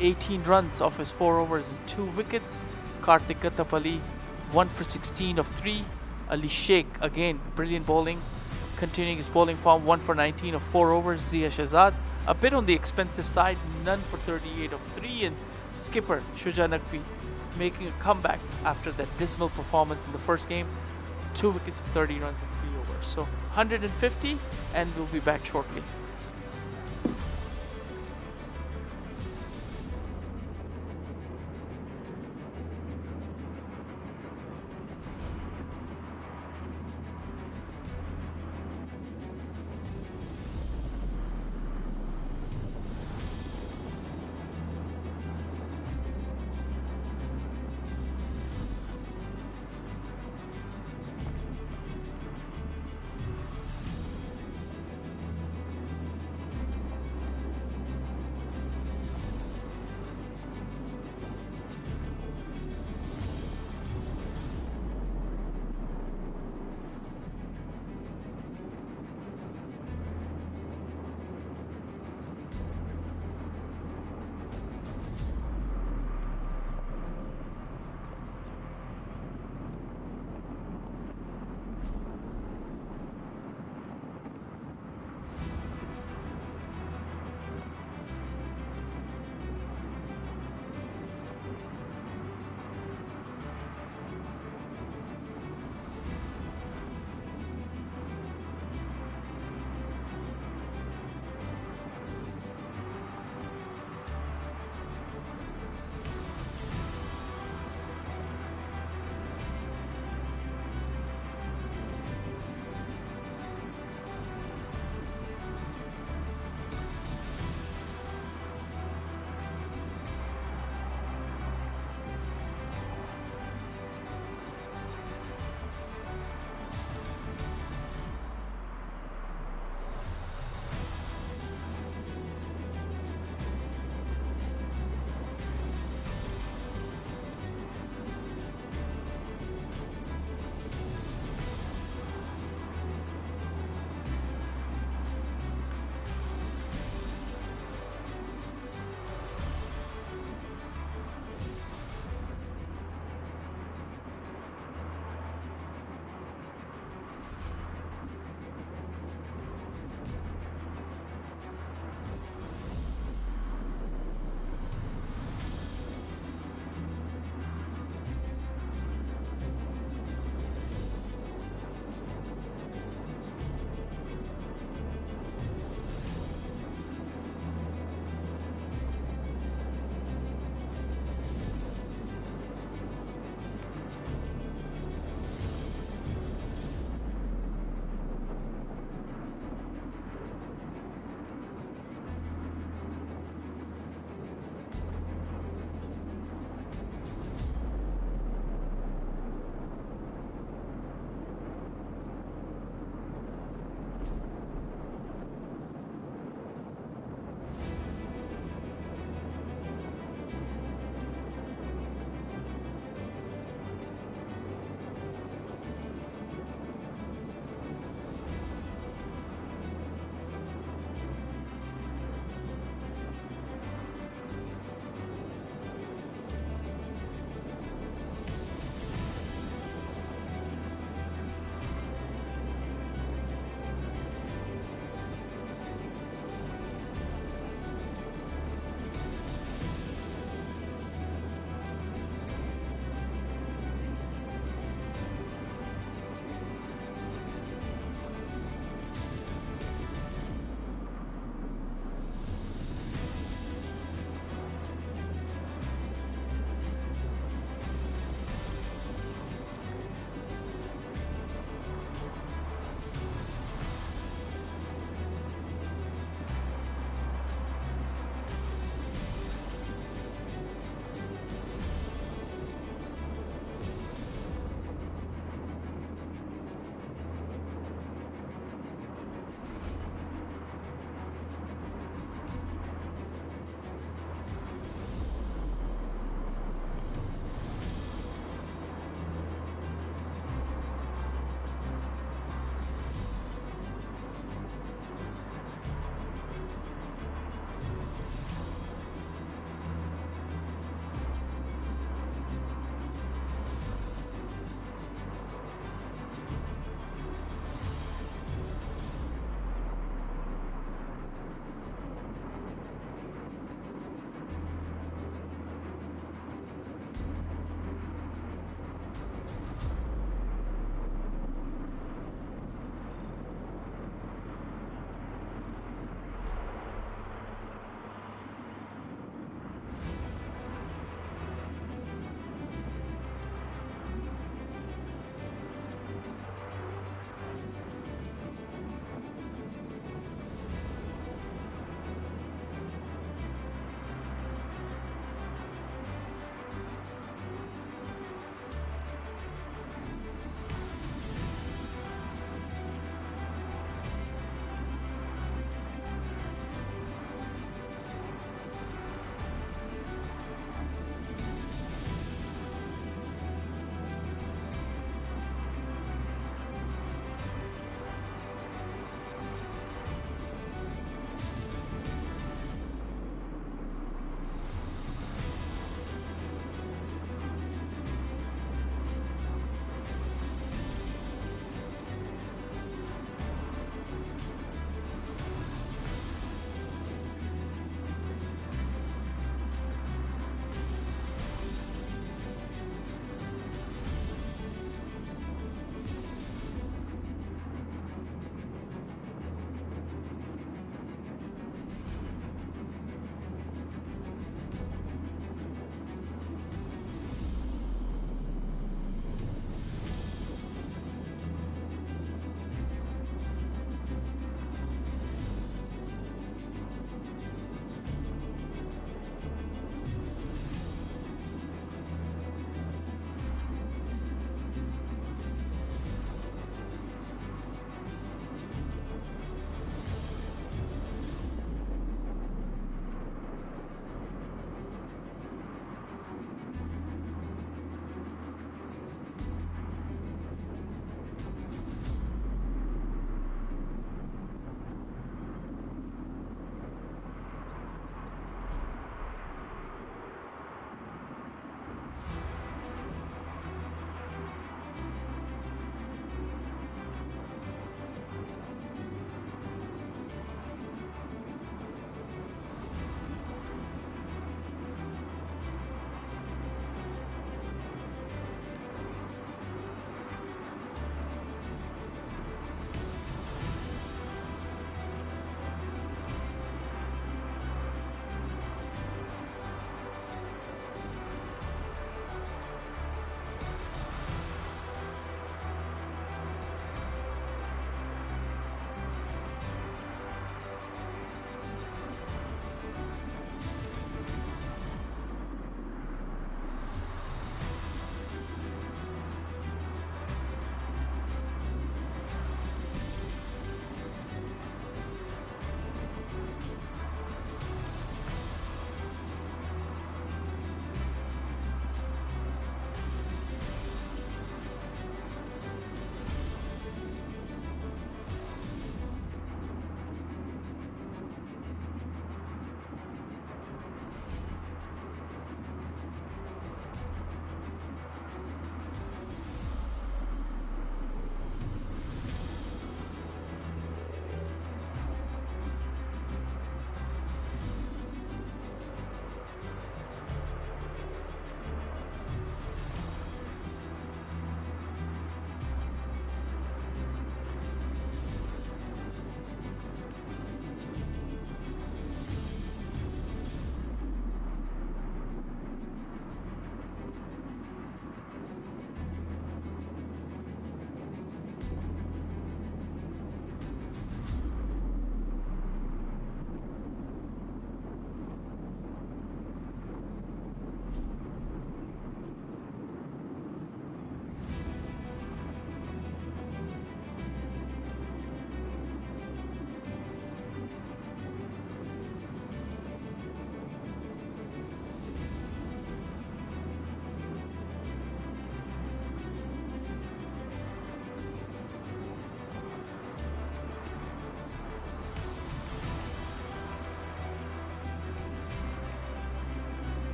18 runs off his 4 overs and 2 wickets. Karthik Kattapalli 1 for 16 of 3. Ali Sheikh again brilliant bowling, continuing his bowling form, 1 for 19 of 4 overs. Zia Shahzad a bit on the expensive side, none for 38 of 3, and skipper Shuja Naqvi making a comeback after that dismal performance in the first game, 2 wickets of 30 runs and 3 overs. So 150, and we'll be back shortly.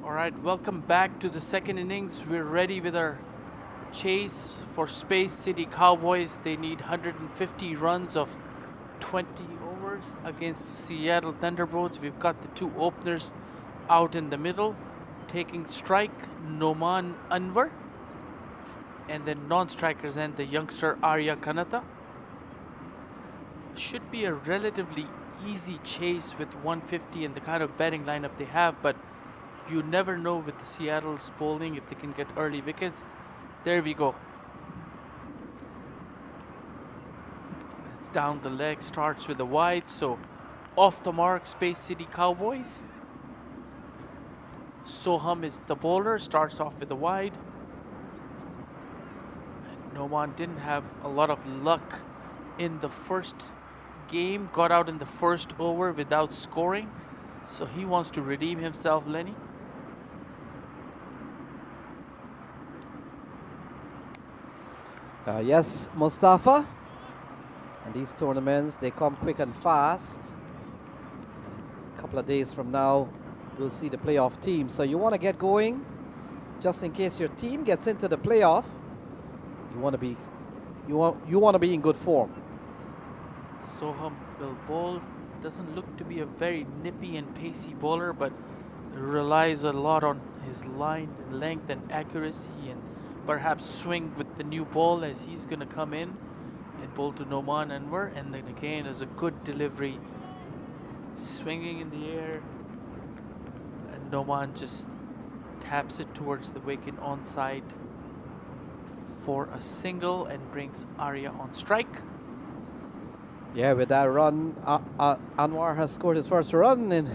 All right, welcome back to the second innings. We're ready with our chase for Space City Cowboys. They need 150 runs of 20 overs against the Seattle Thunderbolts. We've got the two openers out in the middle. Taking strike, Noman Anwar. And then non-strikers and the youngster Arya Kanata. Should be a relatively easy chase with 150 and the kind of batting lineup they have, but you never know with the Seattle's bowling if they can get early wickets. There we go. It's down the leg, starts with a wide, so off the mark, Space City Cowboys. Soham is the bowler, starts off with a wide. And Noman didn't have a lot of luck in the first game, got out in the first over without scoring, so he wants to redeem himself, Lenny. Yes, Mustafa. And these tournaments, they come quick and fast. A couple of days from now, we'll see the playoff team. So you want to get going, just in case your team gets into the playoff. You want to be in good form. Soham will bowl. Doesn't look to be a very nippy and pacey bowler, but relies a lot on his line, length, and accuracy, and perhaps swing with the new ball as he's going to come in and bowl to Noman Anwar. And then again is a good delivery, swinging in the air, and Noman just taps it towards the wicket onside for a single and brings Arya on strike. Yeah, with that run, Anwar has scored his first run in,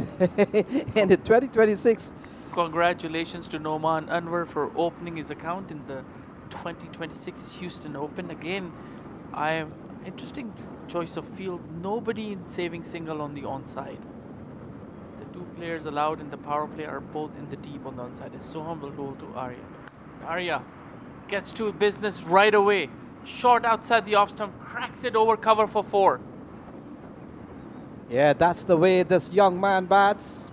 in the 2026. Congratulations to Noman Anwar for opening his account in the 2026 Houston Open. Again, interesting choice of field. Nobody in saving single on the onside. The two players allowed in the power play are both in the deep on the onside. As Soham will roll to Arya. Arya gets to business right away. Short outside the off stump, cracks it over cover for 4. Yeah, that's the way this young man bats.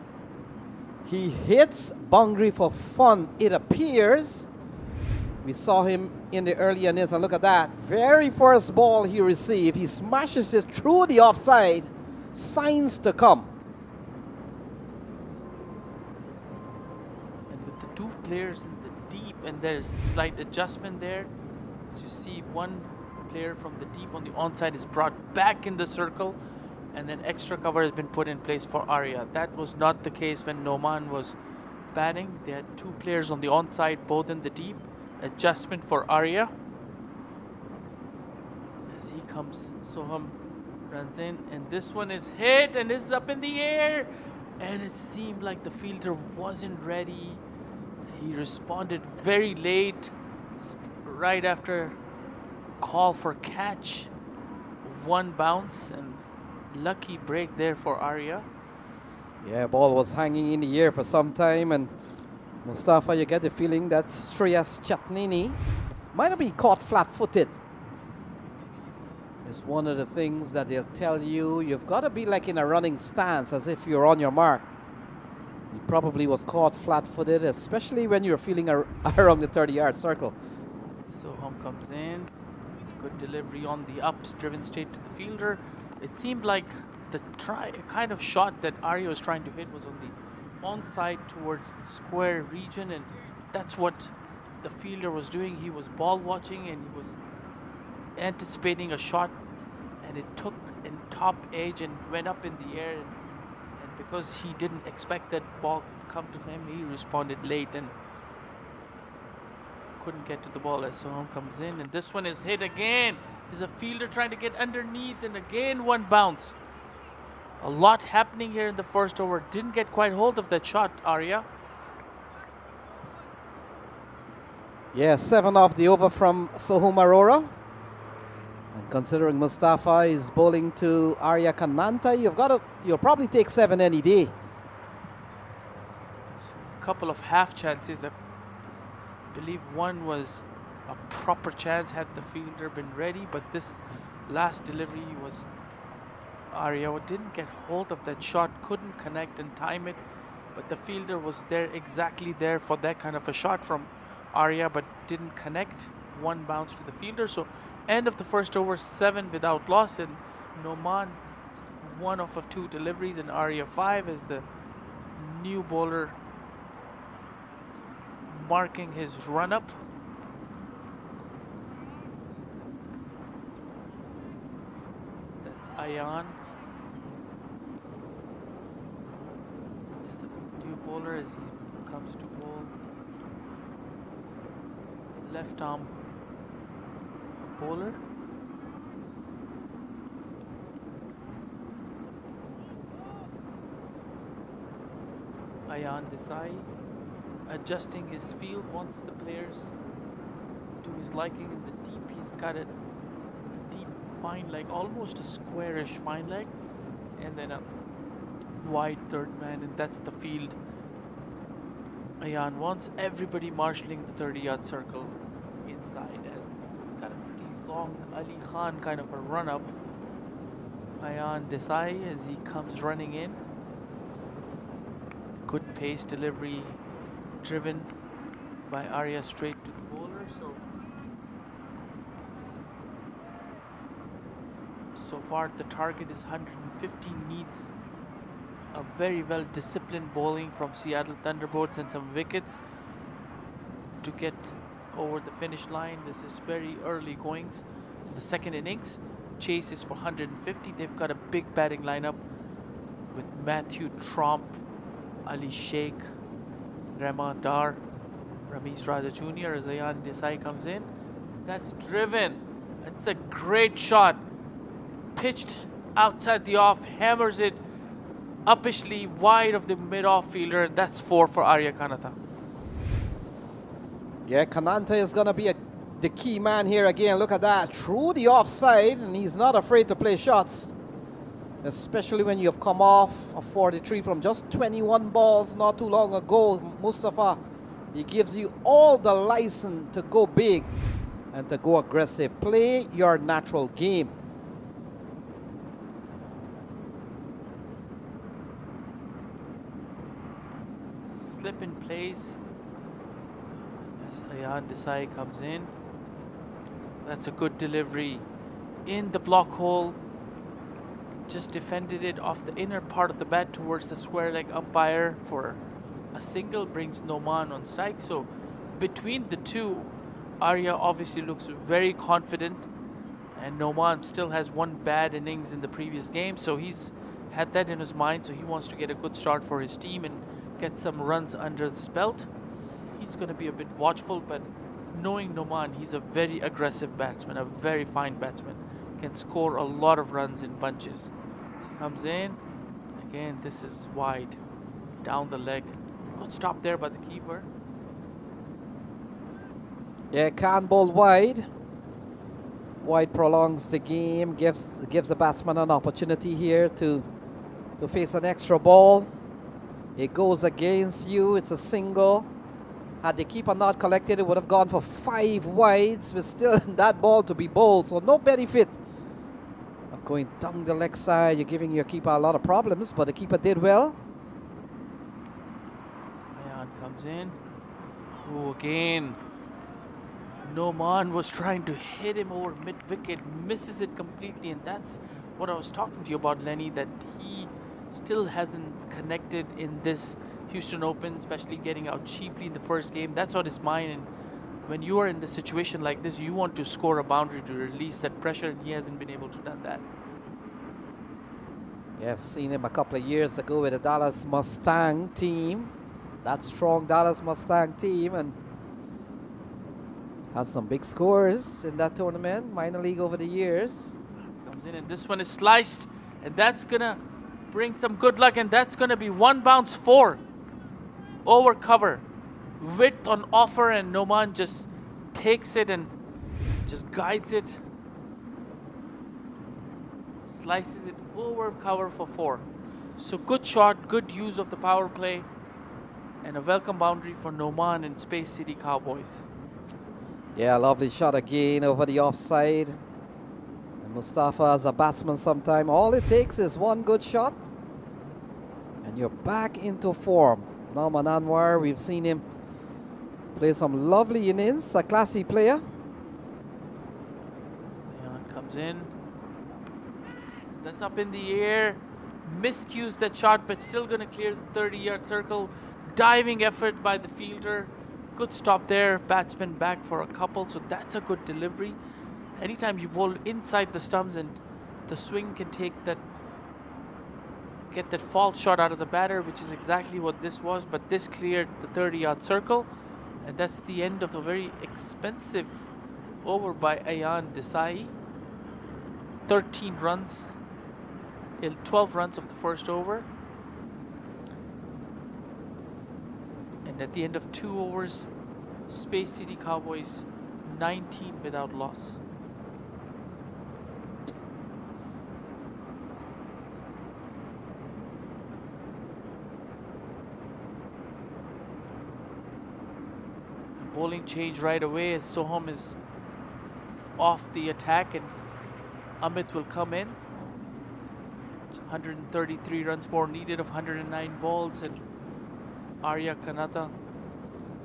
He hits boundary for fun, it appears. We saw him in the early innings, and look at that. Very first ball he received, he smashes it through the offside. Signs to come. And with the two players in the deep, and there's slight adjustment there. As you see, one player from the deep on the onside is brought back in the circle, and then extra cover has been put in place for Arya. That was not the case when Noman was batting. They had two players on the onside, both in the deep. Adjustment for Arya. As he comes, Soham runs in, and this one is hit and is up in the air. And it seemed like the fielder wasn't ready. He responded very late, right after call for catch. One bounce and lucky break there for Arya. Yeah, ball was hanging in the air for some time, and Mustafa, you get the feeling that Shreyas Chatnini might have been caught flat-footed. It's one of the things that they'll tell you, you've got to be like in a running stance as if you're on your mark. He probably was caught flat-footed, especially when you're feeling around the 30-yard circle. Soham comes in. It's a good delivery on the ups, driven straight to the fielder. It seemed like the kind of shot that Arya was trying to hit was on the onside towards the square region, and that's what the fielder was doing. He was ball watching and he was anticipating a shot, and it took in top edge and went up in the air, and because he didn't expect that ball to come to him, he responded late and couldn't get to the ball as Soham comes in. And this one is hit again. There's a fielder trying to get underneath, and again one bounce. A lot happening here in the first over. Didn't get quite hold of that shot, Arya. Yeah, 7 off the over from Soham Arora. And considering Mustafa is bowling to Arya Kananta, you'll probably take 7 any day. A couple of half chances. I believe one was a proper chance had the fielder been ready, but this last delivery was Arya didn't get hold of that shot, couldn't connect and time it, but the fielder was there, exactly there for that kind of a shot from Arya, but didn't connect. One bounce to the fielder. So end of the first over, 7 without loss, and Noman 1 off of 2 deliveries, and Arya 5 as the new bowler marking his run up. That's Ayan. Is the new bowler as he comes to bowl. Left arm bowler. Ayan Desai adjusting his field, wants the players to his liking in the deep. He's got a deep fine leg, almost a squarish fine leg, and then a wide third man, and that's the field. Ayan wants everybody marshalling the 30-yard circle inside, as he's got a pretty long Ali Khan kind of a run up. Ayan Desai as he comes running in. Good pace delivery driven by Arya straight to the bowler. So far the target is 150. Needs a very well disciplined bowling from Seattle Thunderbolts and some wickets to get over the finish line. This is very early goings in the second innings. Chase is for 150. They've got a big batting lineup with Matthew Tromp, Ali Sheikh, Rahman Dar, Ramesh Raja Jr. as Ayan Desai comes in. That's driven. It's a great shot. Pitched outside the off, hammers it uppishly wide of the mid-off fielder. That's 4 for Arya Kanata. Yeah, Kananta is going to be the key man here again. Look at that. Through the offside, and he's not afraid to play shots. Especially when you have come off a 43 from just 21 balls not too long ago. Mustafa, he gives you all the license to go big and to go aggressive. Play your natural game. Slip in place as Ayan Desai comes in. That's a good delivery in the block hole. Just defended it off the inner part of the bat towards the square leg umpire for a single, brings Noman on strike. So between the two, Arya obviously looks very confident, and Noman still has one bad innings in the previous game, so he's had that in his mind. So he wants to get a good start for his team and get some runs under the belt. He's going to be a bit watchful, but knowing Noman, he's a very aggressive batsman, a very fine batsman, can score a lot of runs in bunches. He comes in again. This is wide down the leg. Good stop there by the keeper. Yeah, can bowl wide. Wide prolongs the game, gives the batsman an opportunity here to face an extra ball. It goes against you. It's a single. Had the keeper not collected, it would have gone for 5 wides with still that ball to be bowled. So no benefit of going down the leg side. You're giving your keeper a lot of problems, but the keeper did well. Ayan comes in. Oh, again. Noman was trying to hit him over mid-wicket, misses it completely, and that's what I was talking to you about, Lenny, that he still hasn't connected in this Houston Open, especially getting out cheaply in the first game. That's on his mind, and when you are in a situation like this, you want to score a boundary to release that pressure, and he hasn't been able to do that. Yeah, I've seen him a couple of years ago with the Dallas Mustang team, that strong Dallas Mustang team, and had some big scores in that tournament, minor league over the years. Comes in, and this one is sliced, and that's gonna bring some good luck, and that's gonna be 1 bounce 4 over cover, width on offer, and Noman just takes it and just guides it, slices it over cover for 4. So good shot, good use of the power play, and a welcome boundary for Noman and Space City Cowboys. Yeah, lovely shot again over the offside. And Mustafa as a batsman sometime, all it takes is one good shot And you're back into form. Nauman Anwar, we've seen him play some lovely innings, a classy player. Ayan comes in. That's up in the air. Miscues that shot, but still going to clear the 30-yard circle. Diving effort by the fielder. Good stop there. Batsman back for a couple, so that's a good delivery. Anytime you bowl inside the stumps and the swing can take that, get that false shot out of the batter, which is exactly what this was, but this cleared the 30-yard circle, and that's the end of a very expensive over by Ayan Desai. 13 runs, 12 runs of the first over. And at the end of 2 overs, Space City Cowboys 19 without loss. Bowling change right away as Soham is off the attack and Amit will come in. 133 runs more needed of 109 balls, and Arya Kanata,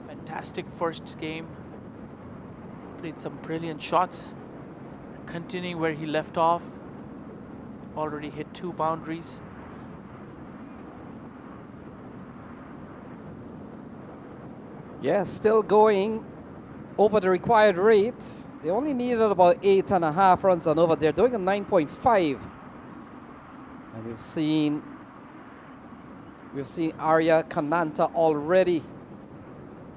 fantastic first game. Played some brilliant shots, continuing where he left off. Already hit 2 boundaries. Yeah, still going over the required rate. They only needed about 8.5 runs on over. They're doing a 9.5. And we've seen Arya Kananta already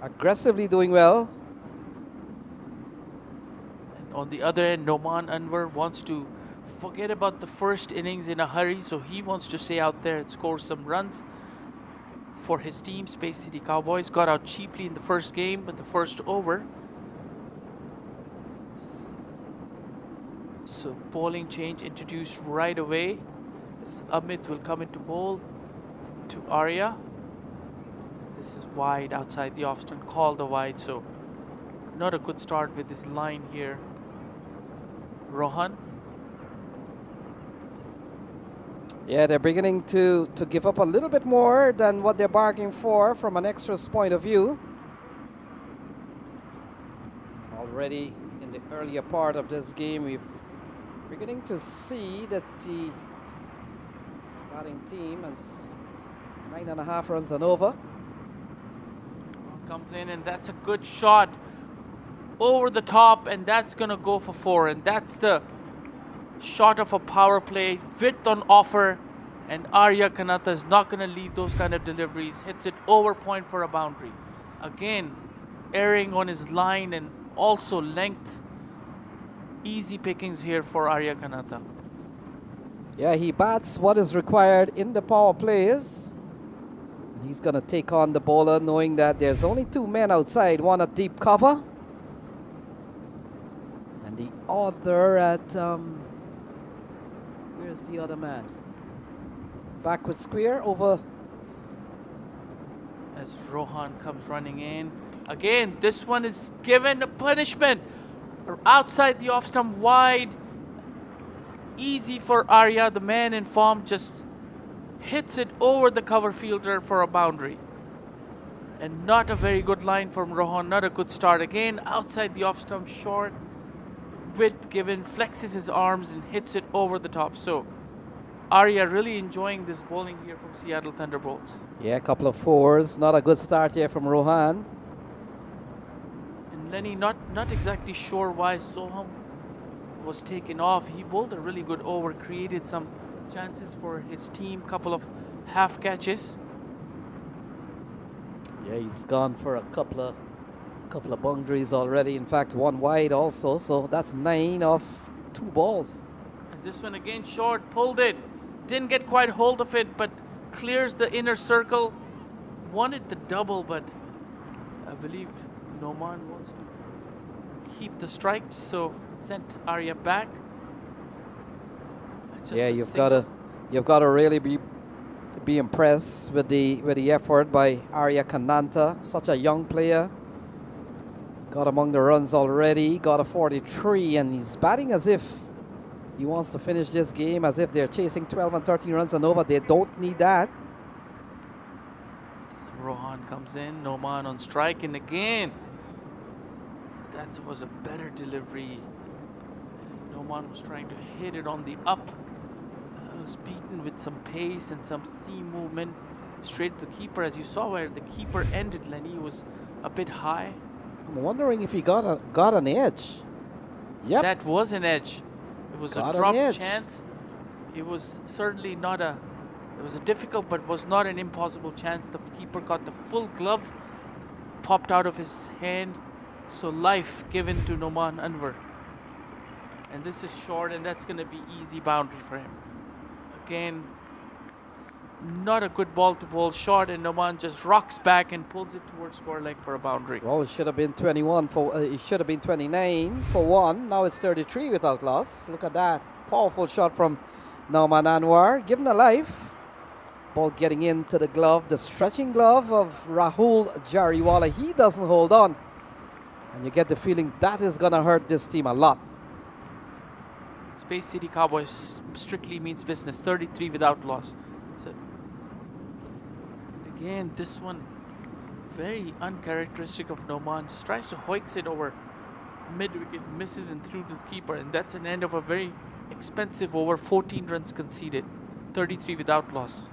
aggressively doing well. And on the other end, Nauman Anwar wants to forget about the first innings in a hurry, so he wants to stay out there and score some runs for his team. Space City Cowboys got out cheaply in the first game with the first over. So bowling change introduced right away. As Amit will come into bowl to Arya. This is wide outside the off stump, called the wide, so not a good start with this line here. Rohan. Yeah, they're beginning to give up a little bit more than what they're bargaining for from an extras point of view. Already in the earlier part of this game, we're beginning to see that the batting team has 9.5 runs and over. Comes in, and that's a good shot over the top, and that's going to go for 4, and that's the shot of a power play, width on offer, and Arya Kanata is not going to leave those kind of deliveries. Hits it over point for a boundary. Again, erring on his line and also length. Easy pickings here for Arya Kanata. Yeah, he bats what is required in the power plays. He's going to take on the bowler knowing that there's only 2 men outside, one at deep cover and the other at where's the other man? Backward square over. As Rohan comes running in. Again, this one is given a punishment. Outside the off stump, wide. Easy for Arya. The man in form just hits it over the cover fielder for a boundary. And not a very good line from Rohan. Not a good start. Again, outside the off stump, short. Width given, flexes his arms and hits it over the top. So Arya really enjoying this bowling here from Seattle Thunderbolts. Yeah, a couple of 4s. Not a good start here from Rohan. And Lenny not exactly sure why Soham was taken off. He bowled a really good over, created some chances for his team, couple of half catches. Yeah, he's gone for a couple of boundaries already. In fact, 1 wide also. So that's 9 of 2 balls. And this one again short, pulled it. Didn't get quite hold of it, but clears the inner circle. Wanted the double, but I believe Nauman wants to keep the strikes, so sent Arya back. Yeah, you've got to really be impressed with the effort by Arya Kananta, such a young player. Got among the runs already, got a 43, and he's batting as if he wants to finish this game, as if they're chasing 12 and 13 runs and over. They don't need that. Rohan comes in, Noman on strike, and again, that was a better delivery. Noman was trying to hit it on the up. Was beaten with some pace and some seam movement straight to the keeper. As you saw where the keeper ended, Lenny was a bit high. I'm wondering if he got an edge. Yep. That was an edge. It was Got a an drop edge. chance. It was certainly not a... It was a difficult but was not an impossible chance. The keeper got the full glove, popped out of his hand. So life given to Noman Anwar. And this is short, and that's going to be easy boundary for him. Again, not a good ball to ball shot, and Noman just rocks back and pulls it towards score leg for a boundary. Well, it should have been 21 for. It should have been 29 for one. Now it's 33 without loss. Look at that powerful shot from Nauman Anwar, given a life. Ball getting into the glove, the stretching glove of Rahul Jariwala. He doesn't hold on, and you get the feeling that is gonna hurt this team a lot. Space City Cowboys strictly means business. 33 without loss. So again, this one very uncharacteristic of Noman. Just tries to hoiks it over mid wicket, misses and through to the keeper, and that's an end of a very expensive over. 14 runs conceded. 33 without loss.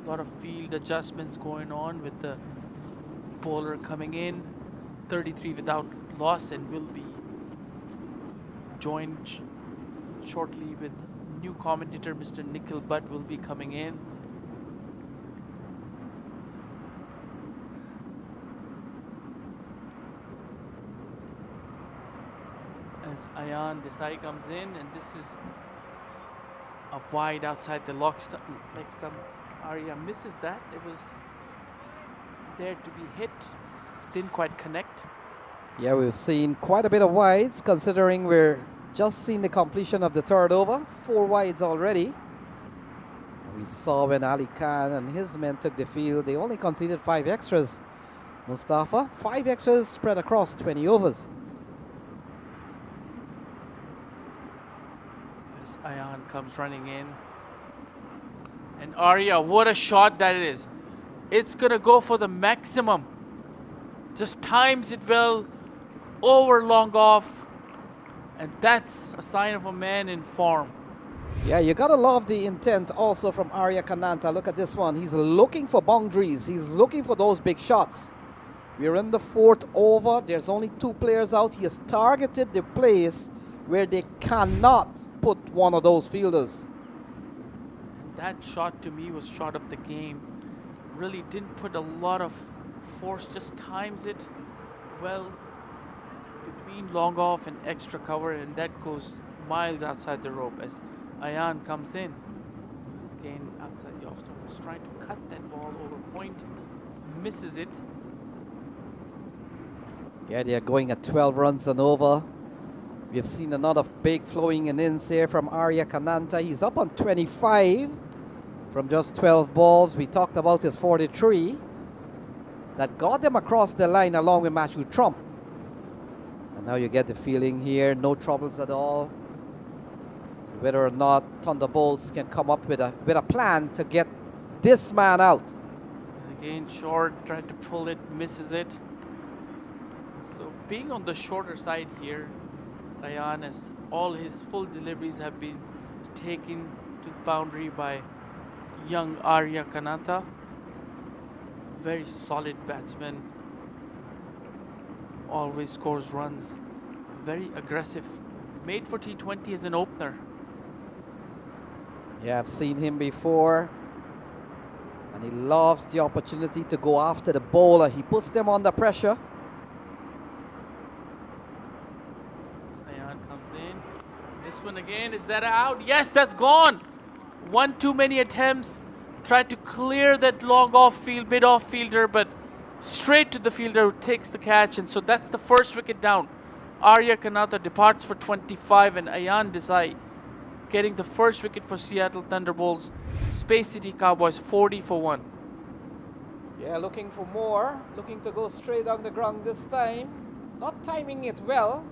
A lot of field adjustments going on with the bowler coming in. 33 without loss, and will be joined shortly with new commentator Mr. Nikhil Butt will be coming in. As Ayan Desai comes in, and this is a wide outside the leg stump. Arya misses that. It was there to be hit. Didn't quite connect. Yeah, we've seen quite a bit of wides, considering we're just seeing the completion of the third over. 4 wides already. We saw when Ali Khan and his men took the field, they only conceded 5 extras. Mustafa, 5 extras spread across 20 overs. As Ayan comes running in. And Arya, what a shot that is. It's going to go for the maximum. Just times it well, over long off. And that's a sign of a man in form. Yeah, you gotta love the intent also from Arya Kananta. Look at this one. He's looking for boundaries. He's looking for those big shots. We're in the 4th over. There's only 2 players out. He has targeted the place where they cannot put one of those fielders. That shot to me was shot of the game. Really didn't put a lot of force, just times it well between long off and extra cover, and that goes miles outside the rope as Ayan comes in. Again, outside the off stump, was trying to cut that ball over point, misses it. Yeah, they're going at 12 runs and over. We've seen another big flowing innings here from Arya Kananta. He's up on 25 from just 12 balls. We talked about his 43 that got them across the line along with Matthew Trump. And now you get the feeling here, no troubles at all. Whether or not Thunderbolts can come up with a plan to get this man out. And again, short, tried to pull it, misses it. So being on the shorter side here, Ayan, as all his full deliveries have been taken to the boundary by young Arya Kanata. Very solid batsman. Always scores runs. Very aggressive. Made for T20 as an opener. Yeah, I've seen him before. And he loves the opportunity to go after the bowler. He puts them under pressure. Comes in. This one again. Is that out? Yes, that's gone. One too many attempts. Tried to clear that long off-field, mid-off fielder, but straight to the fielder who takes the catch. And so that's the first wicket down. Arya Kanata departs for 25 and Ayan Desai getting the first wicket for Seattle Thunderbolts. Space City Cowboys 40 for 1. Yeah, looking for more. Looking to go straight on the ground this time. Not timing it well.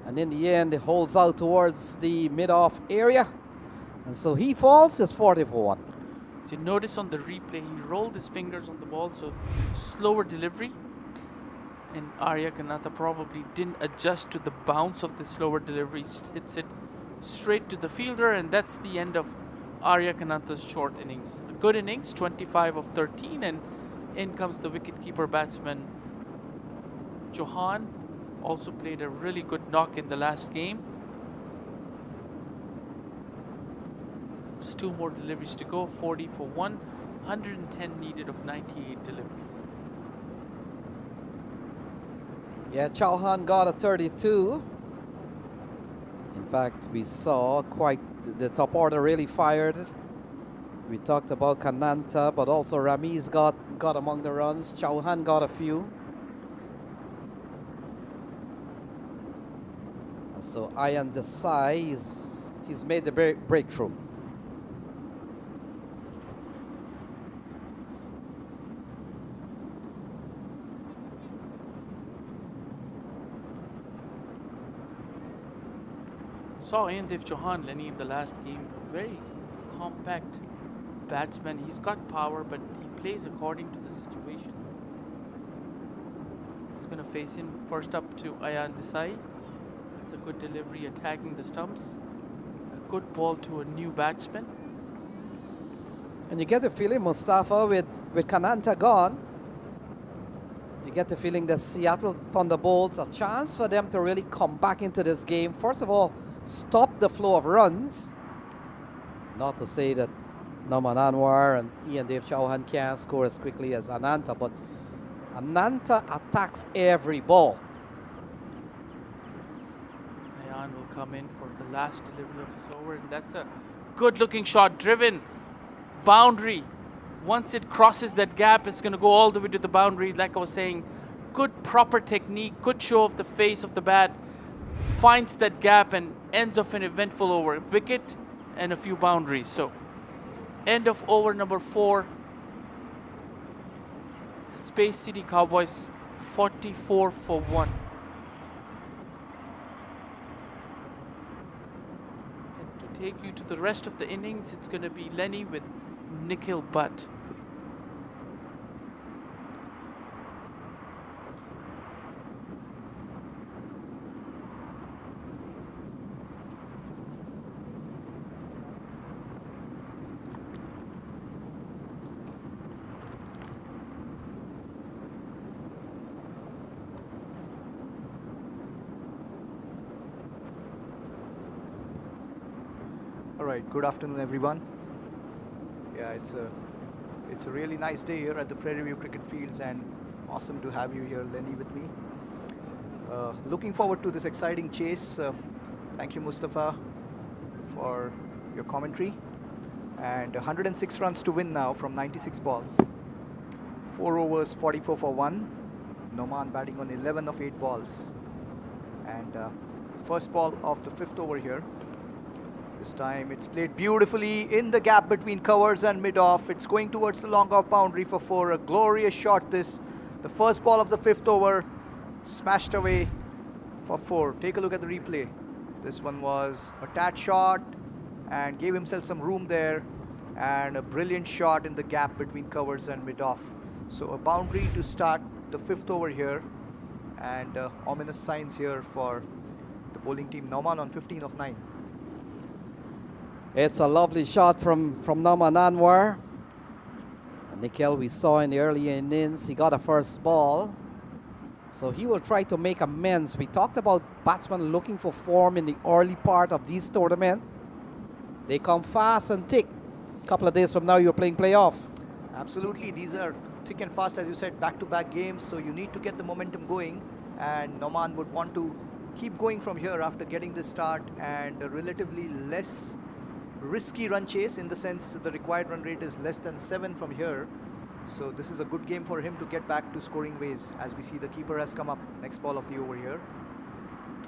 And in the end, it holds out towards the mid-off area. And so he falls, it's 40 for 1. So you notice on the replay, he rolled his fingers on the ball, so slower delivery. And Arya Kanata probably didn't adjust to the bounce of the slower delivery. Hits it straight to the fielder, and that's the end of Arya Kanata's short innings. A good innings, 25 of 13, and in comes the wicketkeeper batsman Johan. Also played a really good knock in the last game. Just 2 more deliveries to go, 40 for 1, 110 needed of 98 deliveries. Yeah, Chauhan got a 32. In fact, we saw quite the top order really fired. We talked about Kananta, but also Ramiz got among the runs. Chauhan got a few. So Ayan Desai, he's made the breakthrough. Saw Dev Chauhan, Lenny, in the last game. Very compact batsman. He's got power, but he plays according to the situation. He's going to face him first up to Ayan Desai. That's a good delivery, attacking the stumps. A good ball to a new batsman. And you get the feeling, Mustafa, with Kananta gone, you get the feeling that Seattle Thunderbolts, a chance for them to really come back into this game. First of all, stop the flow of runs. Not to say that Naman Anwar and Ian Dave Chauhan can't score as quickly as Ananta, but Ananta attacks every ball. Ayan will come in for the last delivery of his over, and that's a good looking shot, driven boundary. Once it crosses that gap, it's going to go all the way to the boundary. Like I was saying, good proper technique, good show of the face of the bat, finds that gap and ends off an eventful over. Wicket and a few boundaries. So end of over number 4. Space City Cowboys 44 for 1. And to take you to the rest of the innings, it's going to be Lenny with Nikhil Butt. All right, good afternoon, everyone. Yeah, it's a really nice day here at the Prairie View Cricket Fields, and awesome to have you here, Lenny, with me. Looking forward to this exciting chase. Thank you, Mustafa, for your commentary. And 106 runs to win now from 96 balls. 4 overs, 44 for 1. Noman batting on 11 of 8 balls. And the first ball of the 5th over here. This time it's played beautifully in the gap between covers and mid-off. It's going towards the long-off boundary for 4. A glorious shot this. The first ball of the 5th over, smashed away for 4. Take a look at the replay. This one was a tad shot and gave himself some room there, and a brilliant shot in the gap between covers and mid-off. So a boundary to start the 5th over here, and ominous signs here for the bowling team. Nauman on 15 of 9. It's a lovely shot from Naman Anwar. And Nikhil, we saw in the early innings, he got a first ball. So he will try to make amends. We talked about batsmen looking for form in the early part of this tournament. They come fast and thick. A couple of days from now, you're playing playoff. Absolutely, these are thick and fast, as you said, back-to-back games. So you need to get the momentum going, and Nauman would want to keep going from here after getting this start and a relatively less risky run chase, in the sense the required run rate is less than 7 from here. So this is a good game for him to get back to scoring ways. As we see, the keeper has come up. Next ball of the over here.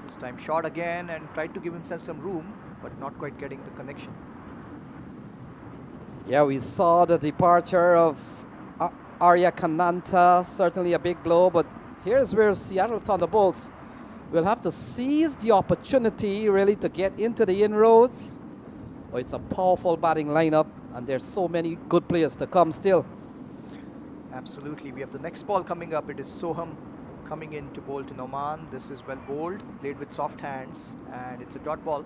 This time shot again and tried to give himself some room, but not quite getting the connection. Yeah, we saw the departure of Arya Kananta, certainly a big blow, but here's where Seattle Thunderbolts will have to seize the opportunity really to get into the inroads. Oh, it's a powerful batting lineup, and there's so many good players to come still. Absolutely. We have the next ball coming up. It is Soham coming in to bowl to Noman. This is well bowled, played with soft hands, and it's a dot ball.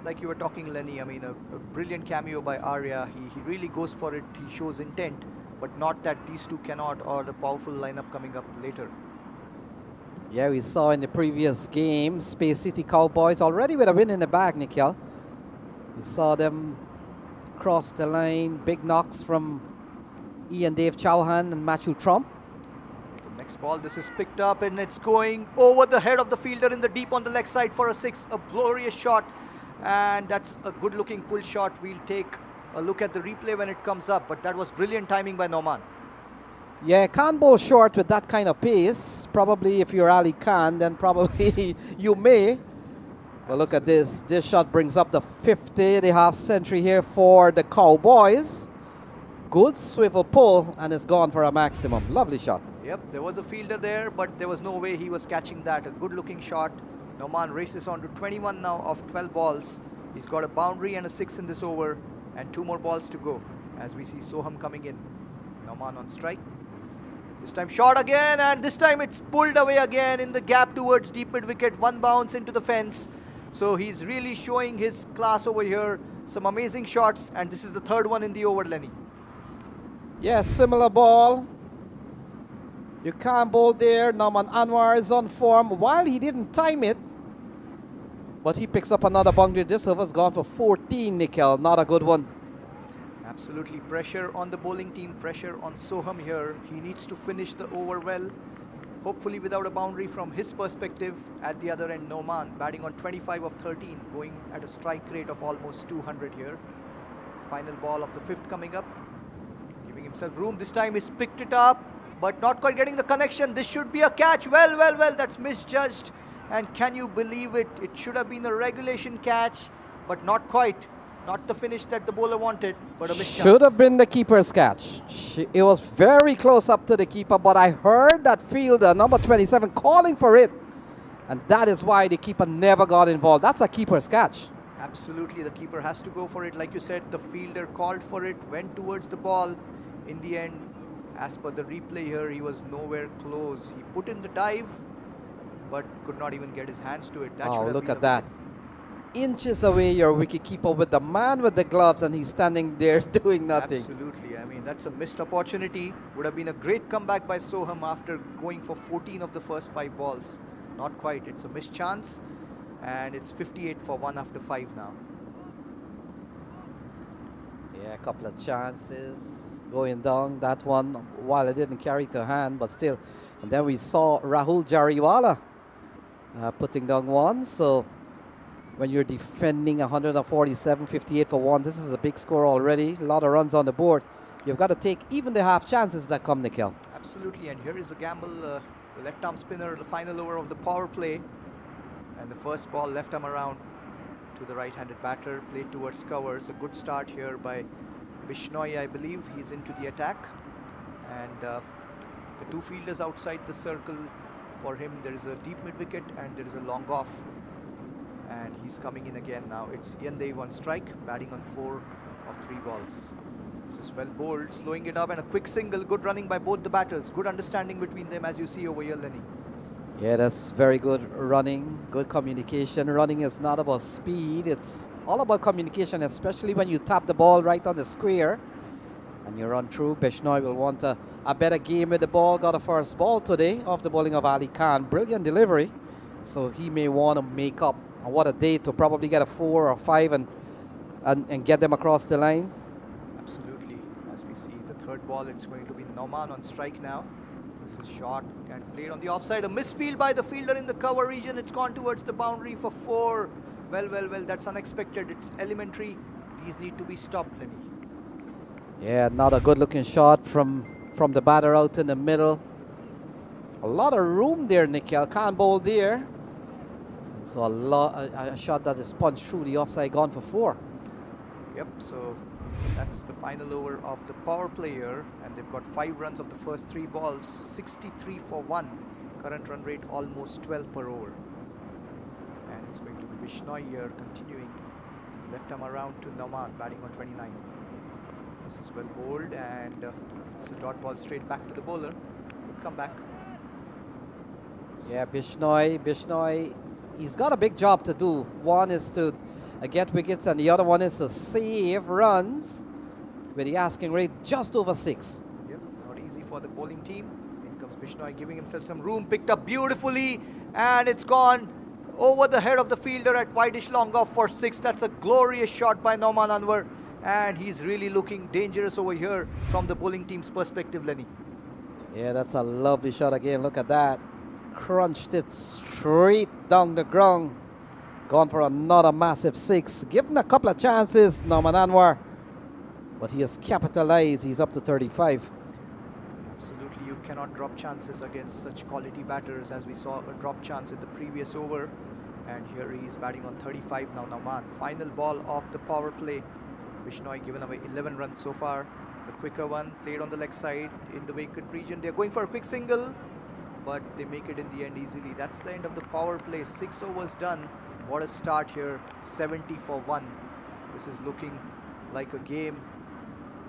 Like you were talking, Lenny, I mean, a brilliant cameo by Arya. He really goes for it. He shows intent, but not that these two cannot, or the powerful lineup coming up later. Yeah, we saw in the previous game, Space City Cowboys already with a win in the bag, Nikhil. We saw them cross the line, big knocks from Ian Dave Chauhan and Matthew Trump. The next ball, this is picked up and it's going over the head of the fielder in the deep on the leg side for a 6. A glorious shot, and that's a good looking pull shot. We'll take a look at the replay when it comes up, but that was brilliant timing by Noman. Yeah, can't bowl short with that kind of pace. Probably if you're Ali Khan, then probably you may. But look at this. This shot brings up the 50, the half century here for the Cowboys. Good swivel pull, and it's gone for a maximum. Lovely shot. Yep, there was a fielder there, but there was no way he was catching that. A good looking shot. Noman races on to 21 now of 12 balls. He's got a boundary and a 6 in this over, and 2 more balls to go. As we see Soham coming in. Noman on strike. This time shot again, and this time it's pulled away again in the gap towards deep mid wicket. 1 bounce into the fence. So he's really showing his class over here. Some amazing shots, and this is the 3rd one in the over, Lenny. Yeah, similar ball. You can't bowl there. Norman Anwar is on form. While he didn't time it, but he picks up another boundary. This over's gone for 14, Nikhil. Not a good one. Absolutely. Pressure on the bowling team. Pressure on Soham here. He needs to finish the over well. Hopefully without a boundary from his perspective. At the other end, Noman batting on 25 of 13. Going at a strike rate of almost 200 here. Final ball of the 5th coming up. Giving himself room. This time he's picked it up, but not quite getting the connection. This should be a catch. Well. That's misjudged. And can you believe it? It should have been a regulation catch, but not quite. Not the finish that the bowler wanted, but a missed chance. Should have been the keeper's catch. It was very close up to the keeper, but I heard that fielder, number 27, calling for it. And that is why the keeper never got involved. That's a keeper's catch. Absolutely, the keeper has to go for it. Like you said, the fielder called for it, went towards the ball. In the end, as per the replay here, he was nowhere close. He put in the dive, but could not even get his hands to it. That Oh, should have look been at that. Inches away, your wicketkeeper with the man with the gloves, and he's standing there doing nothing. Absolutely. I mean, that's a missed opportunity. Would have been a great comeback by Soham after going for 14 of the first 5 balls. Not quite. It's a missed chance, and it's 58 for 1 after 5 now. Yeah, a couple of chances going down. That one, while it didn't carry to hand, but still. And then we saw Rahul Jariwala putting down 1. So when you're defending 147, 58 for 1, this is a big score already. A lot of runs on the board. You've got to take even the half chances that come, Nikhil. Absolutely. And here is a gamble. The left arm spinner, the final over of the power play. And the first ball left arm around to the right-handed batter, played towards covers. A good start here by Bishnoi, I believe. He's into the attack. And the 2 fielders outside the circle for him. There is a deep mid-wicket and there is a long off. And he's coming in again now. It's Ian Dave on strike, batting on 4 of 3 balls. This is well bowled, slowing it up, and a quick single. Good running by both the batters. Good understanding between them, as you see over here, Lenny. Yeah, that's very good running, good communication. Running is not about speed, it's all about communication, especially when you tap the ball right on the square and you run through. Bishnoi will want a better game with the ball. Got a first ball today off the bowling of Ali Khan. Brilliant delivery. So he may want to make up. And what a day to probably get a 4 or 5 and get them across the line. Absolutely. As we see the 3rd ball, it's going to be Noman on strike now. This is short and played on the offside. A misfield by the fielder in the cover region. It's gone towards the boundary for 4. Well, that's unexpected. It's elementary. These need to be stopped, Lenny. Yeah, not a good looking shot from the batter out in the middle. A lot of room there, Nikhil. Can't bowl there. And so a shot that is punched through the offside, gone for 4. Yep, so that's the final over of the power player, and they've got 5 runs of the first 3 balls, 63 for 1. Current run rate almost 12 per over. And it's going to be Bishnoi here continuing. Left arm around to Nauman, batting on 29. This is well bowled, and it's a dot ball straight back to the bowler. Good come back. Yeah, Bishnoi, he's got a big job to do. One is to get wickets, and the other one is to save runs with the asking rate just over 6. Yep, not easy for the bowling team. In comes Bishnoi, giving himself some room, picked up beautifully, and it's gone over the head of the fielder at wideish long off for 6. That's a glorious shot by Nauman Anwar, and he's really looking dangerous over here from the bowling team's perspective, Lenny. Yeah, that's a lovely shot again. Look at that. Crunched it straight down the ground. Gone for another massive 6. Given a couple of chances, Nauman Anwar, but he has capitalized. He's up to 35. Absolutely, you cannot drop chances against such quality batters, as we saw a drop chance in the previous over. And here he is batting on 35 now, Nauman. Final ball of the power play. Bishnoi given away 11 runs so far. The quicker one played on the leg side in the vacant region. They're going for a quick single, but they make it in the end easily. That's the end of the power play. 6 overs done. What a start here. 70 for 1. This is looking like a game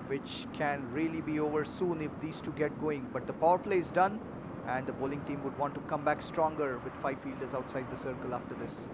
which can really be over soon if these two get going. But the power play is done, and the bowling team would want to come back stronger with 5 fielders outside the circle after this.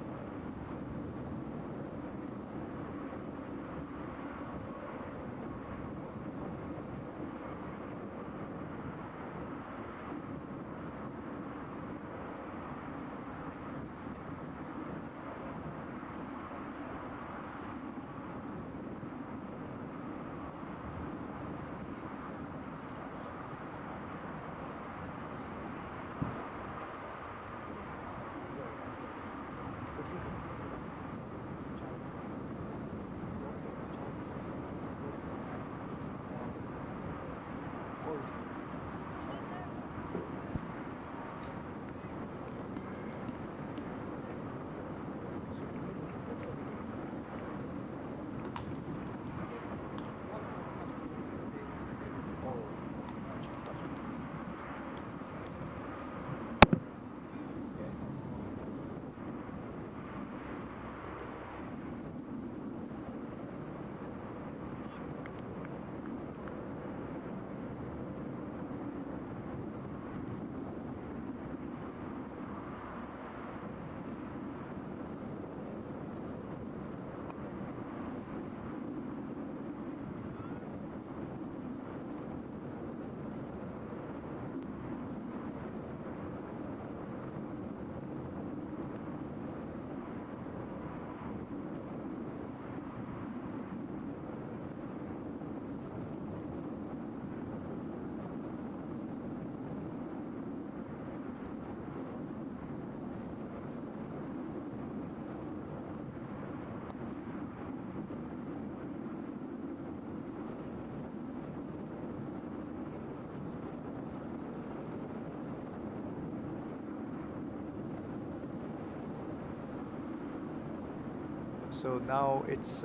So now it's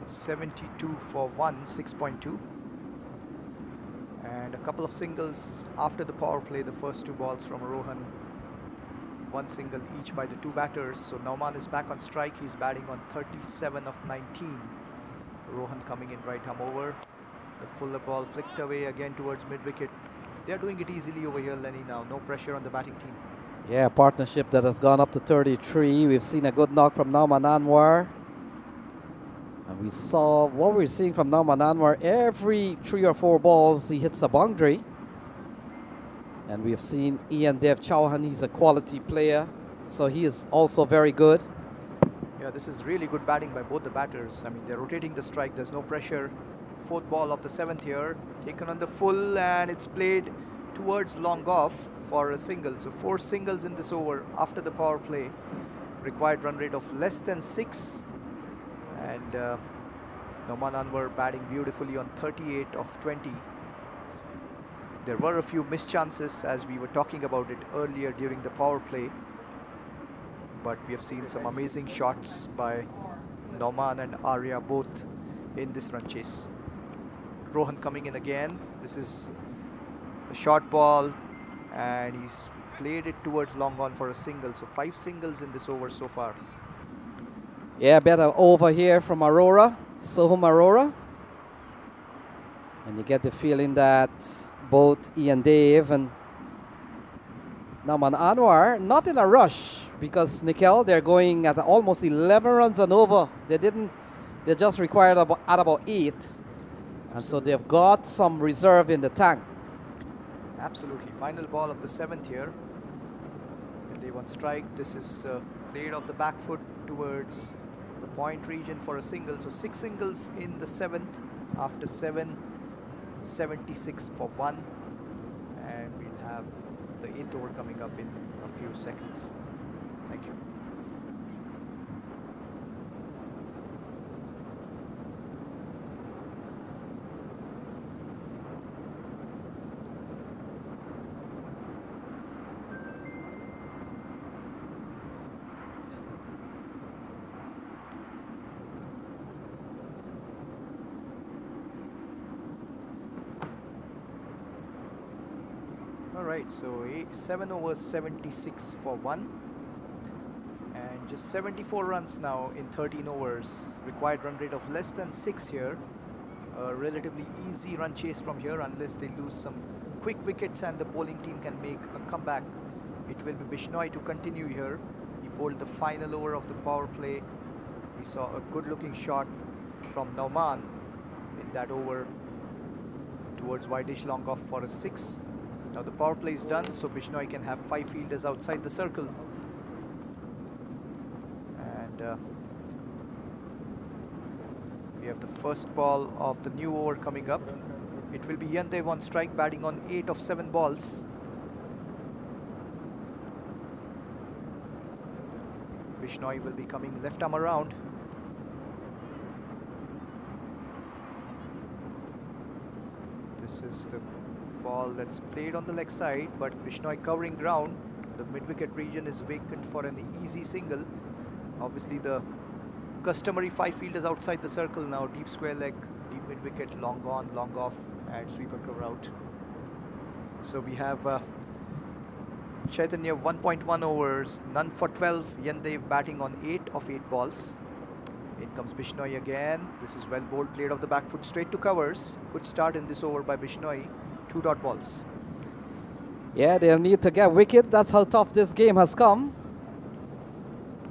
72 for 1, 6.2. And a couple of singles after the power play. The first 2 balls from Rohan. 1 single each by the 2 batters. So Nauman is back on strike. He's batting on 37 of 19. Rohan coming in right arm over. The fuller ball flicked away again towards mid-wicket. They're doing it easily over here, Lenny, now. No pressure on the batting team. Yeah, partnership that has gone up to 33. We've seen a good knock from Nauman Anwar. And we saw what we're seeing from Nauman Anwar. Every 3 or 4 balls, he hits a boundary. And we have seen Ian Dev Chauhan. He's a quality player. So he is also very good. Yeah, this is really good batting by both the batters. I mean, they're rotating the strike. There's no pressure. 4th ball of the 7th here. Taken on the full, and it's played towards long off for a single. So 4 singles in this over after the power play. Required run rate of less than 6. And Noman Anwar batting beautifully on 38 of 20. There were a few missed chances as we were talking about it earlier during the power play. But we have seen some amazing shots by Noman and Arya both in this run chase. Rohan coming in again. This is the short ball and he's played it towards long on for a single. So 5 singles in this over so far. Yeah, better over here from Aurora, Soham Aurora. And you get the feeling that both Ian Dave and Naman Anwar not in a rush because Nikhil, they're going at almost 11 runs and over. They just required at about 8. And so they've got some reserve in the tank. Absolutely. Final ball of the 7th here. And they want strike. This is played off the back foot towards the point region for a single. So 6 singles in the 7th after 7, 76 for 1. And we'll have the 8th over coming up in a few seconds. Thank you. Alright, so 7 overs 76 for 1 and just 74 runs now in 13 overs. Required run rate of less than 6 here. A relatively easy run chase from here unless they lose some quick wickets and the bowling team can make a comeback. It will be Bishnoi to continue here. He bowled the final over of the power play. We saw a good looking shot from Nauman in that over towards wideish long off for a 6. Now the power play is done, so Bishnoi can have 5 fielders outside the circle. And we have the first ball of the new over coming up. It will be Yandev on strike, batting on 8 of 7 balls. Bishnoi will be coming left arm around. This is the ball that's played on the leg side, but Bishnoi covering ground. The mid-wicket region is vacant for an easy single. Obviously the customary 5 fielders outside the circle now. Deep square leg, deep mid-wicket, long on, long off and sweeper cover out. So we have Chaitanya 1.1 overs, none for 12. Yandev batting on 8 of 8 balls. In comes Bishnoi again. This is well bowled, played off the back foot straight to covers. Good start in this over by Bishnoi. 2 dot balls. Yeah, they'll need to get wicket. That's how tough this game has come.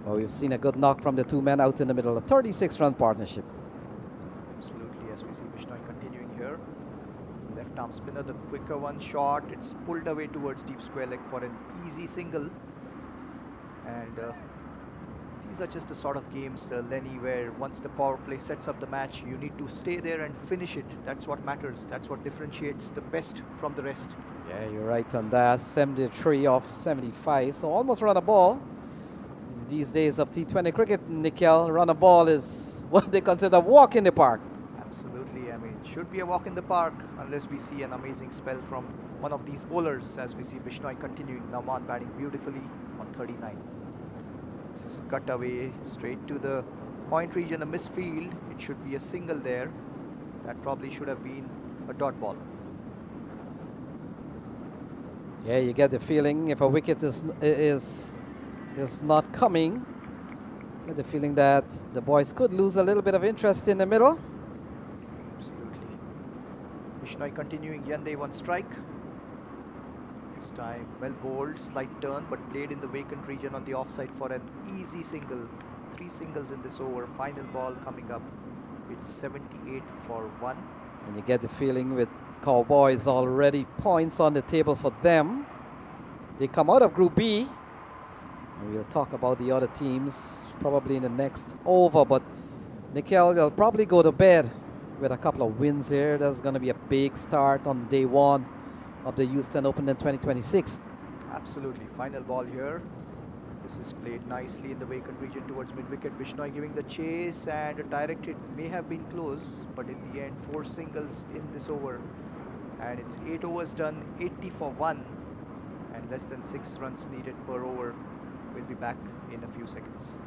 Well, we've seen a good knock from the 2 men out in the middle. A 36-run partnership. Absolutely, as we see Bishnoi continuing here. Left arm spinner, the quicker one shot. It's pulled away towards deep square leg for an easy single. And these are just the sort of games, Lenny, where once the power play sets up the match, you need to stay there and finish it. That's what matters. That's what differentiates the best from the rest. Yeah, you're right on that. 73 off 75, so almost run a ball. In these days of T20 cricket, Nikhil, run a ball is what they consider a walk in the park. Absolutely. I mean, should be a walk in the park unless we see an amazing spell from one of these bowlers, as we see Bishnoi continuing. Nauman batting beautifully on 39. This is cut away straight to the point region, a misfield. It should be a single there. That probably should have been a dot ball. Yeah, you get the feeling if a wicket is not coming, you get the feeling that the boys could lose a little bit of interest in the middle. Absolutely. Bishnoi continuing, Yandev on strike. This time well bowled, slight turn, but played in the vacant region on the offside for an easy single. 3 singles in this over. Final ball coming up. It's 78 for 1. And you get the feeling with Cowboys already points on the table for them. They come out of Group B. And we'll talk about the other teams probably in the next over. But Nikhil, they'll probably go to bed with a couple of wins here. That's going to be a big start on day 1 of the Houston Open in 2026. Absolutely. Final ball here. This is played nicely in the vacant region towards mid-wicket. Bishnoi giving the chase, and a direct hit may have been close, but in the end, 4 singles in this over. And it's 8 overs done, 80 for 1, and less than 6 runs needed per over. We'll be back in a few seconds.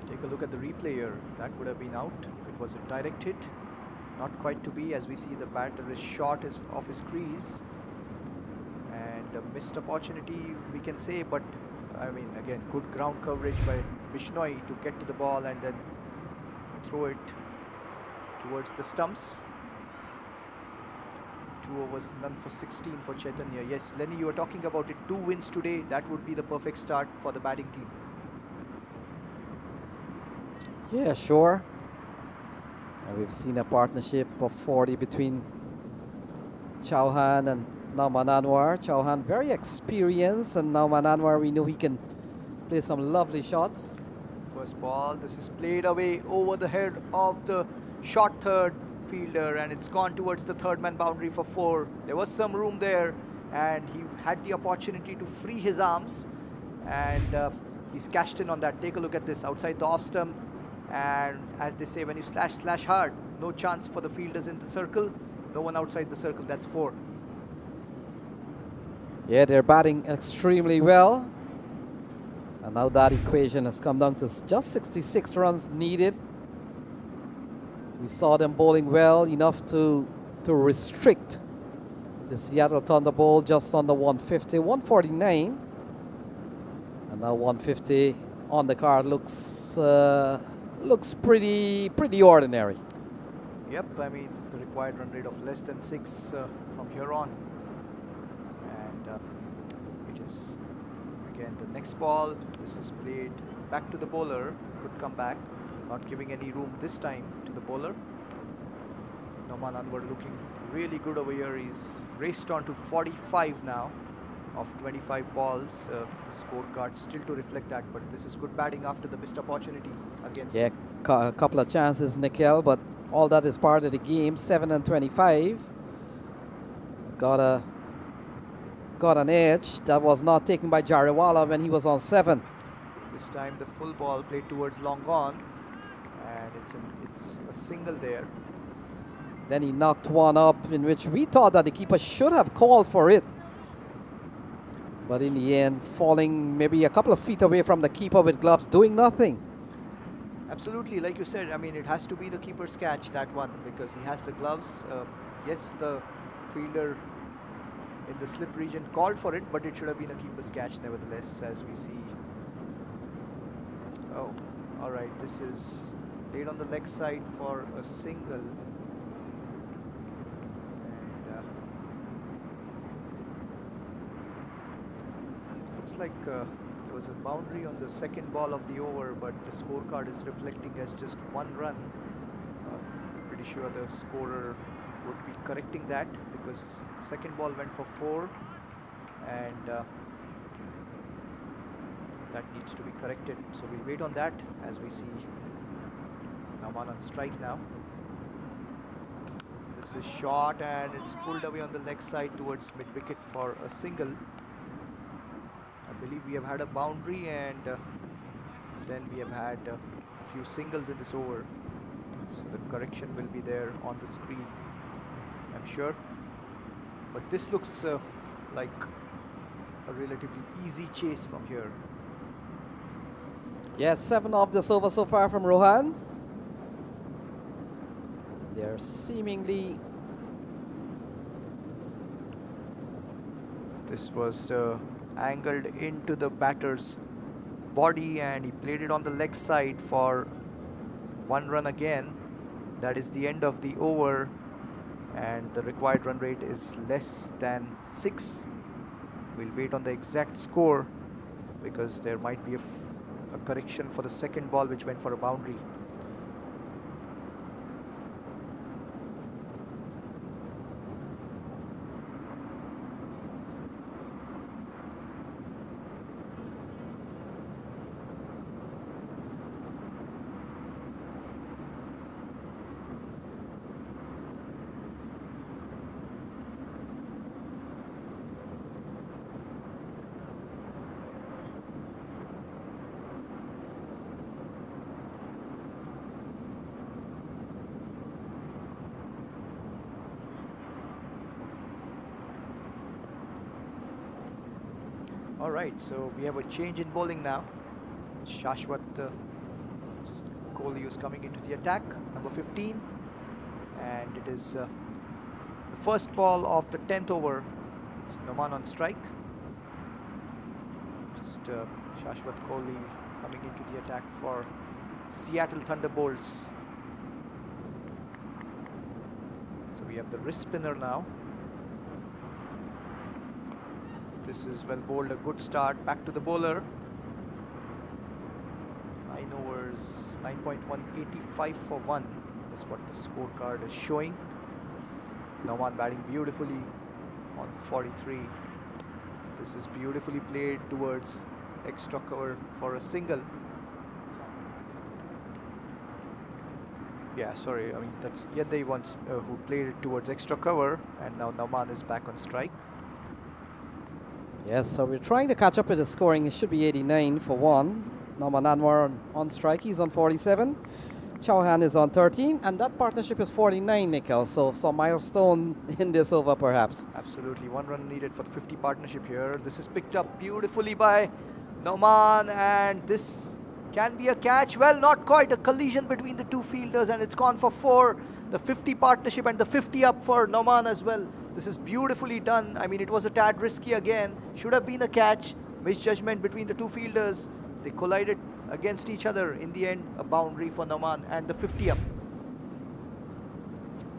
Take a look at the replay here. That would have been out if it was a direct hit. Not quite to be, as we see the batter is short off his crease. And a missed opportunity, we can say, but I mean, again, good ground coverage by Bishnoi to get to the ball and then throw it towards the stumps. 2 overs, none for 16 for Chaitanya. Yes, Lenny, you were talking about it. 2 wins today. That would be the perfect start for the batting team. Yeah, sure. And we've seen a partnership of 40 between Chauhan and Nauman Anwar. Chauhan very experienced, and Nauman Anwar, we know he can play some lovely shots. First ball, this is played away over the head of the short third fielder, and it's gone towards the third man boundary for 4. There was some room there, and he had the opportunity to free his arms, and he's cashed in on that. Take a look at this outside the off stump, and as they say, when you slash hard, no chance for the fielders in the circle, no one outside the circle. That's 4. Yeah, they're batting extremely well. And now that equation has come down to just 66 runs needed. We saw them bowling well enough to restrict the Seattle Thunderbolts just under 150, 149. And now 150 on the card looks pretty ordinary. Yep, I mean, the required run rate of less than 6 from here on. And it is, again, the next ball. This is played back to the bowler. Could come back, not giving any room this time to the bowler. Nauman Anwar looking really good over here. He's raced on to 45 now of 25 balls. The scorecard still to reflect that, but this is good batting after the missed opportunity against him. A couple of chances, Nikhil, but all that is part of the game. 7 and 25. Got an edge that was not taken by Jariwala when he was on 7. This time the full ball played towards long on, and it's a single there. Then he knocked one up in which we thought that the keeper should have called for it. But in the end, falling maybe a couple of feet away from the keeper with gloves, doing nothing. Absolutely, like you said, I mean, it has to be the keeper's catch, that one, because he has the gloves. Yes, the fielder in the slip region called for it, but it should have been a keeper's catch nevertheless, as we see. Oh, all right, this is laid on the leg side for a single. Looks like there was a boundary on the second ball of the over, but the scorecard is reflecting as just 1 run. Pretty sure the scorer would be correcting that, because the second ball went for 4, and that needs to be corrected. So we'll wait on that as we see Nauman on strike now. This is short, and it's pulled away on the leg side towards mid-wicket for a single. I believe we have had a boundary, and then we have had a few singles in this over. So the correction will be there on the screen, I'm sure. But this looks like a relatively easy chase from here. Yes, 7 off this over so far from Rohan. They're seemingly... This was angled into the batter's body, and he played it on the leg side for 1 run again. That is the end of the over, and the required run rate is less than 6. We'll wait on the exact score, because there might be a correction for the second ball, which went for a boundary. All right, so we have a change in bowling now. Shashwat Kohli is coming into the attack, number 15. And it is the first ball of the 10th over. It's Noman on strike. Just Shashwat Kohli coming into the attack for Seattle Thunderbolts. So we have the wrist spinner now. This is well bowled, a good start. Back to the bowler. 9 overs, 9.185 for 1 is what the scorecard is showing. Noman batting beautifully on 43. This is beautifully played towards extra cover for a single. Yeah, sorry, I mean that's Yadai once who played it towards extra cover, and now Noman is back on strike. Yes, so we're trying to catch up with the scoring. It should be 89 for 1. Noman Anwar on strike, he's on 47. Chauhan is on 13, and that partnership is 49, Nikhil. So some milestone in this over, perhaps. Absolutely, 1 run needed for the 50 partnership here. This is picked up beautifully by Noman, and this can be a catch. Well, not quite. A collision between the two fielders, and it's gone for 4. The 50 partnership and the 50 up for Noman as well. This is beautifully done. I mean, it was a tad risky again. Should have been a catch. Misjudgment between the two fielders. They collided against each other. In the end, a boundary for Noman and the 50 up.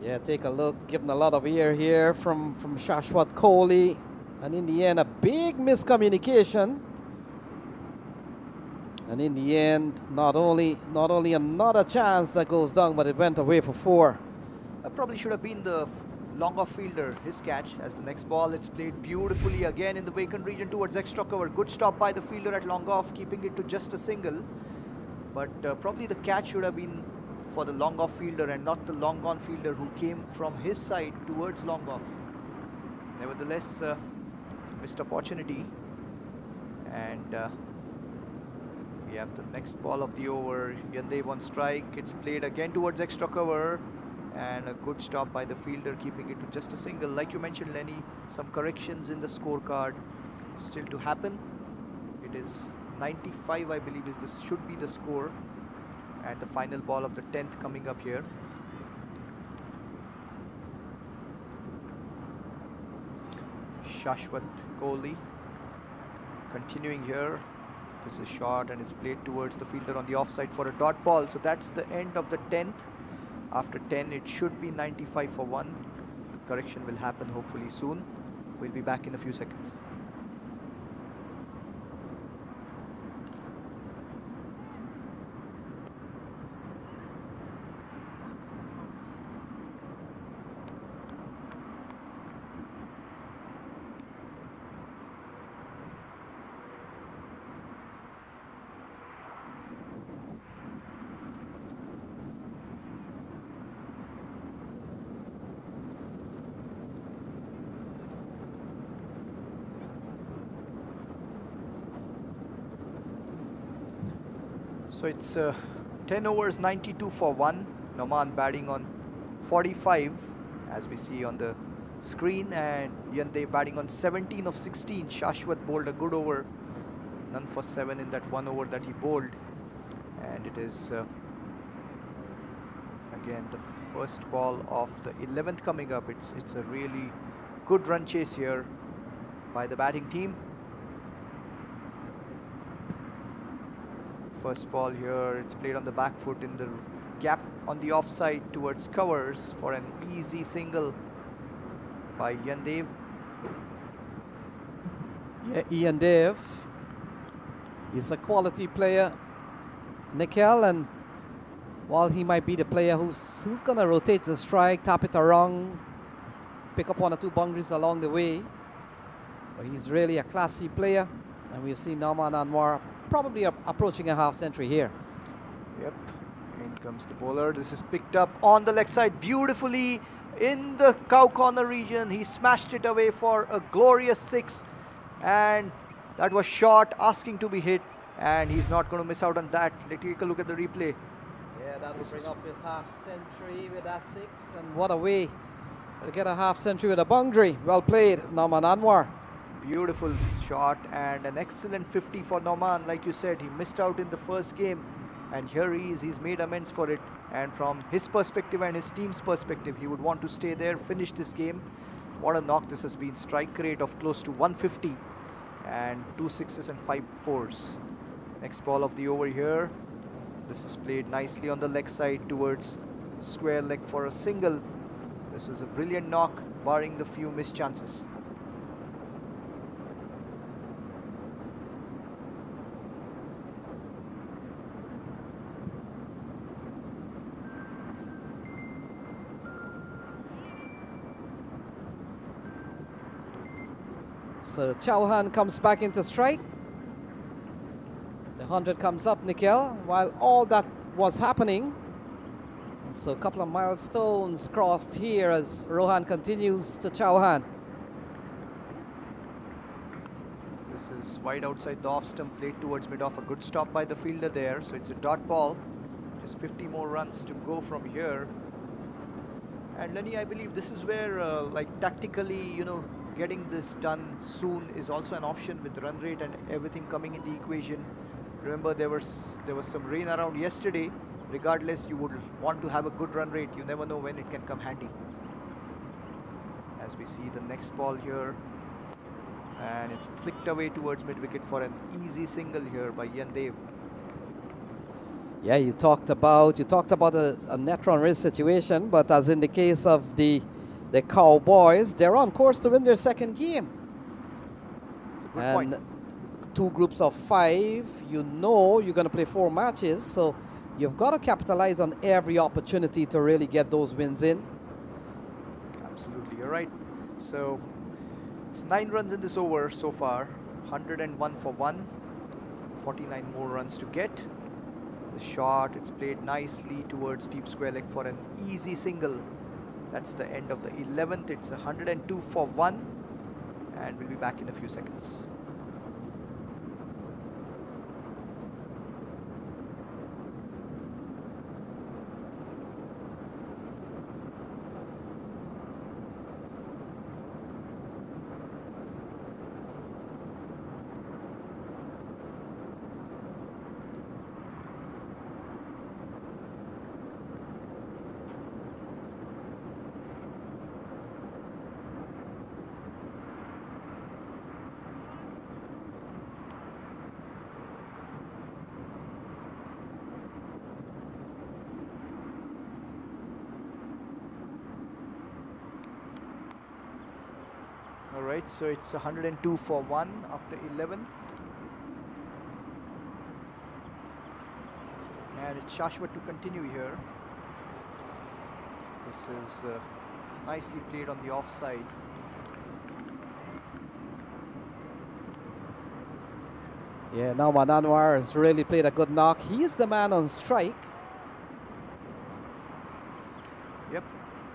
Yeah, take a look. Given a lot of air here from Shashwat Kohli. And in the end, a big miscommunication. And in the end, not only another chance that goes down, but it went away for 4. Probably should have been the long off fielder, his catch. As the next ball, it's played beautifully again in the vacant region towards extra cover. Good stop by the fielder at long off, keeping it to just a single. But probably the catch should have been for the long off fielder and not the long on fielder who came from his side towards long off. Nevertheless, it's a missed opportunity. And we have the next ball of the over. Yandev on strike. It's played again towards extra cover. And a good stop by the fielder, keeping it to just a single. Like you mentioned, Lenny, some corrections in the scorecard still to happen. It is 95, I believe, should be the score. And the final ball of the 10th coming up here. Shashwat Kohli continuing here. This is short, and it's played towards the fielder on the offside for a dot ball. So that's the end of the 10th. After 10, it should be 95 for 1. Correction will happen hopefully soon. We'll be back in a few seconds. So it's 10 overs, 92 for 1. Noman batting on 45, as we see on the screen, and Yandev batting on 17 of 16. Shashwat bowled a good over, none for 7 in that 1 over that he bowled. And it is again the first ball of the 11th coming up. It's a really good run chase here by the batting team. First ball here, it's played on the back foot in the gap on the offside towards covers for an easy single by Yandev. Yeah, Ian Dave is a quality player, Nikhil, and while he might be the player who's going to rotate the strike, tap it around, pick up 1 or 2 boundaries along the way, but he's really a classy player, and we've seen Noman Anwar probably approaching a half century here. Yep, in comes the bowler. This is picked up on the leg side beautifully in the cow corner region. He smashed it away for a glorious 6, and that was short, asking to be hit, and he's not going to miss out on that. Let's take a look at the replay. Yeah, that will bring up his half century with that 6, and what a way to get a half century with a boundary. Well played, Noman Anwar. Beautiful shot and an excellent 50 for Noman. Like you said, he missed out in the first game, and here he is. He's made amends for it. And from his perspective and his team's perspective, he would want to stay there, finish this game. What a knock this has been. Strike rate of close to 150 and 2 sixes and 5 fours. Next ball of the over here. This is played nicely on the leg side towards square leg for a single. This was a brilliant knock, barring the few missed chances. So Chauhan comes back into strike. The 100 comes up, Nikhil, while all that was happening. So a couple of milestones crossed here as Rohan continues to Chauhan. This is wide outside the off stump, played towards mid-off. A good stop by the fielder there. So it's a dot ball. Just 50 more runs to go from here. And Lenny, I believe this is where, like tactically, you know, getting this done soon is also an option with run rate and everything coming in the equation. Remember, there was some rain around yesterday. Regardless, you would want to have a good run rate. You never know when it can come handy. As we see the next ball here, and it's flicked away towards mid-wicket for an easy single here by Yandev. Yeah, you talked about a net run risk situation, but as in the case of the Cowboys, they're on course to win their second game. It's a good And point. 2 groups of 5, you know you're going to play 4 matches, so you've got to capitalize on every opportunity to really get those wins in. Absolutely, you're right. So it's 9 runs in this over so far. 101 for 1. 49 more runs to get. The shot, it's played nicely towards deep square leg for an easy single. That's the end of the 11th. It's 102 for 1. And we'll be back in a few seconds. Alright, so it's 102 for 1 after 11. And it's Shashwat to continue here. This is nicely played on the offside. Yeah, now Anwar has really played a good knock. He's the man on strike. Yep,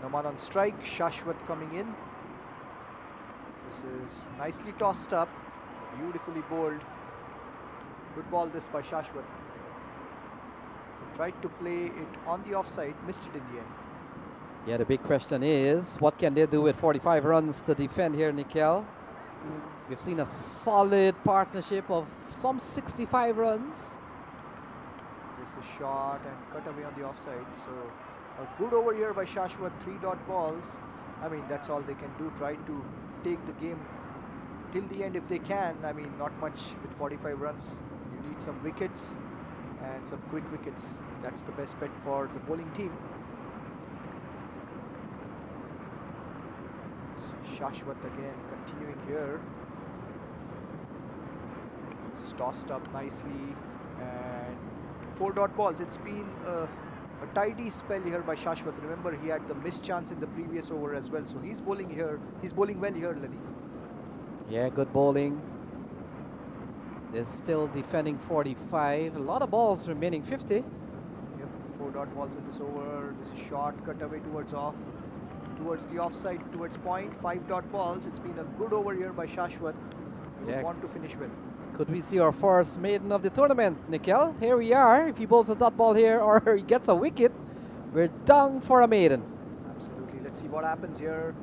Naman on strike, Shashwat coming in. This is nicely tossed up, beautifully bowled. Good ball this by Shashwat. He tried to play it on the offside, missed it in the end. Yeah, the big question is, what can they do with 45 runs to defend here, Nikhil? We've seen a solid partnership of some 65 runs. This is shot and cut away on the offside. So a good over here by Shashwat, 3 dot balls. I mean, that's all they can do. Try to take the game till the end if they can. I mean, not much with 45 runs. You need some wickets and some quick wickets. That's the best bet for the bowling team. It's Shashwat again continuing here. It's tossed up nicely and 4 dot balls. It's been a tidy spell here by Shashwat. Remember, he had the missed chance in the previous over as well. So he's bowling here. He's bowling well here, Lenny. Yeah, good bowling. They're still defending 45. A lot of balls remaining 50. Yep, 4 dot balls in this over. This is short, cut away towards off. Towards the offside, towards point. 5 dot balls. It's been a good over here by Shashwat. He would want to finish well. Could we see our first maiden of the tournament, Nikhil? Here we are. If he bowls a dot ball here or he gets a wicket, we're down for a maiden. Absolutely. Let's see what happens here.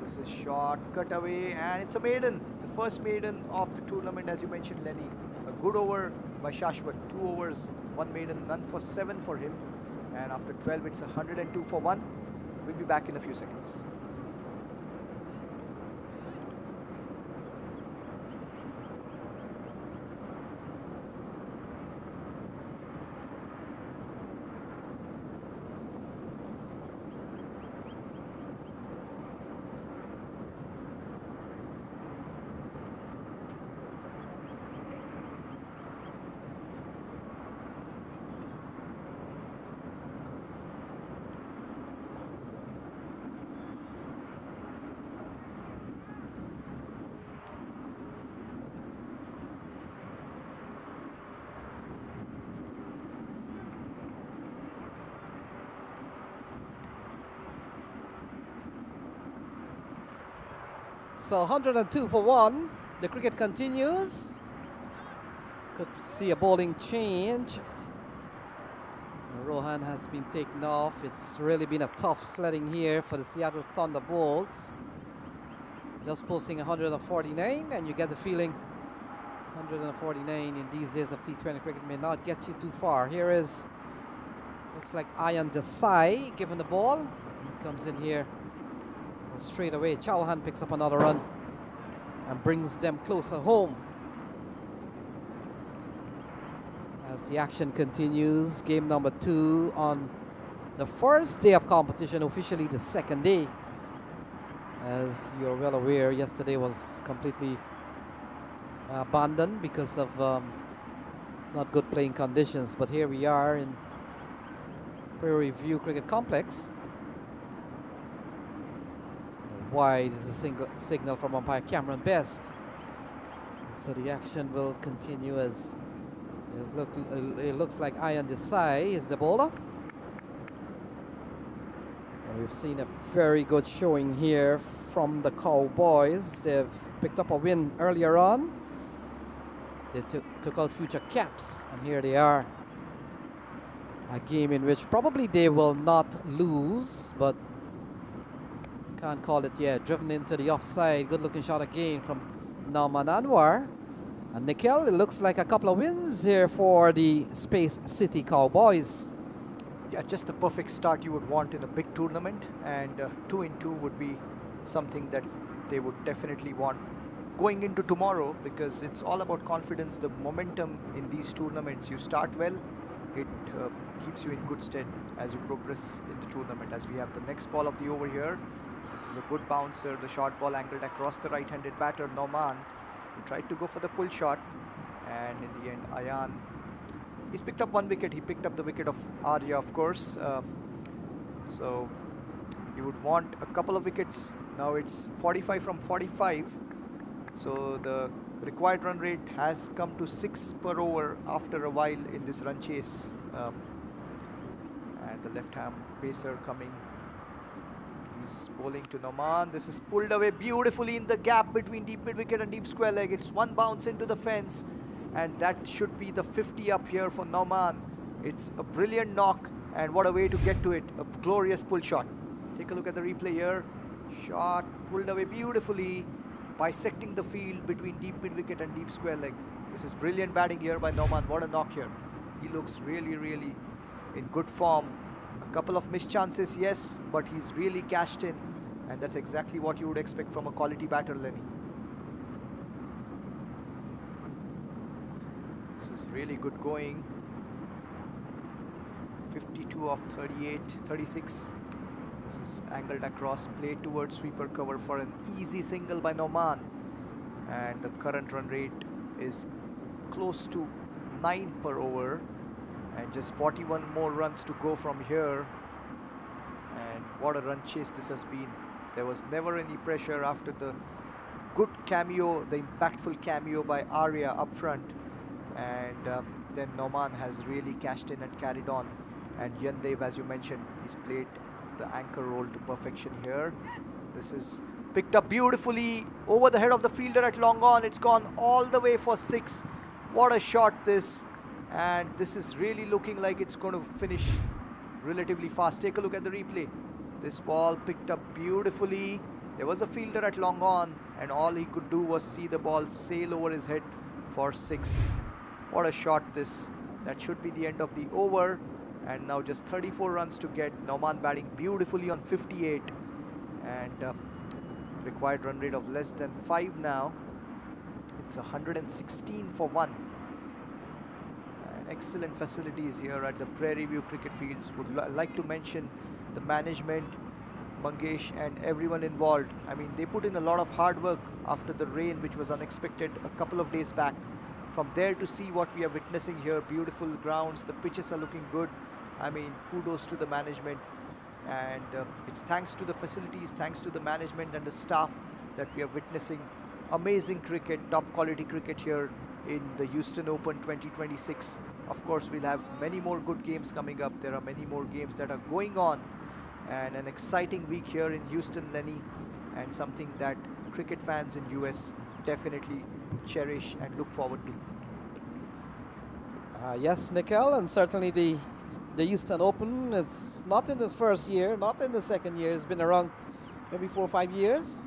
This is short, cut away, and it's a maiden. The first maiden of the tournament, as you mentioned, Lenny. A good over by Shashwat. 2 overs, 1 maiden, none for 7 for him. And after 12, it's 102 for 1. We'll be back in a few seconds. So 102 for 1. The cricket continues. Could see a bowling change. Rohan has been taken off. It's really been a tough sledding here for the Seattle Thunderbolts. Just posting 149, and you get the feeling 149 in these days of T20 cricket may not get you too far. Here is, looks like Ayan Desai given the ball. He comes in here. And straight away, Chauhan picks up another run and brings them closer home. As the action continues, game number 2 on the first day of competition, officially the second day. As you're well aware, yesterday was completely abandoned because of not good playing conditions. But here we are in Prairie View Cricket Complex. Wide is the signal from umpire Cameron Best. So the action will continue as it looks like Ayan Desai is the bowler. And we've seen a very good showing here from the Cowboys. They've picked up a win earlier on. They took out Future Caps, and here they are. A game in which probably they will not lose, but can't call it yet. Driven into the offside. Good looking shot again from Nauman Anwar. And Nikhil, it looks like a couple of wins here for the Space City Cowboys. Yeah, just the perfect start you would want in a big tournament. And 2 in 2 would be something that they would definitely want going into tomorrow, because it's all about confidence, the momentum in these tournaments. You start well, it keeps you in good stead as you progress in the tournament. As we have the next ball of the over here. This is a good bouncer, the short ball angled across the right-handed batter, Nauman. He tried to go for the pull shot, and in the end, Ayan, he's picked up 1 wicket. He picked up the wicket of Arya, of course. So you would want a couple of wickets. Now it's 45 from 45. So the required run rate has come to 6 per over after a while in this run chase. And the left-hand pacer coming. He's bowling to Nauman. This is pulled away beautifully in the gap between deep mid wicket and deep square leg. It's 1 bounce into the fence, and that should be the 50 up here for Nauman. It's a brilliant knock, and what a way to get to it. A glorious pull shot. Take a look at the replay here. Shot pulled away beautifully, bisecting the field between deep mid wicket and deep square leg. This is brilliant batting here by Nauman. What a knock here. He looks really, really in good form. A couple of missed chances, yes, but he's really cashed in, and that's exactly what you would expect from a quality batter, Lenny. This is really good going. 52 of 38, 36. This is angled across, played towards sweeper cover for an easy single by Nauman. And the current run rate is close to 9 per over. And just 41 more runs to go from here. And what a run chase this has been. There was never any pressure after the good cameo, the impactful cameo by Arya up front. And then Nauman has really cashed in and carried on. And Yandev, as you mentioned, he's played the anchor role to perfection here. This is picked up beautifully over the head of the fielder at long on. It's gone all the way for 6. What a shot this. And this is really looking like it's going to finish relatively fast. Take a look at the replay. This ball picked up beautifully There was a fielder at long on, and all he could do was see the ball sail over his head for 6. What a shot this. That should be the end of the over. And now just 34 runs to get. Nauman batting beautifully on 58. And required run rate of less than 5 now. It's 116 for 1. And excellent facilities here at the Prairie View Cricket Fields. Would like to mention the management, Mangesh and everyone involved. I mean, they put in a lot of hard work after the rain, which was unexpected a couple of days back. From there to see what we are witnessing here, beautiful grounds, the pitches are looking good. I mean, kudos to the management. And it's thanks to the facilities, thanks to the management and the staff that we are witnessing amazing cricket, top quality cricket here in the Houston Open 2026. Of course, we'll have many more good games coming up. There are many more games that are going on. And an exciting week here in Houston, Lenny, and something that cricket fans in US definitely cherish and look forward to. Yes, Nikhil, and certainly the Houston Open is not in its first year, not in the second year. It's been around maybe 4 or 5 years.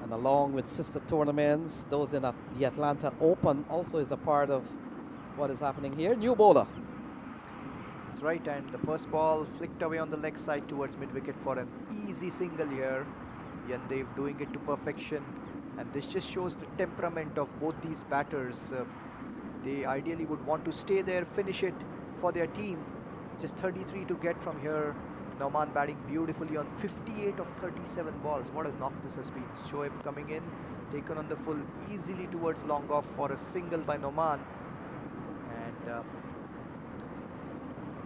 And along with sister tournaments, those in the Atlanta Open also is a part of what is happening here. New bowler. That's right, and the first ball flicked away on the leg side towards mid-wicket for an easy single here. Yandev doing it to perfection, and this just shows the temperament of both these batters. They ideally would want to stay there, finish it for their team. Just 33 to get from here. Nauman batting beautifully on 58 of 37 balls. What a knock this has been. Shoaib coming in, taken on the full easily towards long off for a single by Nauman. And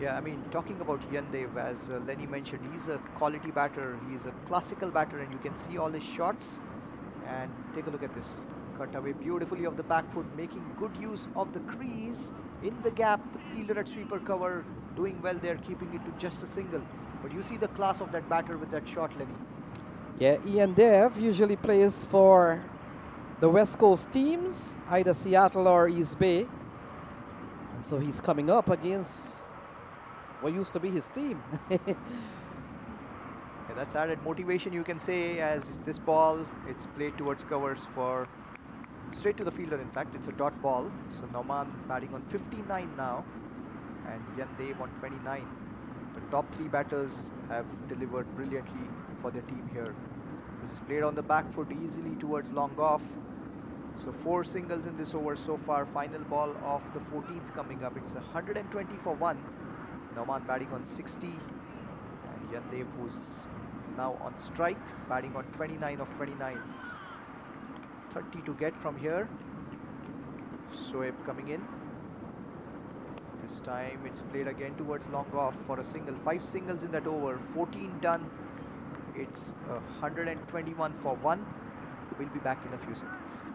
yeah, I mean, talking about Yandev, as Lenny mentioned, he's a quality batter. He's a classical batter, and you can see all his shots. And take a look at this. Cut away beautifully of the back foot, making good use of the crease in the gap. The fielder at sweeper cover doing well there, keeping it to just a single. But you see the class of that batter with that shot, Lenny. Yeah, Ian Dev usually plays for the West Coast teams, either Seattle or East Bay. And so he's coming up against what used to be his team. Yeah, that's added motivation, you can say, as this ball, it's played towards covers for straight to the fielder. In fact, it's a dot ball. So Nauman batting on 59 now, and Yandev on 29. The top 3 batters have delivered brilliantly for their team here. This is played on the back foot easily towards long off. So 4 singles in this over so far. Final ball of the 14th coming up. It's 120 for 1. Nauman batting on 60, and Yandev, who's now on strike, batting on 29 of 29. 30 to get from here. Shoaib coming in. This time it's played again towards long off for a single. 5 singles in that over. 14 done. It's 121 for 1. We'll be back in a few seconds.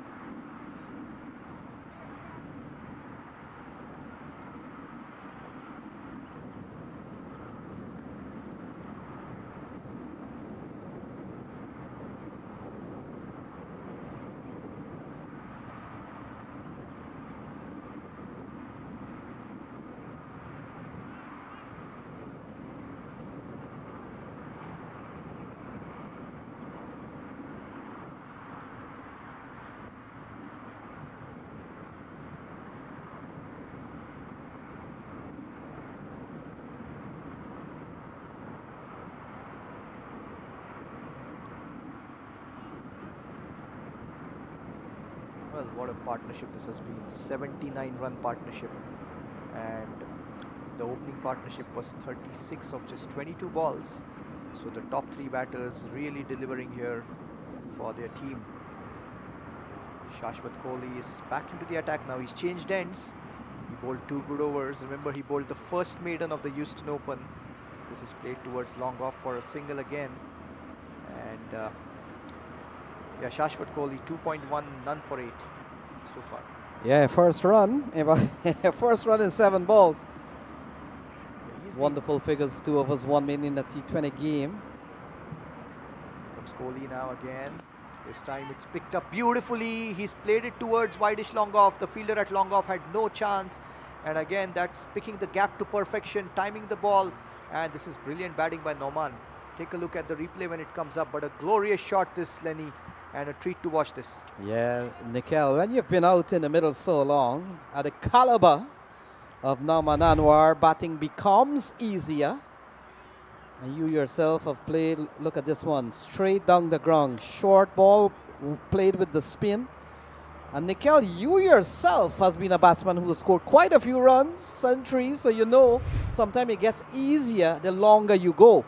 Well, what a partnership this has been. 79-run partnership. And the opening partnership was 36 of just 22 balls. So the top 3 batters really delivering here for their team. Shashwat Kohli is back into the attack now. He's changed ends. He bowled 2 good overs. Remember, he bowled the first maiden of the Houston Open. This is played towards long off for a single again. And yeah, Shashwat Kohli 2.1, none for 8 so far. Yeah, first run. First run in 7 balls. Yeah, Wonderful figures, 2 overs, 1 min in a T20 game. Comes Kohli now again. This time it's picked up beautifully. He's played it towards wideish long off. The fielder at long off had no chance. And again, that's picking the gap to perfection, timing the ball. And this is brilliant batting by Nauman. take a look at the replay when it comes up. But a glorious shot this, Lenny, and a treat to watch this. Yeah, Nikhil, when you've been out in the middle so long, at the caliber of Nauman Anwar, batting becomes easier. And you yourself have played, look at this one, straight down the ground. Short ball, played with the spin. And Nikhil, you yourself has been a batsman who has scored quite a few runs, centuries, so you know sometimes it gets easier the longer you go.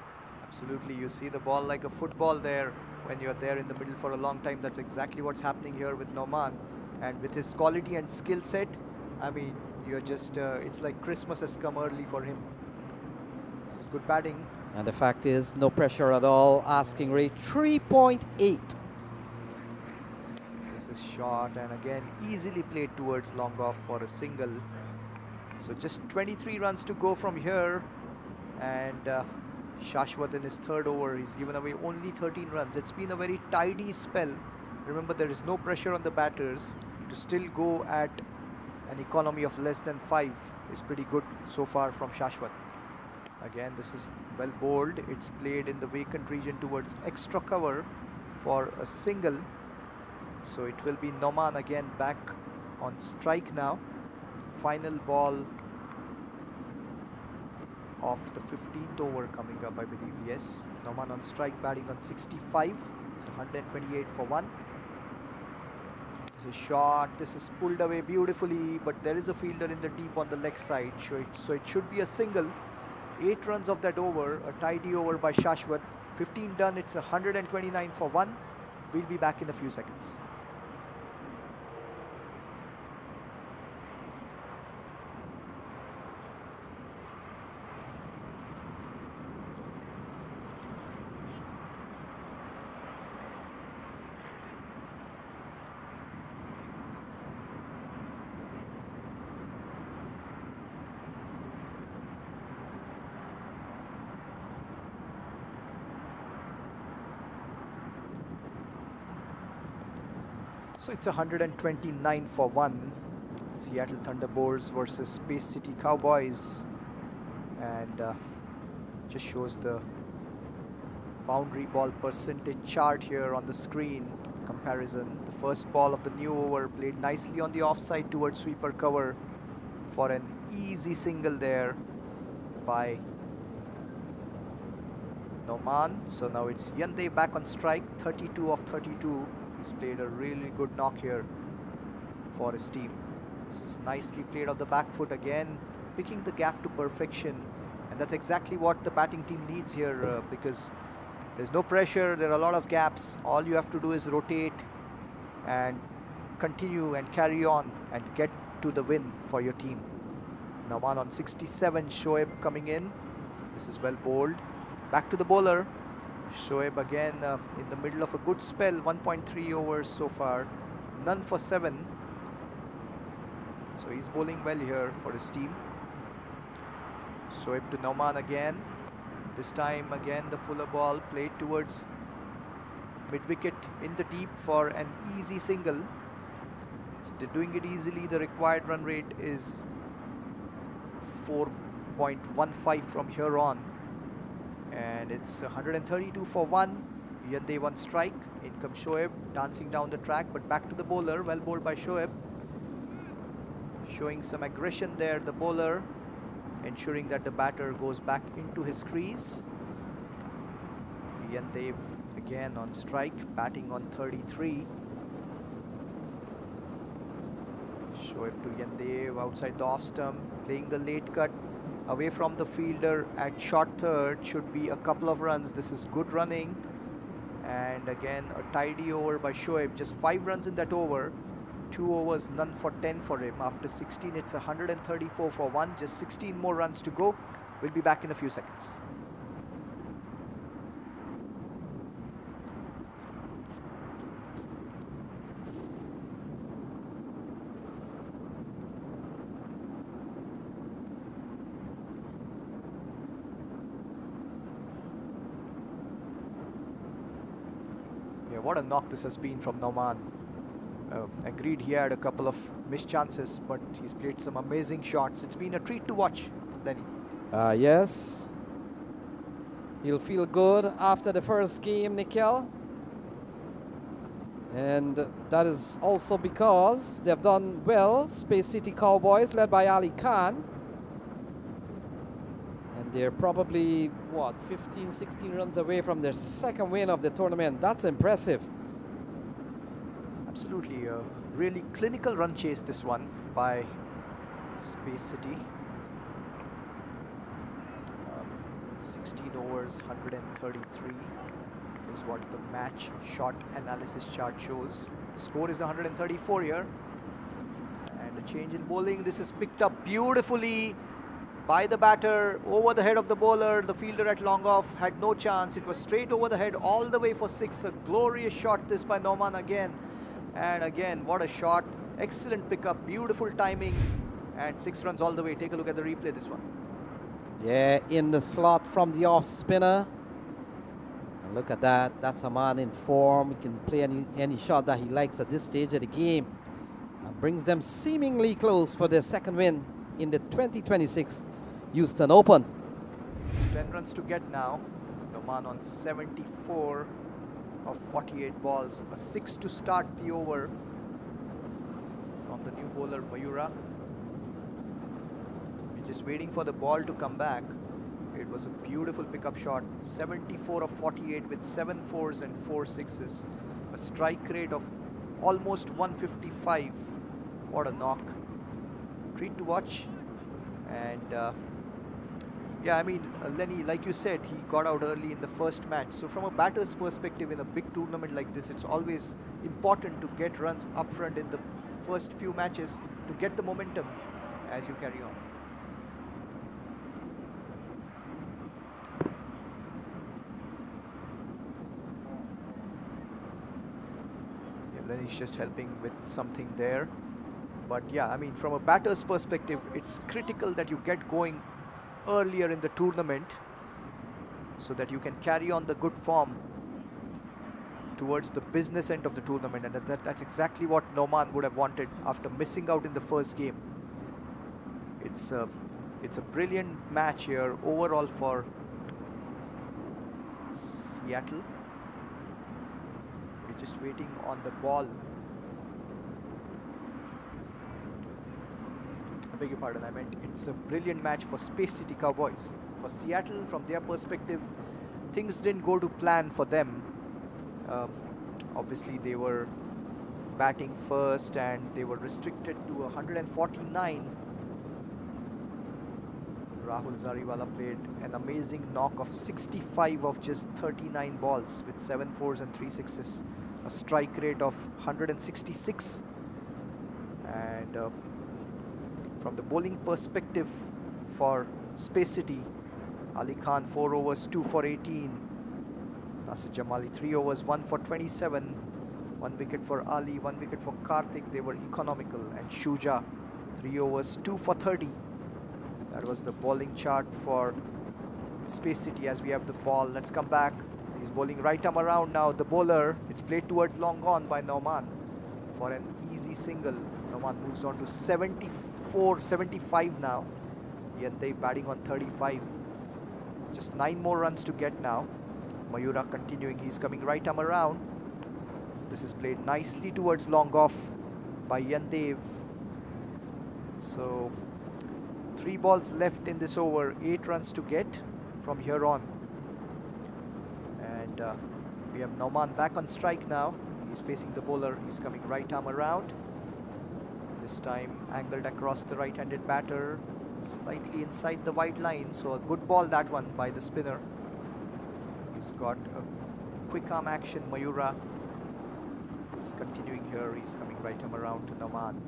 Absolutely, you see the ball like a football there when you're there in the middle for a long time. That's exactly what's happening here with Nauman. And with his quality and skill set, I mean, you're just, it's like Christmas has come early for him. This is good batting. And the fact is, no pressure at all. Asking rate 3.8. This is short and again easily played towards long off for a single. So just 23 runs to go from here. And Shashwat in his third over, he's given away only 13 runs. It's been a very tidy spell. Remember, there is no pressure on the batters. To still go at an economy of less than 5 is pretty good so far from Shashwat. Again, this is well bowled. It's played in the vacant region towards extra cover for a single. So it will be Nauman again back on strike now. Final ball of the 15th over coming up, I believe. Yes, Nauman on strike, batting on 65. It's 128 for 1. This is short. This is pulled away beautifully, but there is a fielder in the deep on the leg side. So it should be a single. 8 runs of that over, a tidy over by Shashwat. 15 done, it's 129 for 1. We'll be back in a few seconds. So it's 129 for 1. Seattle Thunderbolts versus Space City Cowboys. And just shows the boundary ball percentage chart here on the screen. Comparison. The first ball of the new over played nicely on the offside towards sweeper cover for an easy single there by Nauman. So now it's Yande back on strike, 32 of 32. He's played a really good knock here for his team. This is nicely played off the back foot again, picking the gap to perfection. And that's exactly what the batting team needs here because there's no pressure, there are a lot of gaps. All you have to do is rotate and continue and carry on and get to the win for your team. Nauman on 67, Shoaib coming in. This is well bowled. Back to the bowler. Shoaib again in the middle of a good spell, 1.3 overs so far, none for 7. So he's bowling well here for his team. Shoaib to Nauman again. This time again the fuller ball played towards mid-wicket in the deep for an easy single. So they're doing it easily. The required run rate is 4.15 from here on. And it's 132 for 1. Yande one strike. In comes Shoaib dancing down the track, but back to the bowler. Well bowled by Shoaib. Showing some aggression there, the bowler, ensuring that the batter goes back into his crease. Yande again on strike, batting on 33. Shoaib to Yande outside the off stump, playing the late cut. Away from the fielder at short third, should be a couple of runs. This is good running. And again, a tidy over by Shoaib. Just 5 runs in that over. 2 overs, none for 10 for him. After 16, it's 134 for 1. Just 16 more runs to go. We'll be back in a few seconds. What a knock this has been from Nauman. Agreed, he had a couple of missed chances, but he's played some amazing shots. It's been a treat to watch, Lenny. Yes. He'll feel good after the first game, Nikhil. And that is also because they've done well. Space City Cowboys, led by Ali Khan. And they're probably, what, 15, 16 runs away from their second win of the tournament. That's impressive. Absolutely, a really clinical run chase, this one by Space City. 16 overs, 133 is what the match shot analysis chart shows. The score is 134 here. And a change in bowling. This is picked up beautifully by the batter over the head of the bowler. The fielder at long off had no chance. It was straight over the head all the way for 6. A glorious shot this by Nauman again. And again, what a shot. Excellent pickup, beautiful timing, and 6 runs all the way. Take a look at the replay, this one. Yeah, in the slot from the off spinner. And look at that. That's a man in form. He can play any shot that he likes at this stage of the game. And brings them seemingly close for their second win in the 2026 Houston Open. 10 runs to get now. Nauman on 74 of 48 balls. A 6 to start the over from the new bowler Mayura. We're just waiting for the ball to come back. It was a beautiful pickup shot. 74 of 48 with 7 fours and 4 sixes. A strike rate of almost 155. What a knock. Treat to watch. And yeah, I mean, Lenny, like you said, he got out early in the first match. So from a batter's perspective in a big tournament like this, it's always important to get runs up front in the first few matches to get the momentum as you carry on. Yeah, Lenny's just helping with something there. But yeah, I mean, from a batter's perspective, it's critical that you get going earlier in the tournament so that you can carry on the good form towards the business end of the tournament, and that's exactly what Nauman would have wanted after missing out in the first game. It's a brilliant match here overall for Seattle. We're just waiting on the ball. I beg your pardon, I meant it's a brilliant match for Space City Cowboys. For Seattle, from their perspective, things didn't go to plan for them. Obviously, they were batting first and they were restricted to 149. Rahul Zariwala played an amazing knock of 65 of just 39 balls with 7 fours and 3 sixes. A strike rate of 166. And from the bowling perspective for Space City, Ali Khan 4 overs, 2 for 18. Nasir Jamali 3 overs, 1 for 27. 1 wicket for Ali, 1 wicket for Karthik. They were economical. And Shuja 3 overs, 2 for 30. That was the bowling chart for Space City as we have the ball. Let's come back. He's bowling right arm around now. The bowler, it's played towards long on by Nauman for an easy single. Nauman moves on to 75 now. Yante batting on 35. Just 9 more runs to get now. Mayura continuing. He's coming right arm around. This is played nicely towards long off by Yandev. So 3 balls left in this over. 8 runs to get from here on. And we have Nauman back on strike now. He's facing the bowler. He's coming right arm around. This time angled across the right-handed batter, slightly inside the wide line. So a good ball, that one, by the spinner. He's got a quick arm action. Mayura is continuing here. He's coming right arm around to Nauman.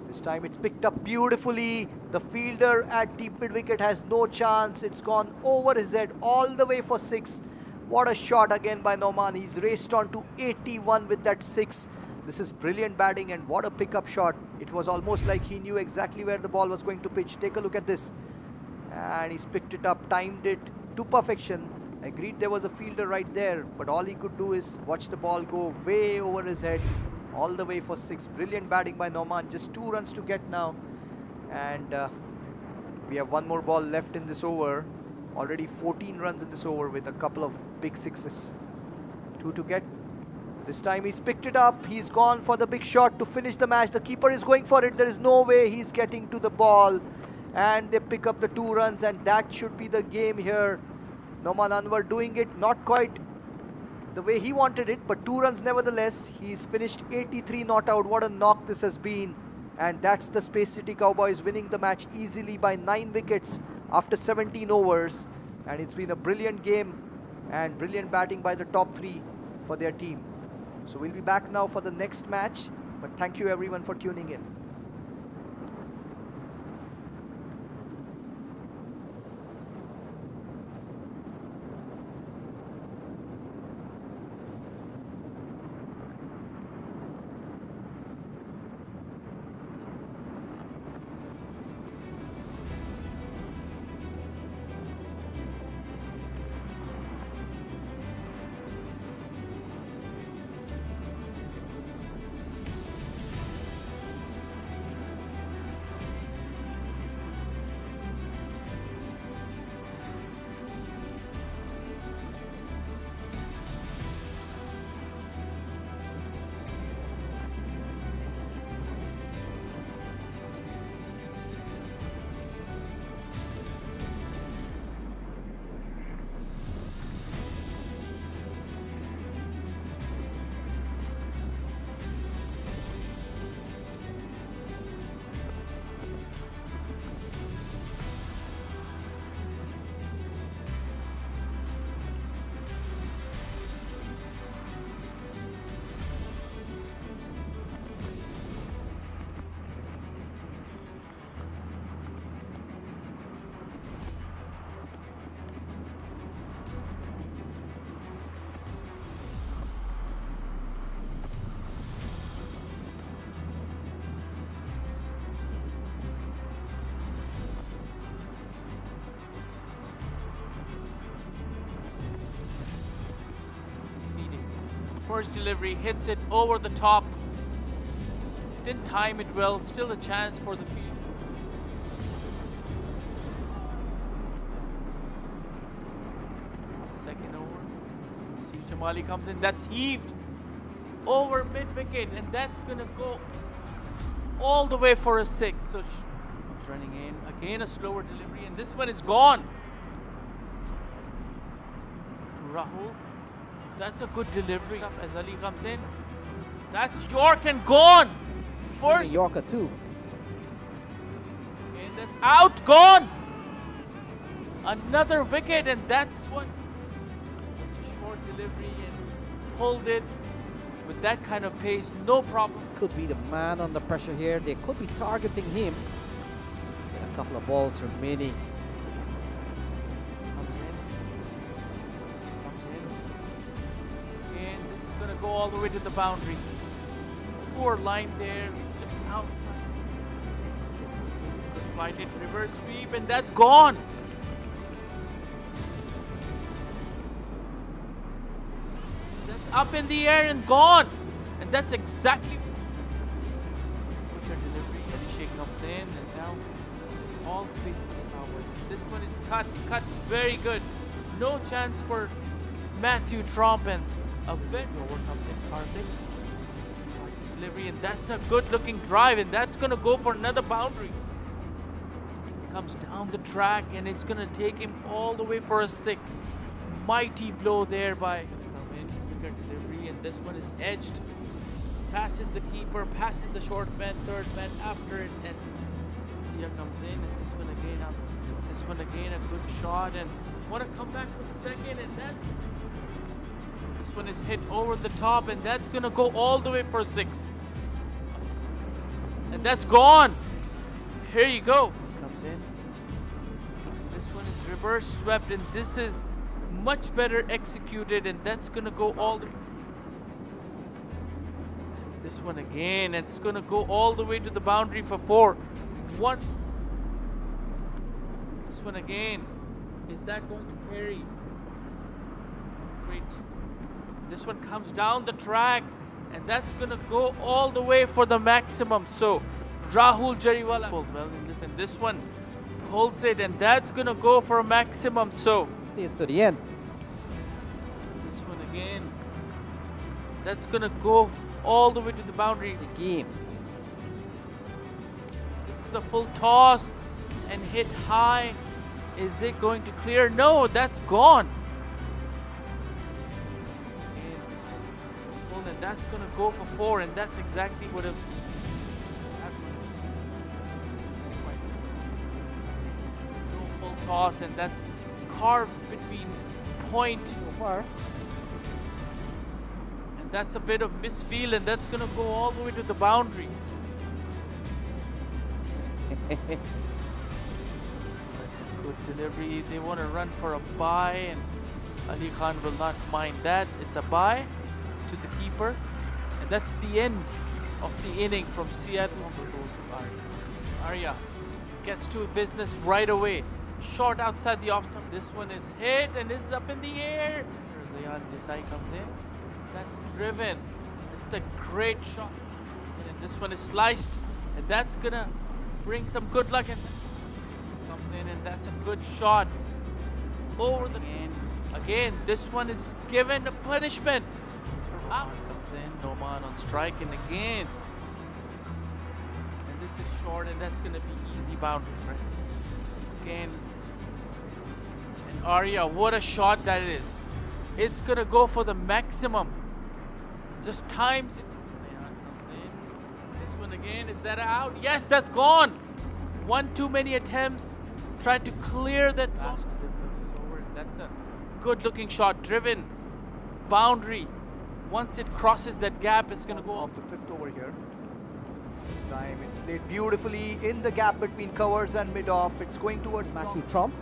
This time it's picked up beautifully. The fielder at deep mid wicket has no chance. It's gone over his head all the way for 6. What a shot again by Nauman. He's raced on to 81 with that 6. This is brilliant batting, and what a pickup shot. It was almost like he knew exactly where the ball was going to pitch. Take a look at this. And he's picked it up, timed it to perfection. Agreed there was a fielder right there, but all he could do is watch the ball go way over his head all the way for 6. Brilliant batting by Nauman. Just 2 runs to get now. And we have 1 more ball left in this over. Already 14 runs in this over with a couple of big sixes. 2 to get. This time he's picked it up. He's gone for the big shot to finish the match. The keeper is going for it. There is no way he's getting to the ball. And they pick up the 2 runs, and that should be the game here. Noman Anwar doing it not quite the way he wanted it, but 2 runs nevertheless. He's finished 83 not out. What a knock this has been. And that's the Space City Cowboys winning the match easily by 9 wickets after 17 overs. And it's been a brilliant game and brilliant batting by the top 3 for their team. So we'll be back now for the next match, but thank you everyone for tuning in. First delivery, hits it over the top. Didn't time it well. Still a chance for the field. Second over. See Jamali comes in. That's heaved over mid wicket, and that's gonna go all the way for a 6. So he's running in again, a slower delivery, and this one is gone to Rahul. That's a good delivery. As Ali comes in, that's York and gone. First Yorker too. and that's out, gone. Another wicket, and that's what. It's a short delivery and pulled it with that kind of pace, no problem. Could be the man under pressure here. They could be targeting him. With a couple of balls remaining. Go all the way to the boundary. Poor line there, just outside. Good flight in reverse sweep, and that's gone. That's up in the air and gone. And that's exactly. Quicker delivery. Abhishek comes in, and now it's all space to the Cowboys. This one is cut very good. No chance for Matthew Tromp, and a very over comes in Karthik. Delivery, and that's a good looking drive, and that's gonna go for another boundary. Comes down the track, and it's gonna take him all the way for a 6. Mighty blow there by come in, quicker delivery, and this one is edged. Passes the keeper, passes the short man, third man after it, and Sia comes in, and this one again out. This one again a good shot, and want to come back for the second, and that. This one is hit over the top, and that's gonna go all the way for 6. And that's gone. Here you go. Comes in. This one is reverse swept, and this is much better executed, and that's gonna go all the way. This one again, and it's gonna go all the way to the boundary for 4. One. This one again. Is that going to carry? Straight. This one comes down the track, and that's gonna go all the way for the maximum. So Rahul Jariwala pulled well in this, and this one pulls it, and that's gonna go for a maximum. So Stays to the end. this one again. That's gonna go all the way to the boundary. The game. This is a full toss and hit high. Is it going to clear? No, that's gone. And this one pulled, and that's gonna go for 4, and that's exactly what it happens. No full toss, and that's carved between point, So far. and that's a bit of misfeel, and that's gonna go all the way to the boundary. That's a good delivery. They want to run for a bye, and Ali Khan will not mind that. It's a bye to the keeper, and that's the end of the inning from Seattle. Will go to Arya. Arya gets to business right away. Short outside the off stump. This one is hit, and this is up in the air. Zayan Desai comes in. That's driven. It's a great shot. And this one is sliced, and that's gonna bring some good luck, and comes in, and that's a good shot over the end. Again, this one is given a punishment. Out comes in, Noman on strike, and again, and this is short, and that's gonna be easy boundary for him. Again, and Arya, what a shot that is! It's gonna go for the maximum. Just times it. Comes in. This one again, is that out? Yes, that's gone. One too many attempts. Tried to clear that last over. That's a good looking shot. Driven. Boundary. Once it crosses that gap, it's gonna go Off off. the 5th over here. This time it's played beautifully in the gap between covers and mid-off. It's going towards Matthew long. Trump.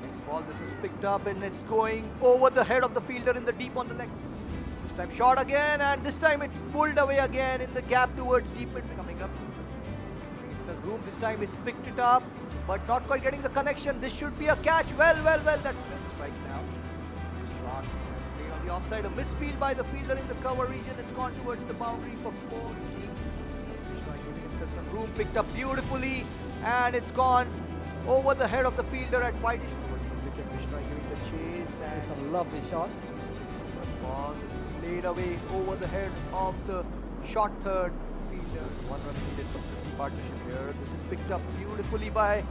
Next ball, this is picked up and it's going over the head of the fielder in the deep on the leg. This time shot again, and this time it's pulled away again in the gap towards deep mid. Coming up. It's a room. This time he's picked it up, but not quite getting the connection. This should be a catch. Well. That's been strike now. This is shot. Played on the offside. A misfield by the fielder in the cover region. It's gone towards the boundary for 14. Krishna giving himself some room. Picked up beautifully, and it's gone over the head of the fielder at wideish. Krishna giving the chase, and There's some lovely shots. first ball. This is played away over the head of the short third fielder. 1 run needed for 50 partnership here. This is picked up beautifully by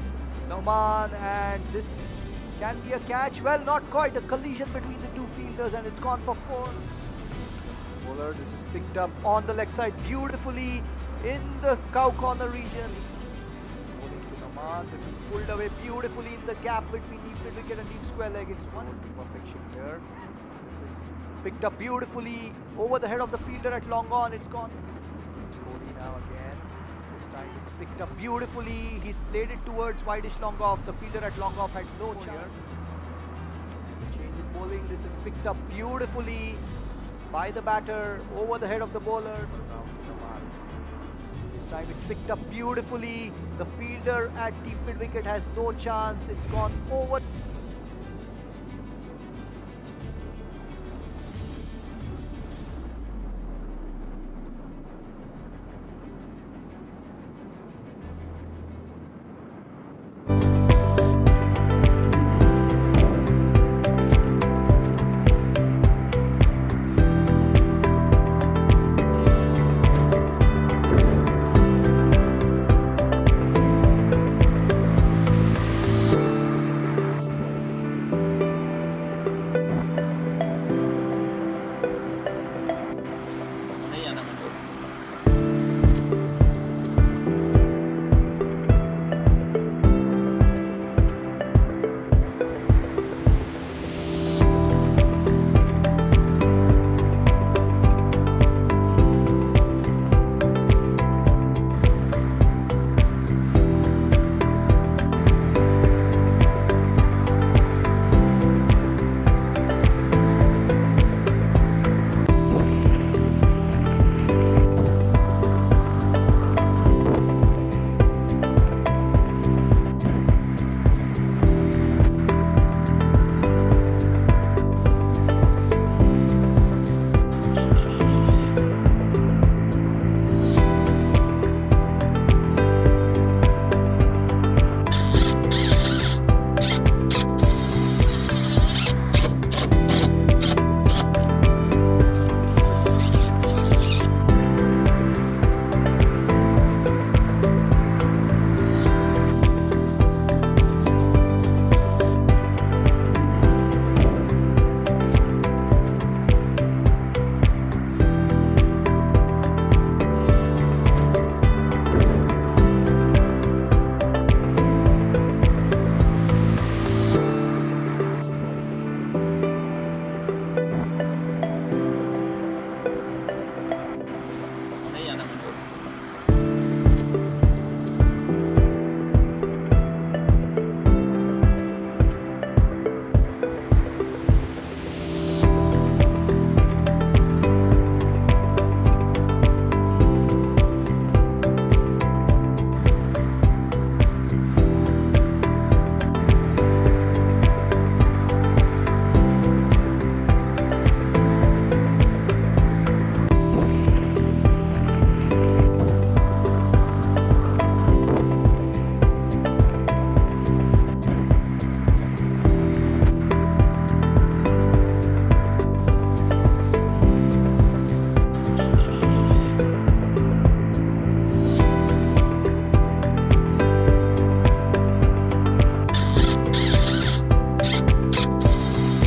Nauman, and this can be a catch. Well, not quite. A collision between the two fielders, and it's gone for 4. Comes the bowler. This is picked up on the leg side beautifully in the cow corner region. He's bowling to Nauman. This is pulled away beautifully in the gap between deep mid wicket and deep square leg. It's one perfection here. This is picked up beautifully over the head of the fielder at long on. It's gone. Slowly now again. This time it's picked up beautifully. He's played it towards wideish long off. The fielder at long off had no chance. Change in bowling. This is picked up beautifully by the batter over the head of the bowler. This time it's picked up beautifully. The fielder at deep mid wicket has no chance. It's gone over.